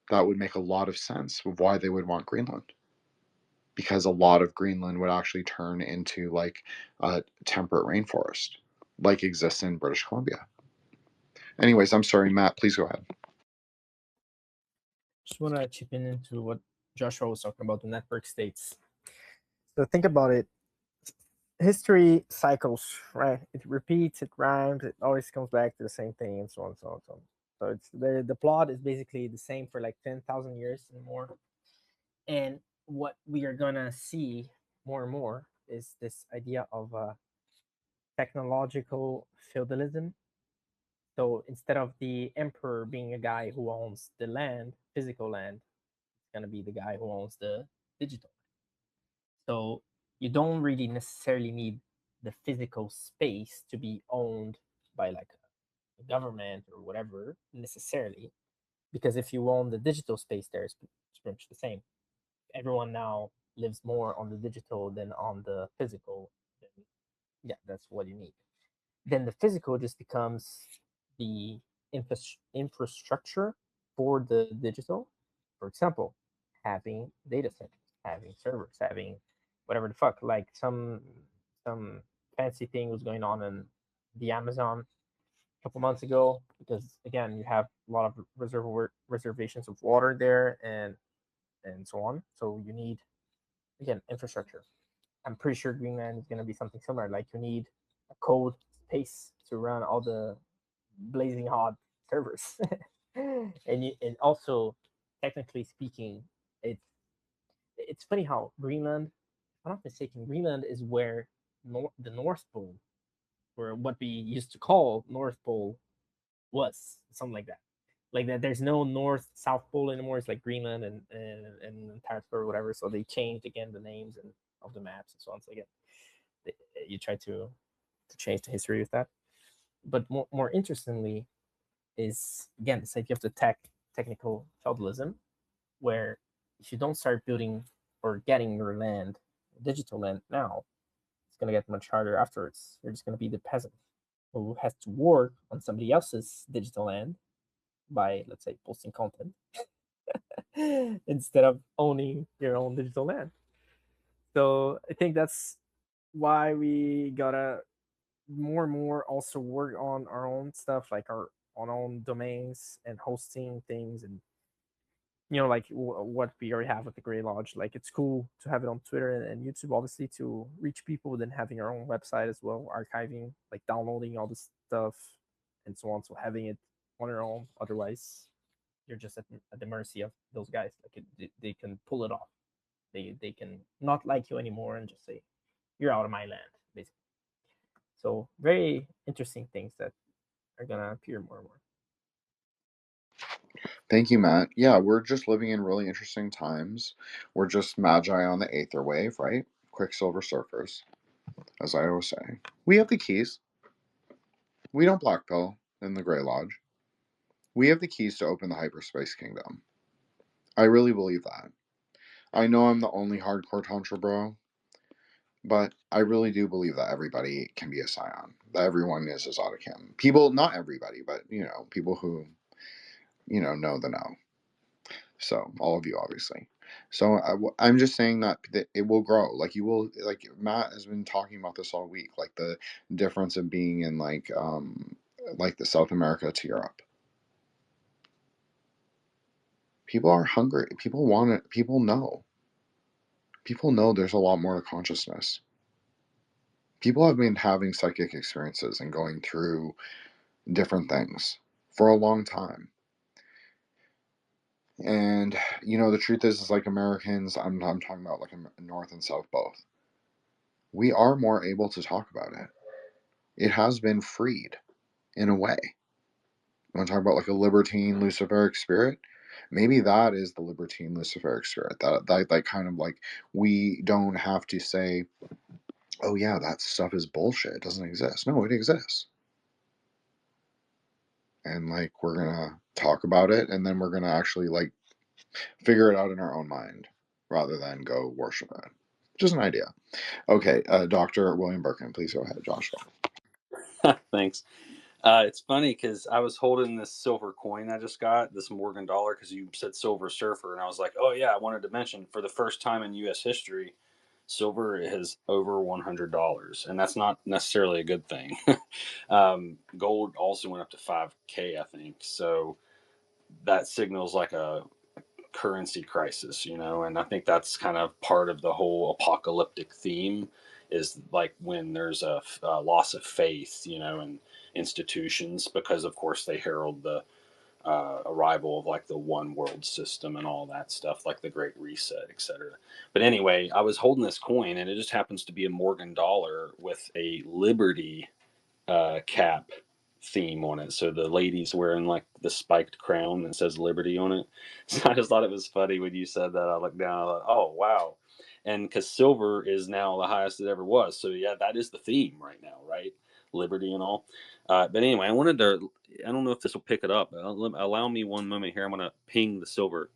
that would make a lot of sense of why they would want Greenland. Because a lot of Greenland would actually turn into like a temperate rainforest, like exists in British Columbia. Anyways, I'm sorry, Matt, please go ahead. Just want to chip in into what Joshua was talking about, the network states. So think about it. History cycles, right? It repeats, it rhymes, it always comes back to the same thing, and so on, so on, so on. So it's the plot is basically the same for like 10,000 years and more. And what we are gonna see more and more is this idea of technological feudalism. So instead of the emperor being a guy who owns the land, physical land, it's gonna be the guy who owns the digital. So you don't really necessarily need the physical space to be owned by like a government or whatever necessarily, because if you own the digital space, there it's pretty much the same. Everyone now lives more on the digital than on the physical. Then, yeah, that's what you need. Then the physical just becomes the infrastructure for the digital. For example, having data centers, having servers, having whatever the fuck. Like some fancy thing was going on in the Amazon a couple months ago, because again you have a lot of reservations of water there and so on. So you need, again, infrastructure. I'm pretty sure Greenland is going to be something similar. Like you need a code space to run all the blazing hot servers, and also, technically speaking, it's funny how Greenland, if I'm not mistaken, Greenland is where the North Pole, or what we used to call North Pole, was something like that. Like that, there's no North South Pole anymore. It's like Greenland and Antarctica or whatever. So they changed again the names and of the maps and so on. So again, you try to change the history with that. But more interestingly is, again, this idea of the technical feudalism, where if you don't start building or getting your land, digital land now, it's going to get much harder afterwards. You're just going to be the peasant who has to work on somebody else's digital land by, let's say, posting content instead of owning your own digital land. So I think that's why we gotta more and more also work on our own stuff, like our on own domains and hosting things, and like what we already have with the Gray Lodge. Like it's cool to have it on Twitter and YouTube, obviously, to reach people, then having our own website as well, archiving, like downloading all this stuff and so on. So having it on your own, otherwise you're just at the mercy of those guys. Like they can pull it off. They can not like you anymore and just say, you're out of my land, basically. So very interesting things that are gonna appear more and more. Thank you, Matt. Yeah, we're just living in really interesting times. We're just magi on the aether wave, right? Quicksilver surfers, as I always say. We have the keys. We don't blackpill in the Grey Lodge. We have the keys to open the hyperspace kingdom. I really believe that. I know I'm the only hardcore Tantra bro, but I really do believe that everybody can be a scion. That everyone is a Zodiac. People, not everybody, but, people who, know the know. So, all of you, obviously. So, I'm just saying that it will grow. Like, you will, like, Matt has been talking about this all week, like, the difference of being in, like the South America to Europe. People are hungry. People want it. People know. People know there's a lot more to consciousness. People have been having psychic experiences and going through different things for a long time. And the truth is like Americans, I'm talking about like North and South both. We are more able to talk about it. It has been freed in a way. You want to talk about like a libertine Luciferic spirit? Maybe that is the libertine Luciferic spirit. That kind of like, we don't have to say, oh yeah, that stuff is bullshit. It doesn't exist. No, it exists. and like we're gonna talk about it, and then we're gonna actually like figure it out in our own mind rather than go worship it. Just an idea. Okay, Dr. William Birkin, please go ahead, Joshua. Thanks. It's funny because I was holding this silver coin I just got, this Morgan dollar, because you said Silver Surfer, and I was like, oh yeah, I wanted to mention for the first time in U.S. history, silver is over $100, and that's not necessarily a good thing. Gold also went up to 5K, I think. So that signals like a currency crisis, and I think that's kind of part of the whole apocalyptic theme is like when there's a loss of faith, in institutions, because of course they herald the arrival of like the one world system and all that stuff, like the Great Reset, etc. But anyway, I was holding this coin, and it just happens to be a Morgan dollar with a Liberty cap theme on it. So the lady's wearing like the spiked crown that says Liberty on it. So I just thought it was funny when you said that. I looked down, I thought, oh wow. And because silver is now the highest it ever was. So yeah, that is the theme right now, right? Liberty and all. But anyway, I don't know if this will pick it up. Allow me one moment here. I'm going to ping the silver.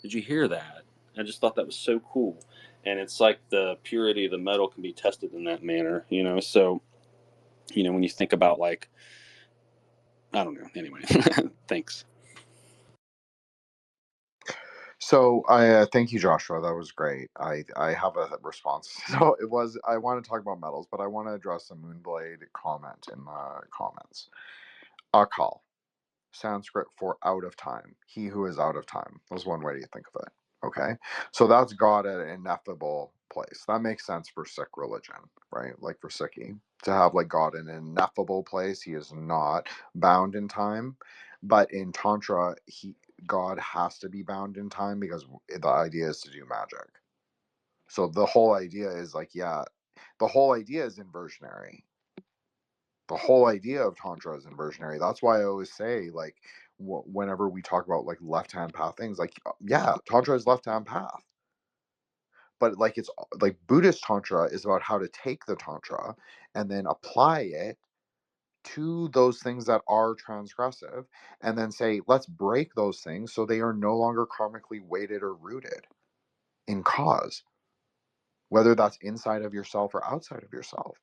Did you hear that? I just thought that was so cool. And it's like the purity of the metal can be tested in that manner, So, when you think about like, I don't know. Anyway, thanks. So I thank you, Joshua. That was great. I have a response. So it was. I want to talk about metals, but I want to address a Moonblade comment in the comments. Akal, Sanskrit for out of time. He who is out of time. That's one way to think of it. Okay, so that's God at an ineffable place. That makes sense for Sikh religion, right? Like for Sikhi, to have like God in an ineffable place. He is not bound in time. But in Tantra, God has to be bound in time because the idea is to do magic. So the whole idea is like, yeah, the whole idea is inversionary. The whole idea of Tantra is inversionary. That's why I always say, like, whenever we talk about like left-hand path things, like, yeah, Tantra is left-hand path. But like, it's like Buddhist Tantra is about how to take the Tantra and then apply it to those things that are transgressive, and then say, let's break those things so they are no longer karmically weighted or rooted in cause, whether that's inside of yourself or outside of yourself.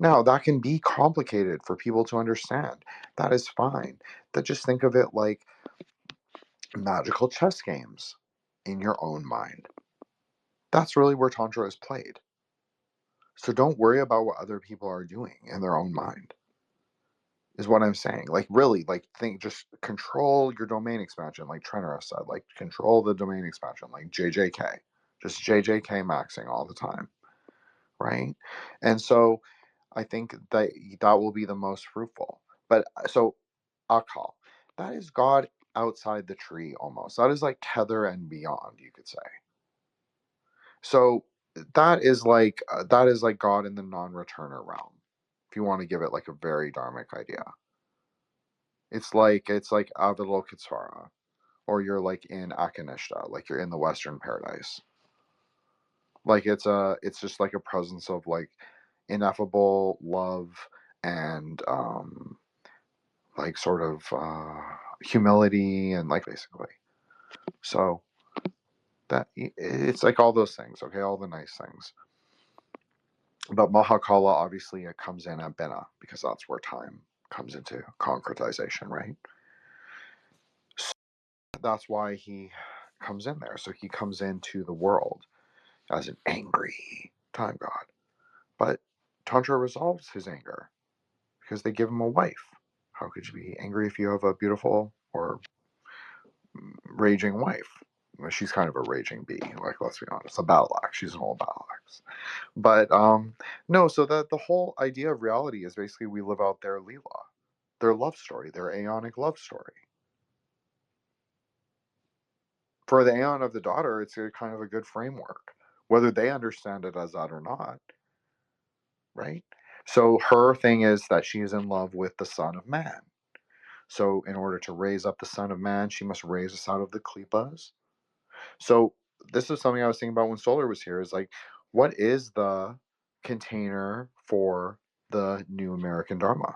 Now, that can be complicated for people to understand. That is fine. But just think of it like magical chess games in your own mind. That's really where Tantra is played. So don't worry about what other people are doing in their own mind, is what I'm saying. Like, really, like, just control your domain expansion, like Trenor said, like, control the domain expansion, like JJK, just JJK maxing all the time, right? And so I think that will be the most fruitful. But so Akal, that is God outside the tree almost. That is like tether and beyond, you could say. So that is like God in the non-returner realm, if you want to give it like a very dharmic idea. It's like Avalokitesvara, or you're like in Akanishta, like you're in the Western paradise. Like it's just like a presence of like ineffable love and like sort of humility and like basically. So that it's like all those things, okay, all the nice things. But Mahakala obviously it comes in at Bina because that's where time comes into concretization, right? So that's why he comes in there. So he comes into the world as an angry time god. But Tantra resolves his anger because they give him a wife. How could you be angry if you have a beautiful or raging wife? Well, she's kind of a raging bee, like, let's be honest. A battle axe. She's an old battle axe. But no, so that the whole idea of reality is basically we live out their Leela, their love story, their aeonic love story. For the Aeon of the Daughter, it's a kind of a good framework, whether they understand it as that or not, right? So her thing is that she is in love with the Son of Man. So in order to raise up the Son of Man, she must raise us out of the Klipas. So this is something I was thinking about when Solar was here, is like, what is the container for the new American Dharma?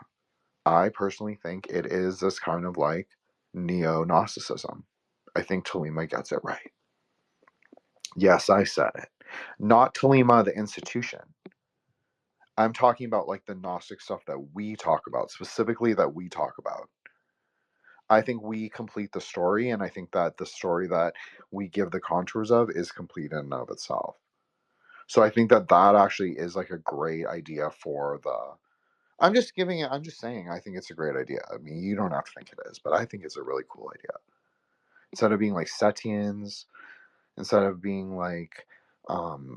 I personally think it is this kind of like neo-Gnosticism. I think Thelema gets it right. Yes, I said it. Not Thelema, the institution. I'm talking about like the Gnostic stuff that we talk about, specifically that we talk about. I think we complete the story, and I think that the story that we give the contours of is complete in and of itself. So I think that that actually is like a great idea for the. I'm just giving it. I'm just saying. I think it's a great idea. I mean, you don't have to think it is, but I think it's a really cool idea. Instead of being like Setians, instead of being like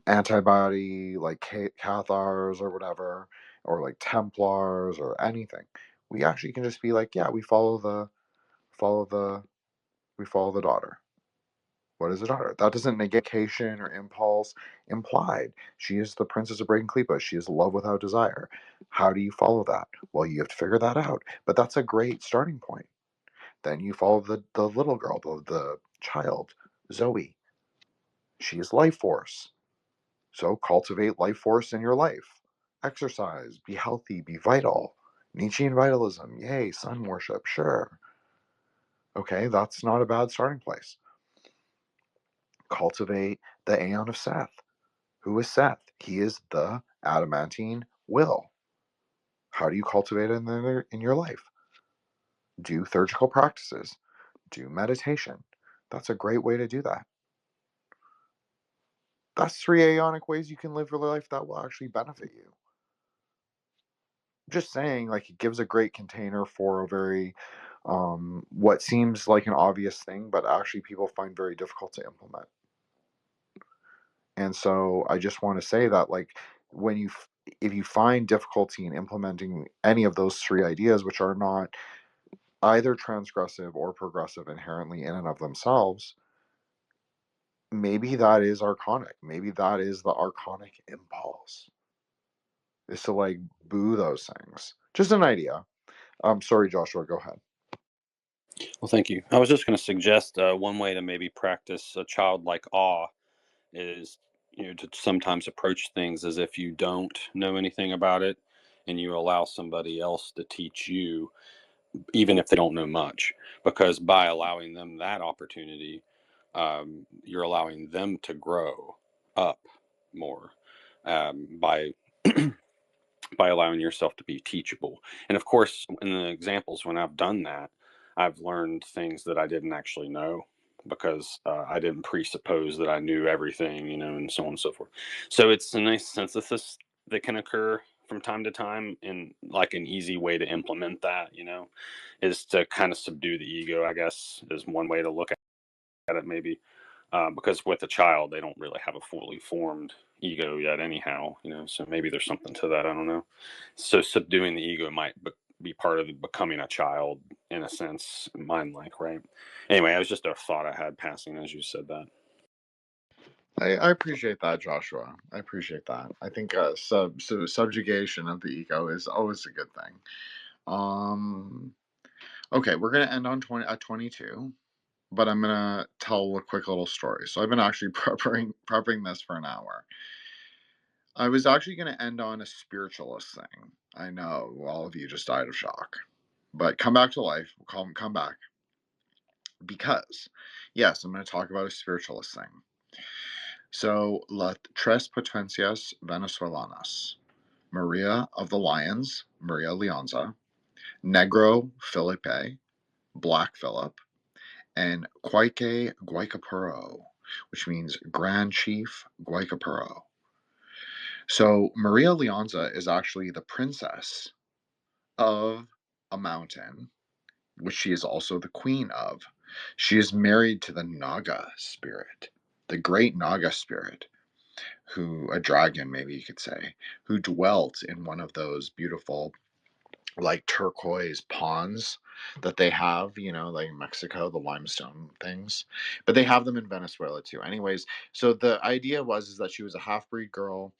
antibody, like Cathars or whatever, or like Templars or anything, we actually can just be like, yeah, we follow the daughter. What is a daughter? That doesn't negation or impulse implied. She is the princess of Breaking Klippa. She is love without desire. How do you follow that? Well, you have to figure that out. But that's a great starting point. Then you follow the little girl, the child, Zoe. She is life force. So cultivate life force in your life. Exercise, be healthy, be vital. Nietzschean vitalism, yay, sun worship, sure. Okay, that's not a bad starting place. Cultivate the Aeon of Seth. Who is Seth? He is the adamantine will. How do you cultivate it in your life? Do theurgical practices. Do meditation. That's a great way to do that. That's 3 aeonic ways you can live your life that will actually benefit you. Just saying, like, it gives a great container for a very what seems like an obvious thing, but actually people find very difficult to implement. And so I just want to say that, like, when if you find difficulty in implementing any of those 3 ideas, which are not either transgressive or progressive inherently in and of themselves, maybe that is archonic. Maybe that is the archonic impulse, is to like boo those things. Just an idea. Sorry, Joshua, go ahead. Well, thank you. I was just going to suggest one way to maybe practice a childlike awe is, to sometimes approach things as if you don't know anything about it, and you allow somebody else to teach you, even if they don't know much, because by allowing them that opportunity, you're allowing them to grow up more, by by allowing yourself to be teachable. And of course, in the examples when I've done that, I've learned things that I didn't actually know, because I didn't presuppose that I knew everything, and so on and so forth. So it's a nice synthesis that can occur from time to time, and like an easy way to implement that, is to kind of subdue the ego, I guess, is one way to look at it, maybe. Because with a child, they don't really have a fully formed ego yet anyhow, so maybe there's something to that. I don't know. So subduing the ego might be part of becoming a child, in a sense, mind-like, right? Anyway, it was just a thought I had passing as you said that. I appreciate that, Joshua. I appreciate that. I think subjugation of the ego is always a good thing. Okay, we're gonna end on 22, but I'm gonna tell a quick little story. So I've been actually prepping this for an hour. I was actually gonna end on a spiritualist thing. I know all of you just died of shock, but come back to life. Come back, because yes, I'm gonna talk about a spiritualist thing. So, las tres potencias venezolanas: Maria of the Lions, Maria Leonza, Negro Felipe, Black Philip, and Quaique Guaycapuro, which means Grand Chief Guaycapuro. So, Maria Leonza is actually the princess of a mountain, which she is also the queen of. She is married to the Naga spirit, the great Naga spirit, a dragon, maybe you could say, who dwelt in one of those beautiful, like, turquoise ponds that they have, like in Mexico, the limestone things. But they have them in Venezuela too. Anyways, so the idea is that she was a half-breed girl.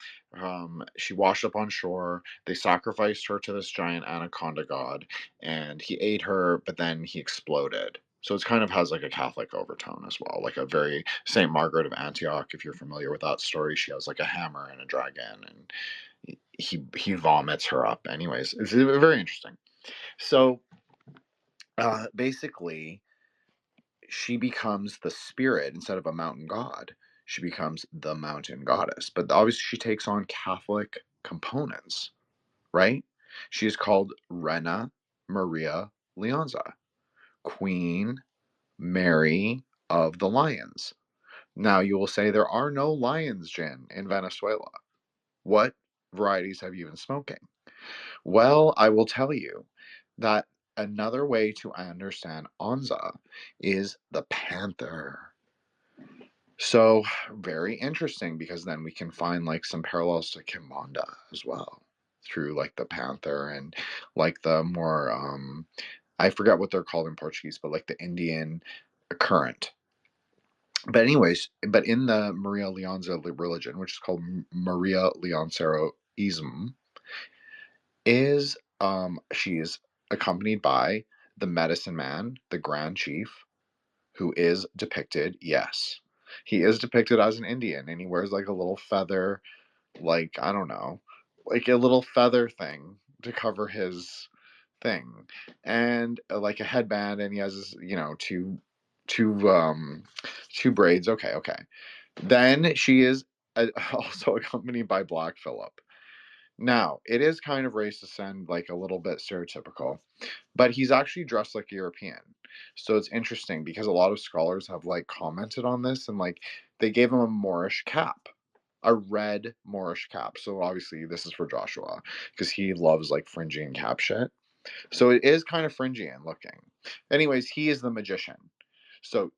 She washed up on shore. They sacrificed her to this giant anaconda god, and he ate her, but then he exploded. So it kind of has like a Catholic overtone as well, like a very Saint Margaret of Antioch. If you're familiar with that story, she has like a hammer and a dragon, and he vomits her up. Anyways, it's very interesting. So basically, she becomes the spirit instead of a mountain god. She becomes the mountain goddess. But obviously, she takes on Catholic components, right? She is called Rena Maria Leonza, Queen Mary of the Lions. Now, you will say there are no lions, Jin, in Venezuela. What varieties have you been smoking? Well, I will tell you that another way to understand Onza is the panther. So, very interesting, because then we can find like some parallels to Kimbanda as well through like the panther and like the more I forget what they're called in Portuguese, but like the Indian current. But anyways, but in the Maria Leonza religion, which is called Maria Leonceroism, is she is accompanied by the medicine man, the grand chief, who is depicted, yes, he is depicted as an Indian, and he wears like a little feather, like, I don't know, like a little feather thing to cover his thing, and like a headband, and he has his, two braids. Okay. Then she is also accompanied by Black Phillip. Now, it is kind of racist and like a little bit stereotypical, but he's actually dressed like a European. So it's interesting because a lot of scholars have like commented on this, and like they gave him a Moorish cap, a red Moorish cap. So obviously this is for Joshua because he loves like fringy and cap shit. So it is kind of Phrygian looking. Anyways, he is the magician. So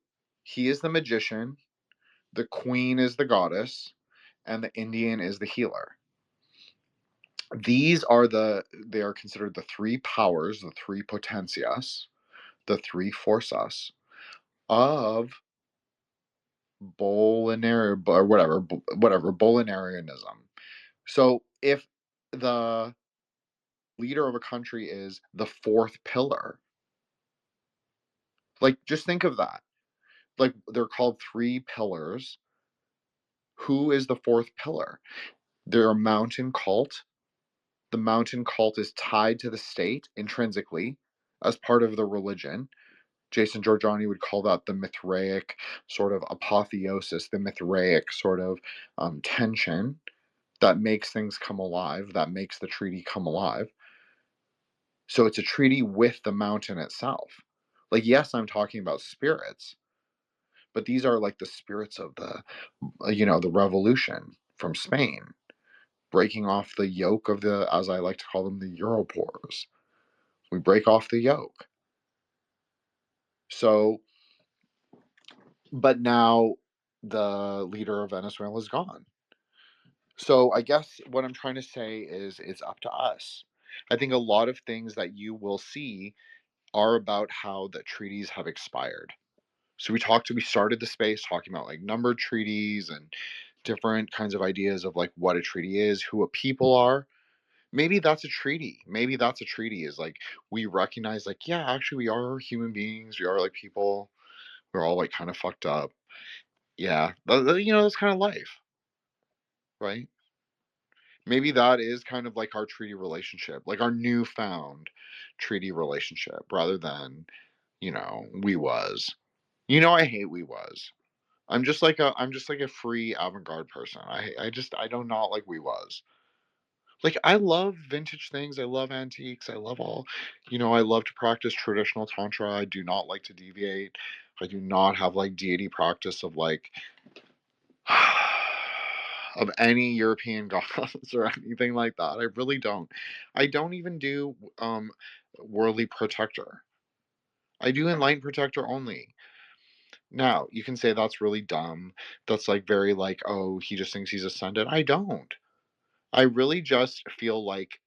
he is the magician, the queen is the goddess, and the Indian is the healer. They are considered the three powers, the three potentias, the three forces of Bolinaria, or whatever, Bolinarianism. So if the leader of a country is the fourth pillar, like just think of that. Like they're called three pillars. Who is the fourth pillar? They're a mountain cult. The mountain cult is tied to the state intrinsically as part of the religion. Jason Giorgiani would call that the Mithraic sort of apotheosis, the Mithraic sort of tension that makes things come alive, that makes the treaty come alive. So it's a treaty with the mountain itself. Like, yes, I'm talking about spirits, but these are like the spirits of the revolution from Spain, breaking off the yoke of the, as I like to call them, the Europores. We break off the yoke. So, but now the leader of Venezuela is gone. So I guess what I'm trying to say is it's up to us. I think a lot of things that you will see are about how the treaties have expired. So we started the space talking about like numbered treaties and different kinds of ideas of like what a treaty is, who a people are. Maybe that's a treaty. Maybe that's a treaty is like we recognize like, yeah, actually we are human beings. We are like people. We're all like kind of fucked up. Yeah, that's kind of life, right? Maybe that is kind of like our treaty relationship, like our newfound treaty relationship, rather than, we was. I hate we was. I'm just like a free avant-garde person. I do not like we was. Like I love vintage things. I love antiques. I love I love to practice traditional tantra. I do not like to deviate. I do not have like deity practice of like of any European gods or anything like that. I really don't. I don't even do worldly protector. I do enlightened protector only. Now, you can say that's really dumb. That's like very like, oh, he just thinks he's ascended. I don't. I really just feel like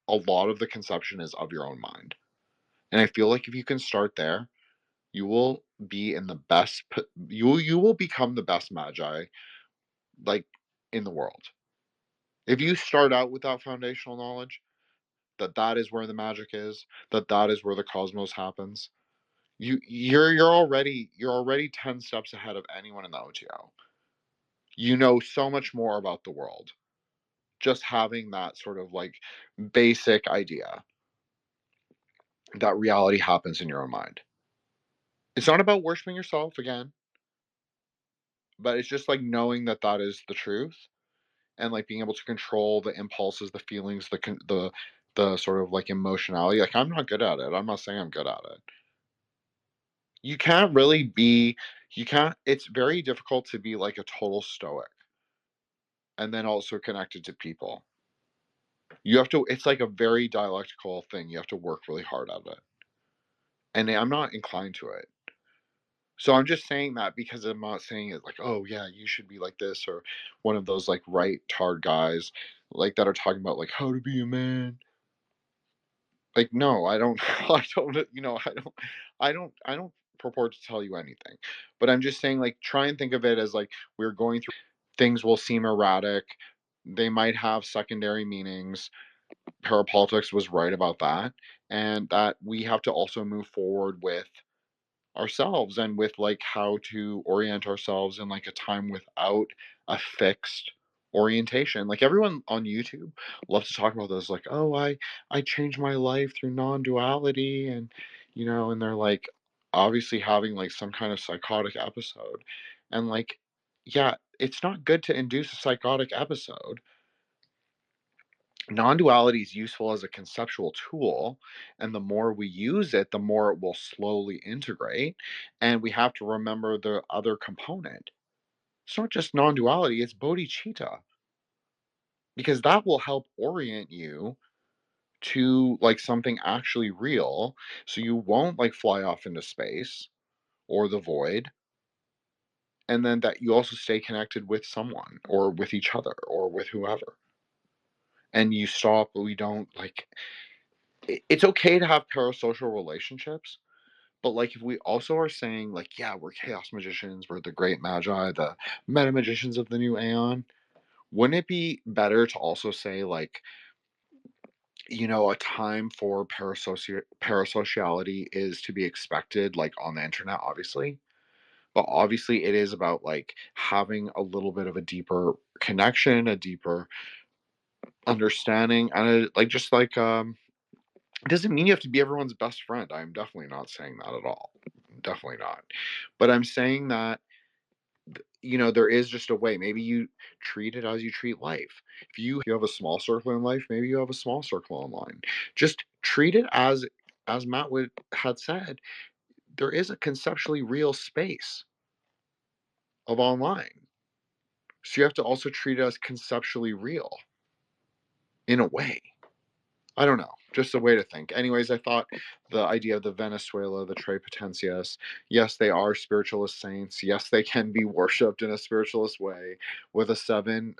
a lot of the conception is of your own mind. And I feel like if you can start there, you will be in the best you will become the best magi like in the world. If you start out without foundational knowledge, that is where the magic is, that is where the cosmos happens, you're already 10 steps ahead of anyone in the OTO. You know so much more about the world just having that sort of like basic idea. that reality happens in your own mind. It's not about worshiping yourself again, but it's just like knowing that that is the truth, and like being able to control the impulses, the feelings, the sort of like emotionality. Like I'm not good at it. I'm not saying I'm good at it. You can't really be. You can't. It's very difficult to be like a total stoic, and then also connected to people. You have to. It's like a very dialectical thing. You have to work really hard at it, and I'm not inclined to it. So I'm just saying that because I'm not saying it like, oh yeah, you should be like this, or one of those like right tard guys like that are talking about like how to be a man. Like no, I don't I don't I don't purport to tell you anything. But I'm just saying like try and think of it as like we're going through things will seem erratic. They might have secondary meanings. Parapolitics was right about that. And that we have to also move forward with ourselves and with like how to orient ourselves in like a time without a fixed orientation. Like everyone on YouTube loves to talk about this like, oh, I changed my life through non-duality, and and they're like obviously having like some kind of psychotic episode. And like yeah, it's not good to induce a psychotic episode. Non-duality is useful as a conceptual tool, and the more we use it, the more it will slowly integrate. And we have to remember the other component. It's not just non-duality, it's bodhicitta, because that will help orient you to like something actually real, so you won't like fly off into space or the void, and then that you also stay connected with someone or with each other or with whoever. And you stop, we don't like it's okay to have parasocial relationships, but like if we also are saying like, yeah, we're chaos magicians, we're the great magi, the meta magicians of the new aeon, wouldn't it be better to also say like, a time for parasociality is to be expected, like on the internet, obviously, but obviously it is about like having a little bit of a deeper connection, a deeper understanding, and like just like it doesn't mean you have to be everyone's best friend. I'm definitely not saying that at all. Definitely not. But I'm saying that, there is just a way. Maybe you treat it as you treat life. If you have a small circle in life, maybe you have a small circle online. Just treat it as Matt had said, there is a conceptually real space of online. So you have to also treat it as conceptually real in a way. I don't know, just a way to think. Anyways, I thought the idea of the Venezuela, the Tres Potencias, yes, they are spiritualist saints. Yes, they can be worshipped in a spiritualist way with a seven,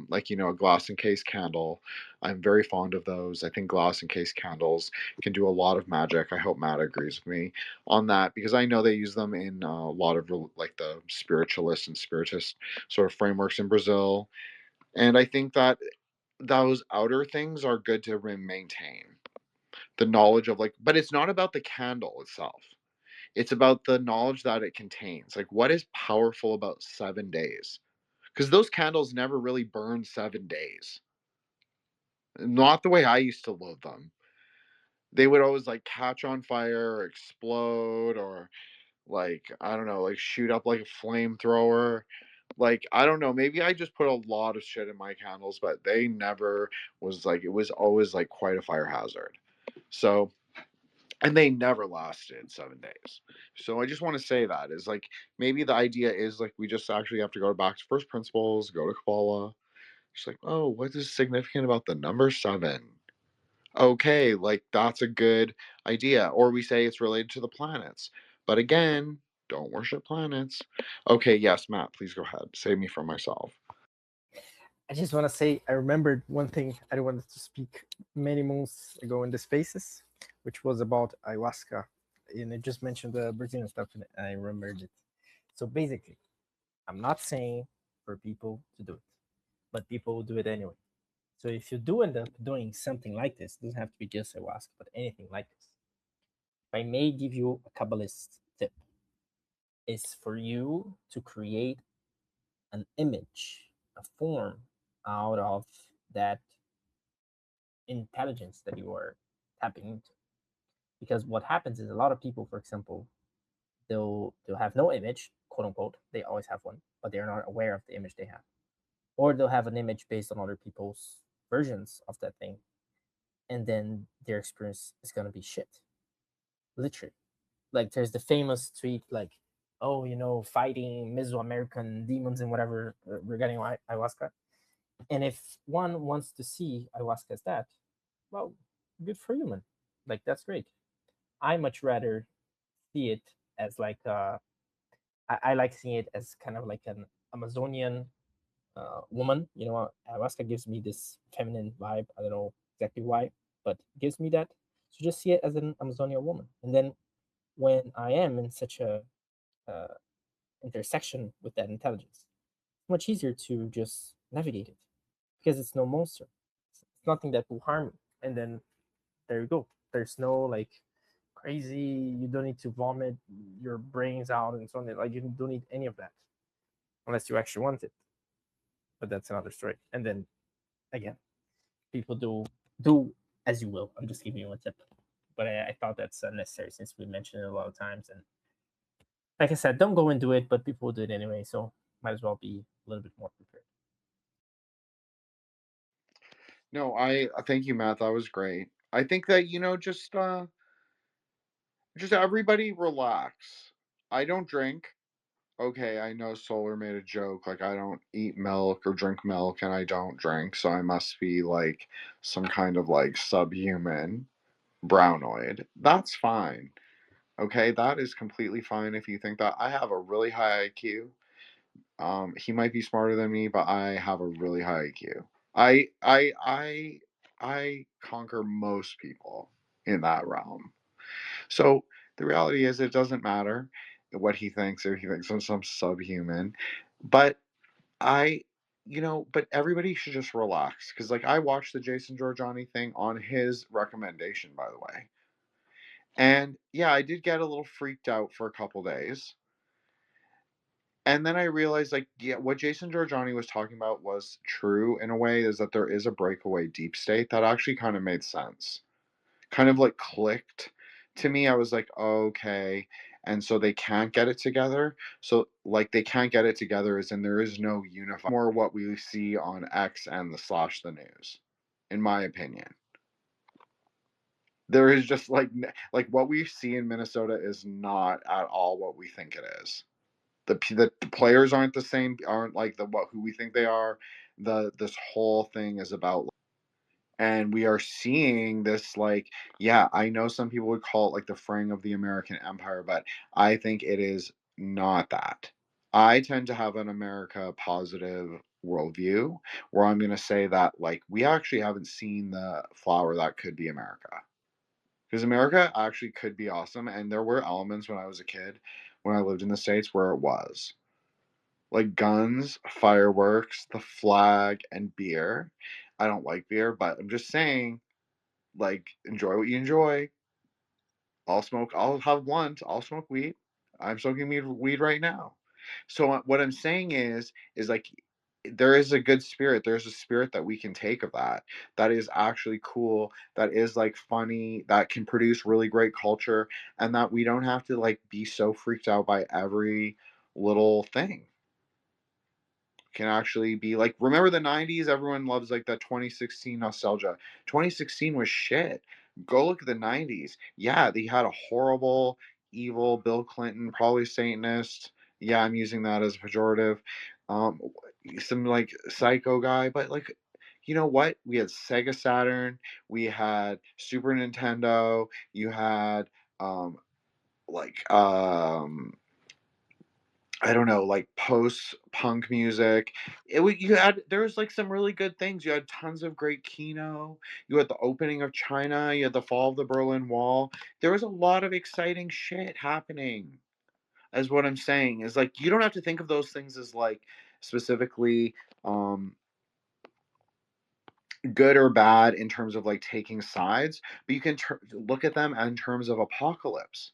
like, a glass encased candle. I'm very fond of those. I think glass encased candles can do a lot of magic. I hope Matt agrees with me on that because I know they use them in a lot of like the spiritualist and spiritist sort of frameworks in Brazil. And I think that those outer things are good to maintain the knowledge of like, but it's not about the candle itself, it's about the knowledge that it contains. Like what is powerful about 7 days, because those candles never really burn 7 days, not the way I used to load them. They would always like catch on fire or explode, or like I don't know, like shoot up like a flamethrower. Like I don't know, maybe I just put a lot of shit in my candles, but they never was like, it was always like quite a fire hazard. So, and they never lasted 7 days. So I just want to say that is like, maybe the idea is like we just actually have to go back to first principles, go to Kabbalah. It's like, oh, what is significant about the number 7? Okay, like that's a good idea. Or we say it's related to the planets. But again, don't worship planets. Okay, yes, Matt, please go ahead. Save me from myself. I just want to say I remembered one thing I wanted to speak many months ago in the spaces, which was about ayahuasca. And I just mentioned the Brazilian stuff, and I remembered it. So basically, I'm not saying for people to do it, but people will do it anyway. So if you do end up doing something like this, it doesn't have to be just ayahuasca, but anything like this. If I may give you a Kabbalist tip, is for you to create an image, a form out of that intelligence that you are tapping into. Because what happens is a lot of people, for example, they'll have no image, quote unquote. They always have one, but they're not aware of the image they have, or they'll have an image based on other people's versions of that thing, and then their experience is gonna be shit, literally. Like there's the famous tweet like, oh, fighting Mesoamerican demons and whatever regarding ayahuasca. And if one wants to see ayahuasca as that, well, good for you, man. Like that's great. I much rather see it as like I like seeing it as kind of like an Amazonian woman. Ayahuasca gives me this feminine vibe. I don't know exactly why, but it gives me that. So just see it as an Amazonian woman, and then when I am in such a uh, intersection with that intelligence, it's much easier to just navigate it because it's no monster. It's nothing that will harm me. And then there you go. There's no like crazy. You don't need to vomit your brains out and so on. Like you don't need any of that unless you actually want it. But that's another story. And then again, people do as you will. I'm just giving you a tip. But I thought that's necessary since we mentioned it a lot of times. And like I said, don't go and do it, but people will do it anyway. So might as well be a little bit more prepared. No, I thank you, Matt. That was great. I think that just everybody relax. I don't drink. Okay, I know Solar made a joke like I don't eat milk or drink milk and I don't drink, so I must be like some kind of like subhuman brownoid. That's fine. Okay, that is completely fine if you think that. I have a really high IQ. He might be smarter than me, but I have a really high IQ. I conquer most people in that realm. So the reality is, it doesn't matter what he thinks, or he thinks I'm some subhuman. But I, but everybody should just relax because, like, I watched the Jason Giorgiani thing on his recommendation, by the way. And yeah, I did get a little freaked out for a couple days. And then I realized, like, yeah, what Jason Giorgiani was talking about was true in a way, is that there is a breakaway deep state that actually kind of made sense. Kind of like clicked to me. I was like, okay. And so they can't get it together. So, like, they can't get it together as in there is no unified, more what we see on X and the news, in my opinion. There is just like what we see in Minnesota is not at all what we think it is. The players aren't the same, aren't like who we think they are. This whole thing is about, and we are seeing this, like, yeah, I know some people would call it like the fraying of the American empire, but I think it is not that. I tend to have an America positive worldview, where I'm going to say that, like, we actually haven't seen the flower that could be America, because America actually could be awesome, and there were elements when I was a kid, when I lived in the States, where it was like guns, fireworks, the flag, and beer. I don't like beer, but I'm just saying, like, enjoy what you enjoy. I'll have blunt, I'll smoke weed. I'm smoking weed right now. So what I'm saying is like, there is a good spirit. There's a spirit that we can take of that. That is actually cool. That is like funny. That can produce really great culture, and that we don't have to like be so freaked out by every little thing. Can actually be like, remember the 90s? Everyone loves like that 2016 nostalgia. 2016 was shit. Go look at the 90s. Yeah, they had a horrible, evil Bill Clinton, probably Satanist. Yeah, I'm using that as a pejorative. Um, some like psycho guy, but like, you know what? We had Sega Saturn, we had Super Nintendo, you had like I don't know, like post punk music. You had, there was like some really good things. You had tons of great kino. You had the opening of China. You had the fall of the Berlin Wall. There was a lot of exciting shit happening. As what I'm saying is, like, you don't have to think of those things as like specifically good or bad in terms of like taking sides, but you can look at them in terms of apocalypse,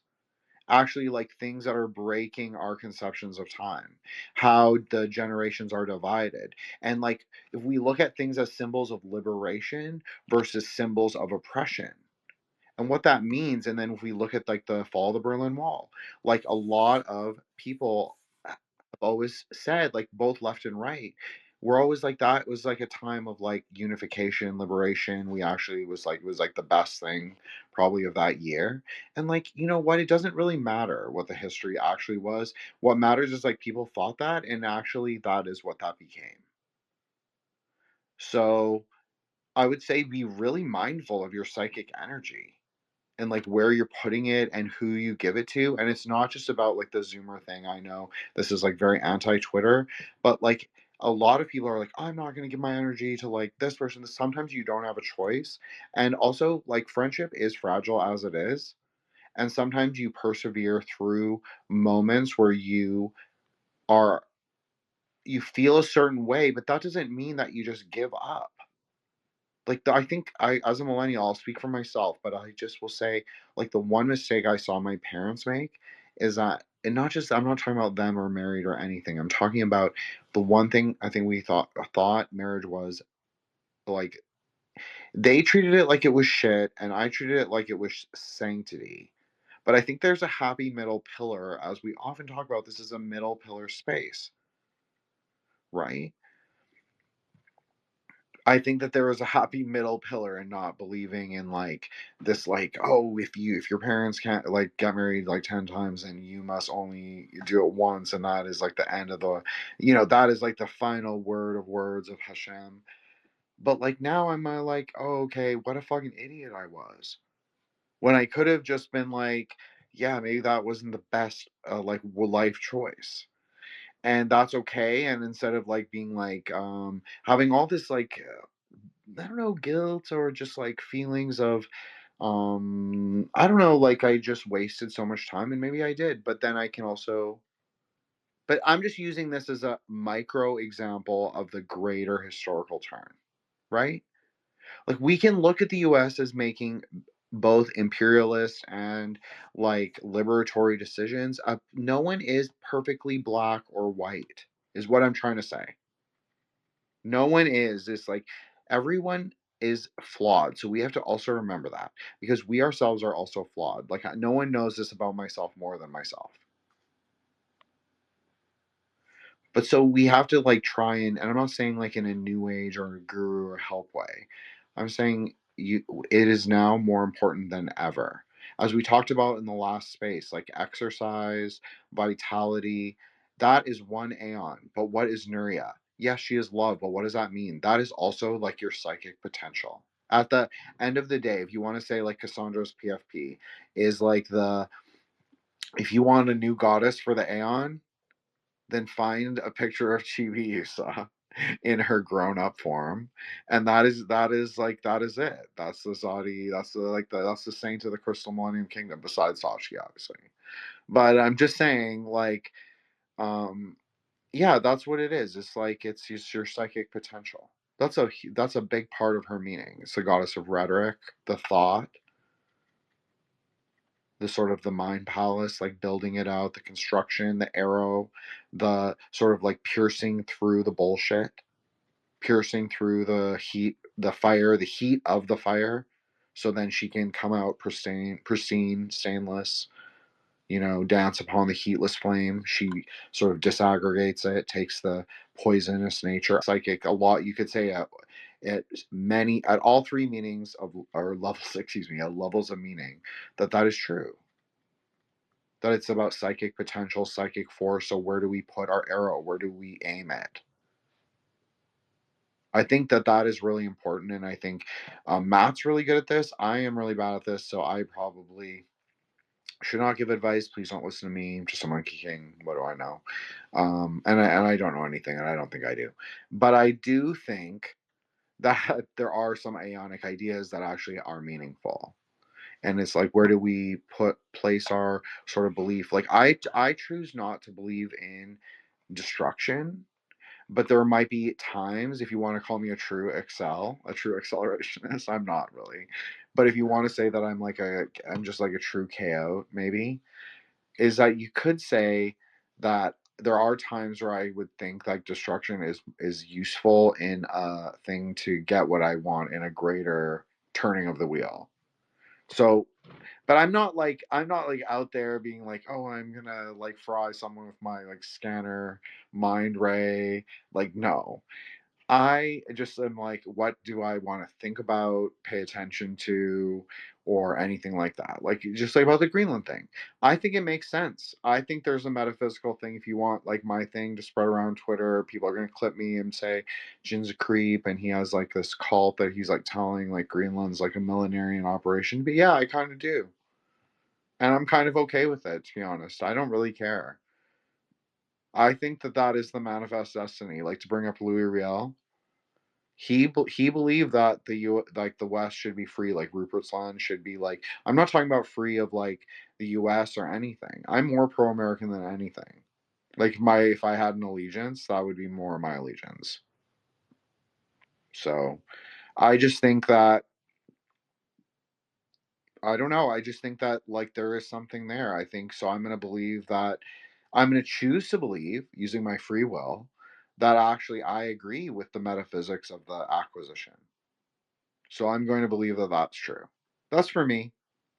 actually, like things that are breaking our conceptions of time, how the generations are divided. And like, if we look at things as symbols of liberation versus symbols of oppression, And what that means, and then if we look at like the fall of the Berlin Wall, like a lot of people have always said, like both left and right, we're always like that. It was like a time of like unification, liberation. We actually it was like the best thing probably of that year. And like, you know what? It doesn't really matter what the history actually was. What matters is like people thought that, and actually that is what that became. So I would say be really mindful of your psychic energy and like where you're putting it and who you give it to. And it's not just about like the Zoomer thing. I know this is like very anti Twitter, but like a lot of people are like, I'm not going to give my energy to like this person. Sometimes you don't have a choice. And also, like, friendship is fragile as it is. And sometimes you persevere through moments where are, you feel a certain way, but that doesn't mean that you just give up. Like I think as a millennial, I'll speak for myself, but I just will say, like, the one mistake I saw my parents make is that, and not just, I'm not talking about them or married or anything. I'm talking about the one thing I think we thought marriage was like, they treated it like it was shit, and I treated it like it was sanctity. But I think there's a happy middle pillar, as we often talk about. This is a middle pillar space, right? I think that there is a happy middle pillar in not believing in like this, like, oh, if your parents can't like get married like 10 times and you must only do it once, and that is like the end of the, that is like the final word of words of Hashem. But like now I'm like, oh, okay, what a fucking idiot I was, when I could have just been like, yeah, maybe that wasn't the best life choice, and that's okay. And instead of like being like having all this like I don't know, guilt or just like feelings of I don't know, like I just wasted so much time, and maybe I did, but then I can also, but I'm just using this as a micro example of the greater historical turn, right? Like we can look at the US as making both imperialist and like liberatory decisions. No one is perfectly black or white, is what I'm trying to say. No one is. It's like everyone is flawed. So we have to also remember that, because we ourselves are also flawed. Like no one knows this about myself more than myself. But so we have to like try and I'm not saying like in a new age or a guru or help way. I'm saying it is now more important than ever. As we talked about in the last space, like exercise, vitality, that is one aeon. But what is Nuria? Yes, she is love, but what does that mean? That is also like your psychic potential. At the end of the day, if you want to say like Cassandra's PFP is like if you want a new goddess for the aeon, then find a picture of Chibi Yusa in her grown-up form, and that is it. That's the Zadi. That's the saint of the Crystal Millennium Kingdom, besides Sachi, obviously. But I'm just saying, like, yeah, that's what it is. It's like it's just your psychic potential. That's a big part of her meaning. It's the goddess of rhetoric, the thought, the sort of the mind palace, like building it out, the construction, the arrow, the sort of like piercing through the bullshit, piercing through the heat, the fire, the heat of the fire, so then she can come out pristine, stainless, dance upon the heatless flame. She sort of disaggregates it, takes the poisonous nature, psychic, a lot, you could say, at all three meanings of, or levels, excuse me, at levels of meaning, that is true. That it's about psychic potential, psychic force. So where do we put our arrow? Where do we aim at? I think that is really important, and I think Matt's really good at this. I am really bad at this, so I probably should not give advice. Please don't listen to me. I'm just a monkey king. What do I know? And I don't know anything, and I don't think I do. But I do think that there are some aeonic ideas that actually are meaningful. And it's like, where do we place our sort of belief? Like I choose not to believe in destruction, but there might be times, if you want to call me a true accelerationist. I'm not really, but if you want to say that I'm just like a true KO, maybe, is that you could say that there are times where I would think like destruction is useful in a thing to get what I want in a greater turning of the wheel. So, but I'm not like out there being like, oh, I'm gonna like fry someone with my like scanner mind ray. Like, no. I just am like, what do I want to think about, pay attention to, or anything like that? Like, just like about the Greenland thing. I think it makes sense. I think there's a metaphysical thing. If you want, like, my thing to spread around Twitter, people are going to clip me and say Jin's a creep and he has like this cult that he's like telling like Greenland's like a millenarian operation. But yeah, I kind of do. And I'm kind of okay with it, to be honest. I don't really care. I think that that is the manifest destiny. Like, to bring up Louis Riel, he believed that the West should be free, like Rupert's Land should be like. I'm not talking about free of like the U.S. or anything. I'm more pro-American than anything. Like, if I had an allegiance, that would be more my allegiance. So I just think that, I don't know. I just think that like there is something there. I think so. I'm going to believe that. I'm going to choose to believe, using my free will, that actually I agree with the metaphysics of the acquisition. So I'm going to believe that that's true. That's for me.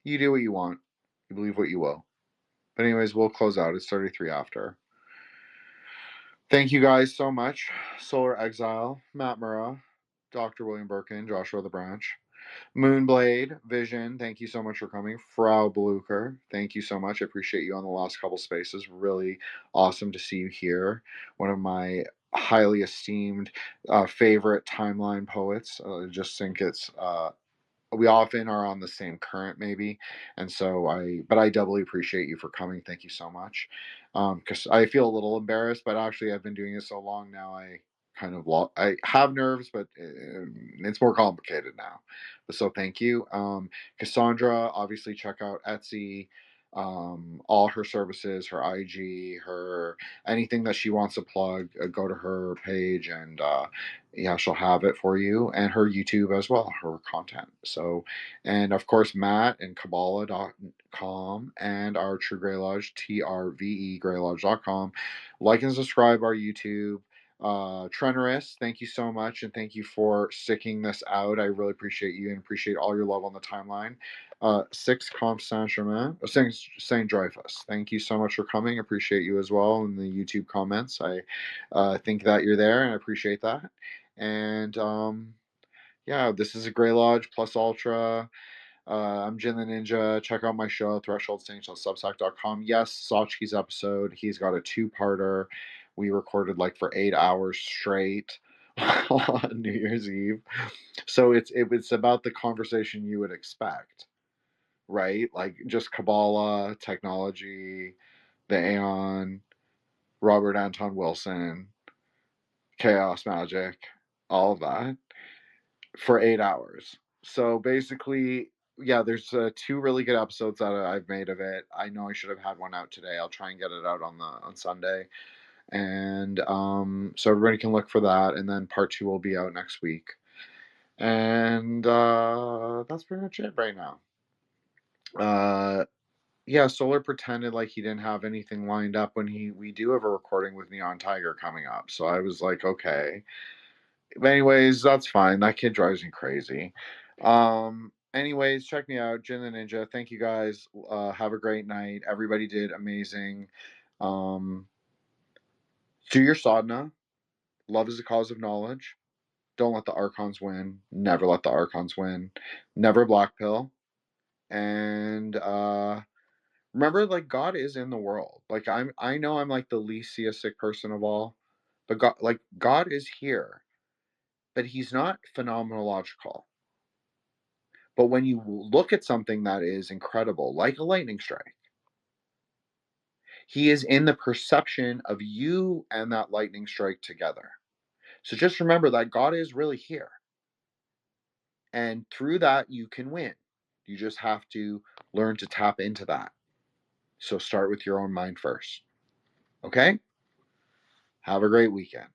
You do what you want. You believe what you will. But anyways, we'll close out. It's 33 after. Thank you guys so much. Solar Exile, Matt Murrah, Dr. William Birkin, Joshua the Branch, Moonblade, Vision, thank you so much for coming. Frau Blucher, thank you so much. I appreciate you on the last couple spaces. Really awesome to see you here. One of my highly esteemed favorite timeline poets. I just think it's we often are on the same current, maybe, and so I doubly appreciate you for coming. Thank you so much. Because I feel a little embarrassed, but actually I've been doing it so long now, I kind of I have nerves, but it's more complicated now. But so thank you. Cassandra, obviously check out Etsy, all her services, her IG, her anything that she wants to plug, go to her page, and yeah, she'll have it for you, and her YouTube as well, her content. So, and of course, Matt and Kabbalah.com and our True Grey Lodge, TRVE GreyLodge.com. Like and subscribe our YouTube. Trenorous, thank you so much, and thank you for sticking this out. I really appreciate you and appreciate all your love on the timeline. Six Comp Saint Germain, Saint Dreyfus, thank you so much for coming. Appreciate you as well in the YouTube comments. I think that you're there and I appreciate that. And yeah, this is a Grey Lodge Plus Ultra. I'm Jin the Ninja. Check out my show, thresholdsaints.substack.com. Yes, Sachki's episode. He's got a two-parter. We recorded like for 8 hours straight on New Year's Eve. So it's about the conversation you would expect, right? Like just Kabbalah, technology, the Aeon, Robert Anton Wilson, chaos magic, all of that for 8 hours. So basically, yeah, there's two really good episodes that I've made of it. I know I should have had one out today. I'll try and get it out on Sunday, and so everybody can look for that. And then part 2 will be out next week. And that's pretty much it right now. Yeah, Solar pretended like he didn't have anything lined up when we do have a recording with Neon Tiger coming up. So I was like, okay. But anyways, that's fine. That kid drives me crazy. Anyways, check me out, Jin the Ninja. Thank you guys. Have a great night. Everybody did amazing. Do your sadhana. Love is the cause of knowledge. Don't let the archons win. Never let the archons win. Never black pill. And remember, like, God is in the world. Like, I know I'm like the least theistic person of all, but God is here. But he's not phenomenological. But when you look at something that is incredible, like a lightning strike, he is in the perception of you and that lightning strike together. So just remember that God is really here. And through that, you can win. You just have to learn to tap into that. So start with your own mind first. Okay? Have a great weekend.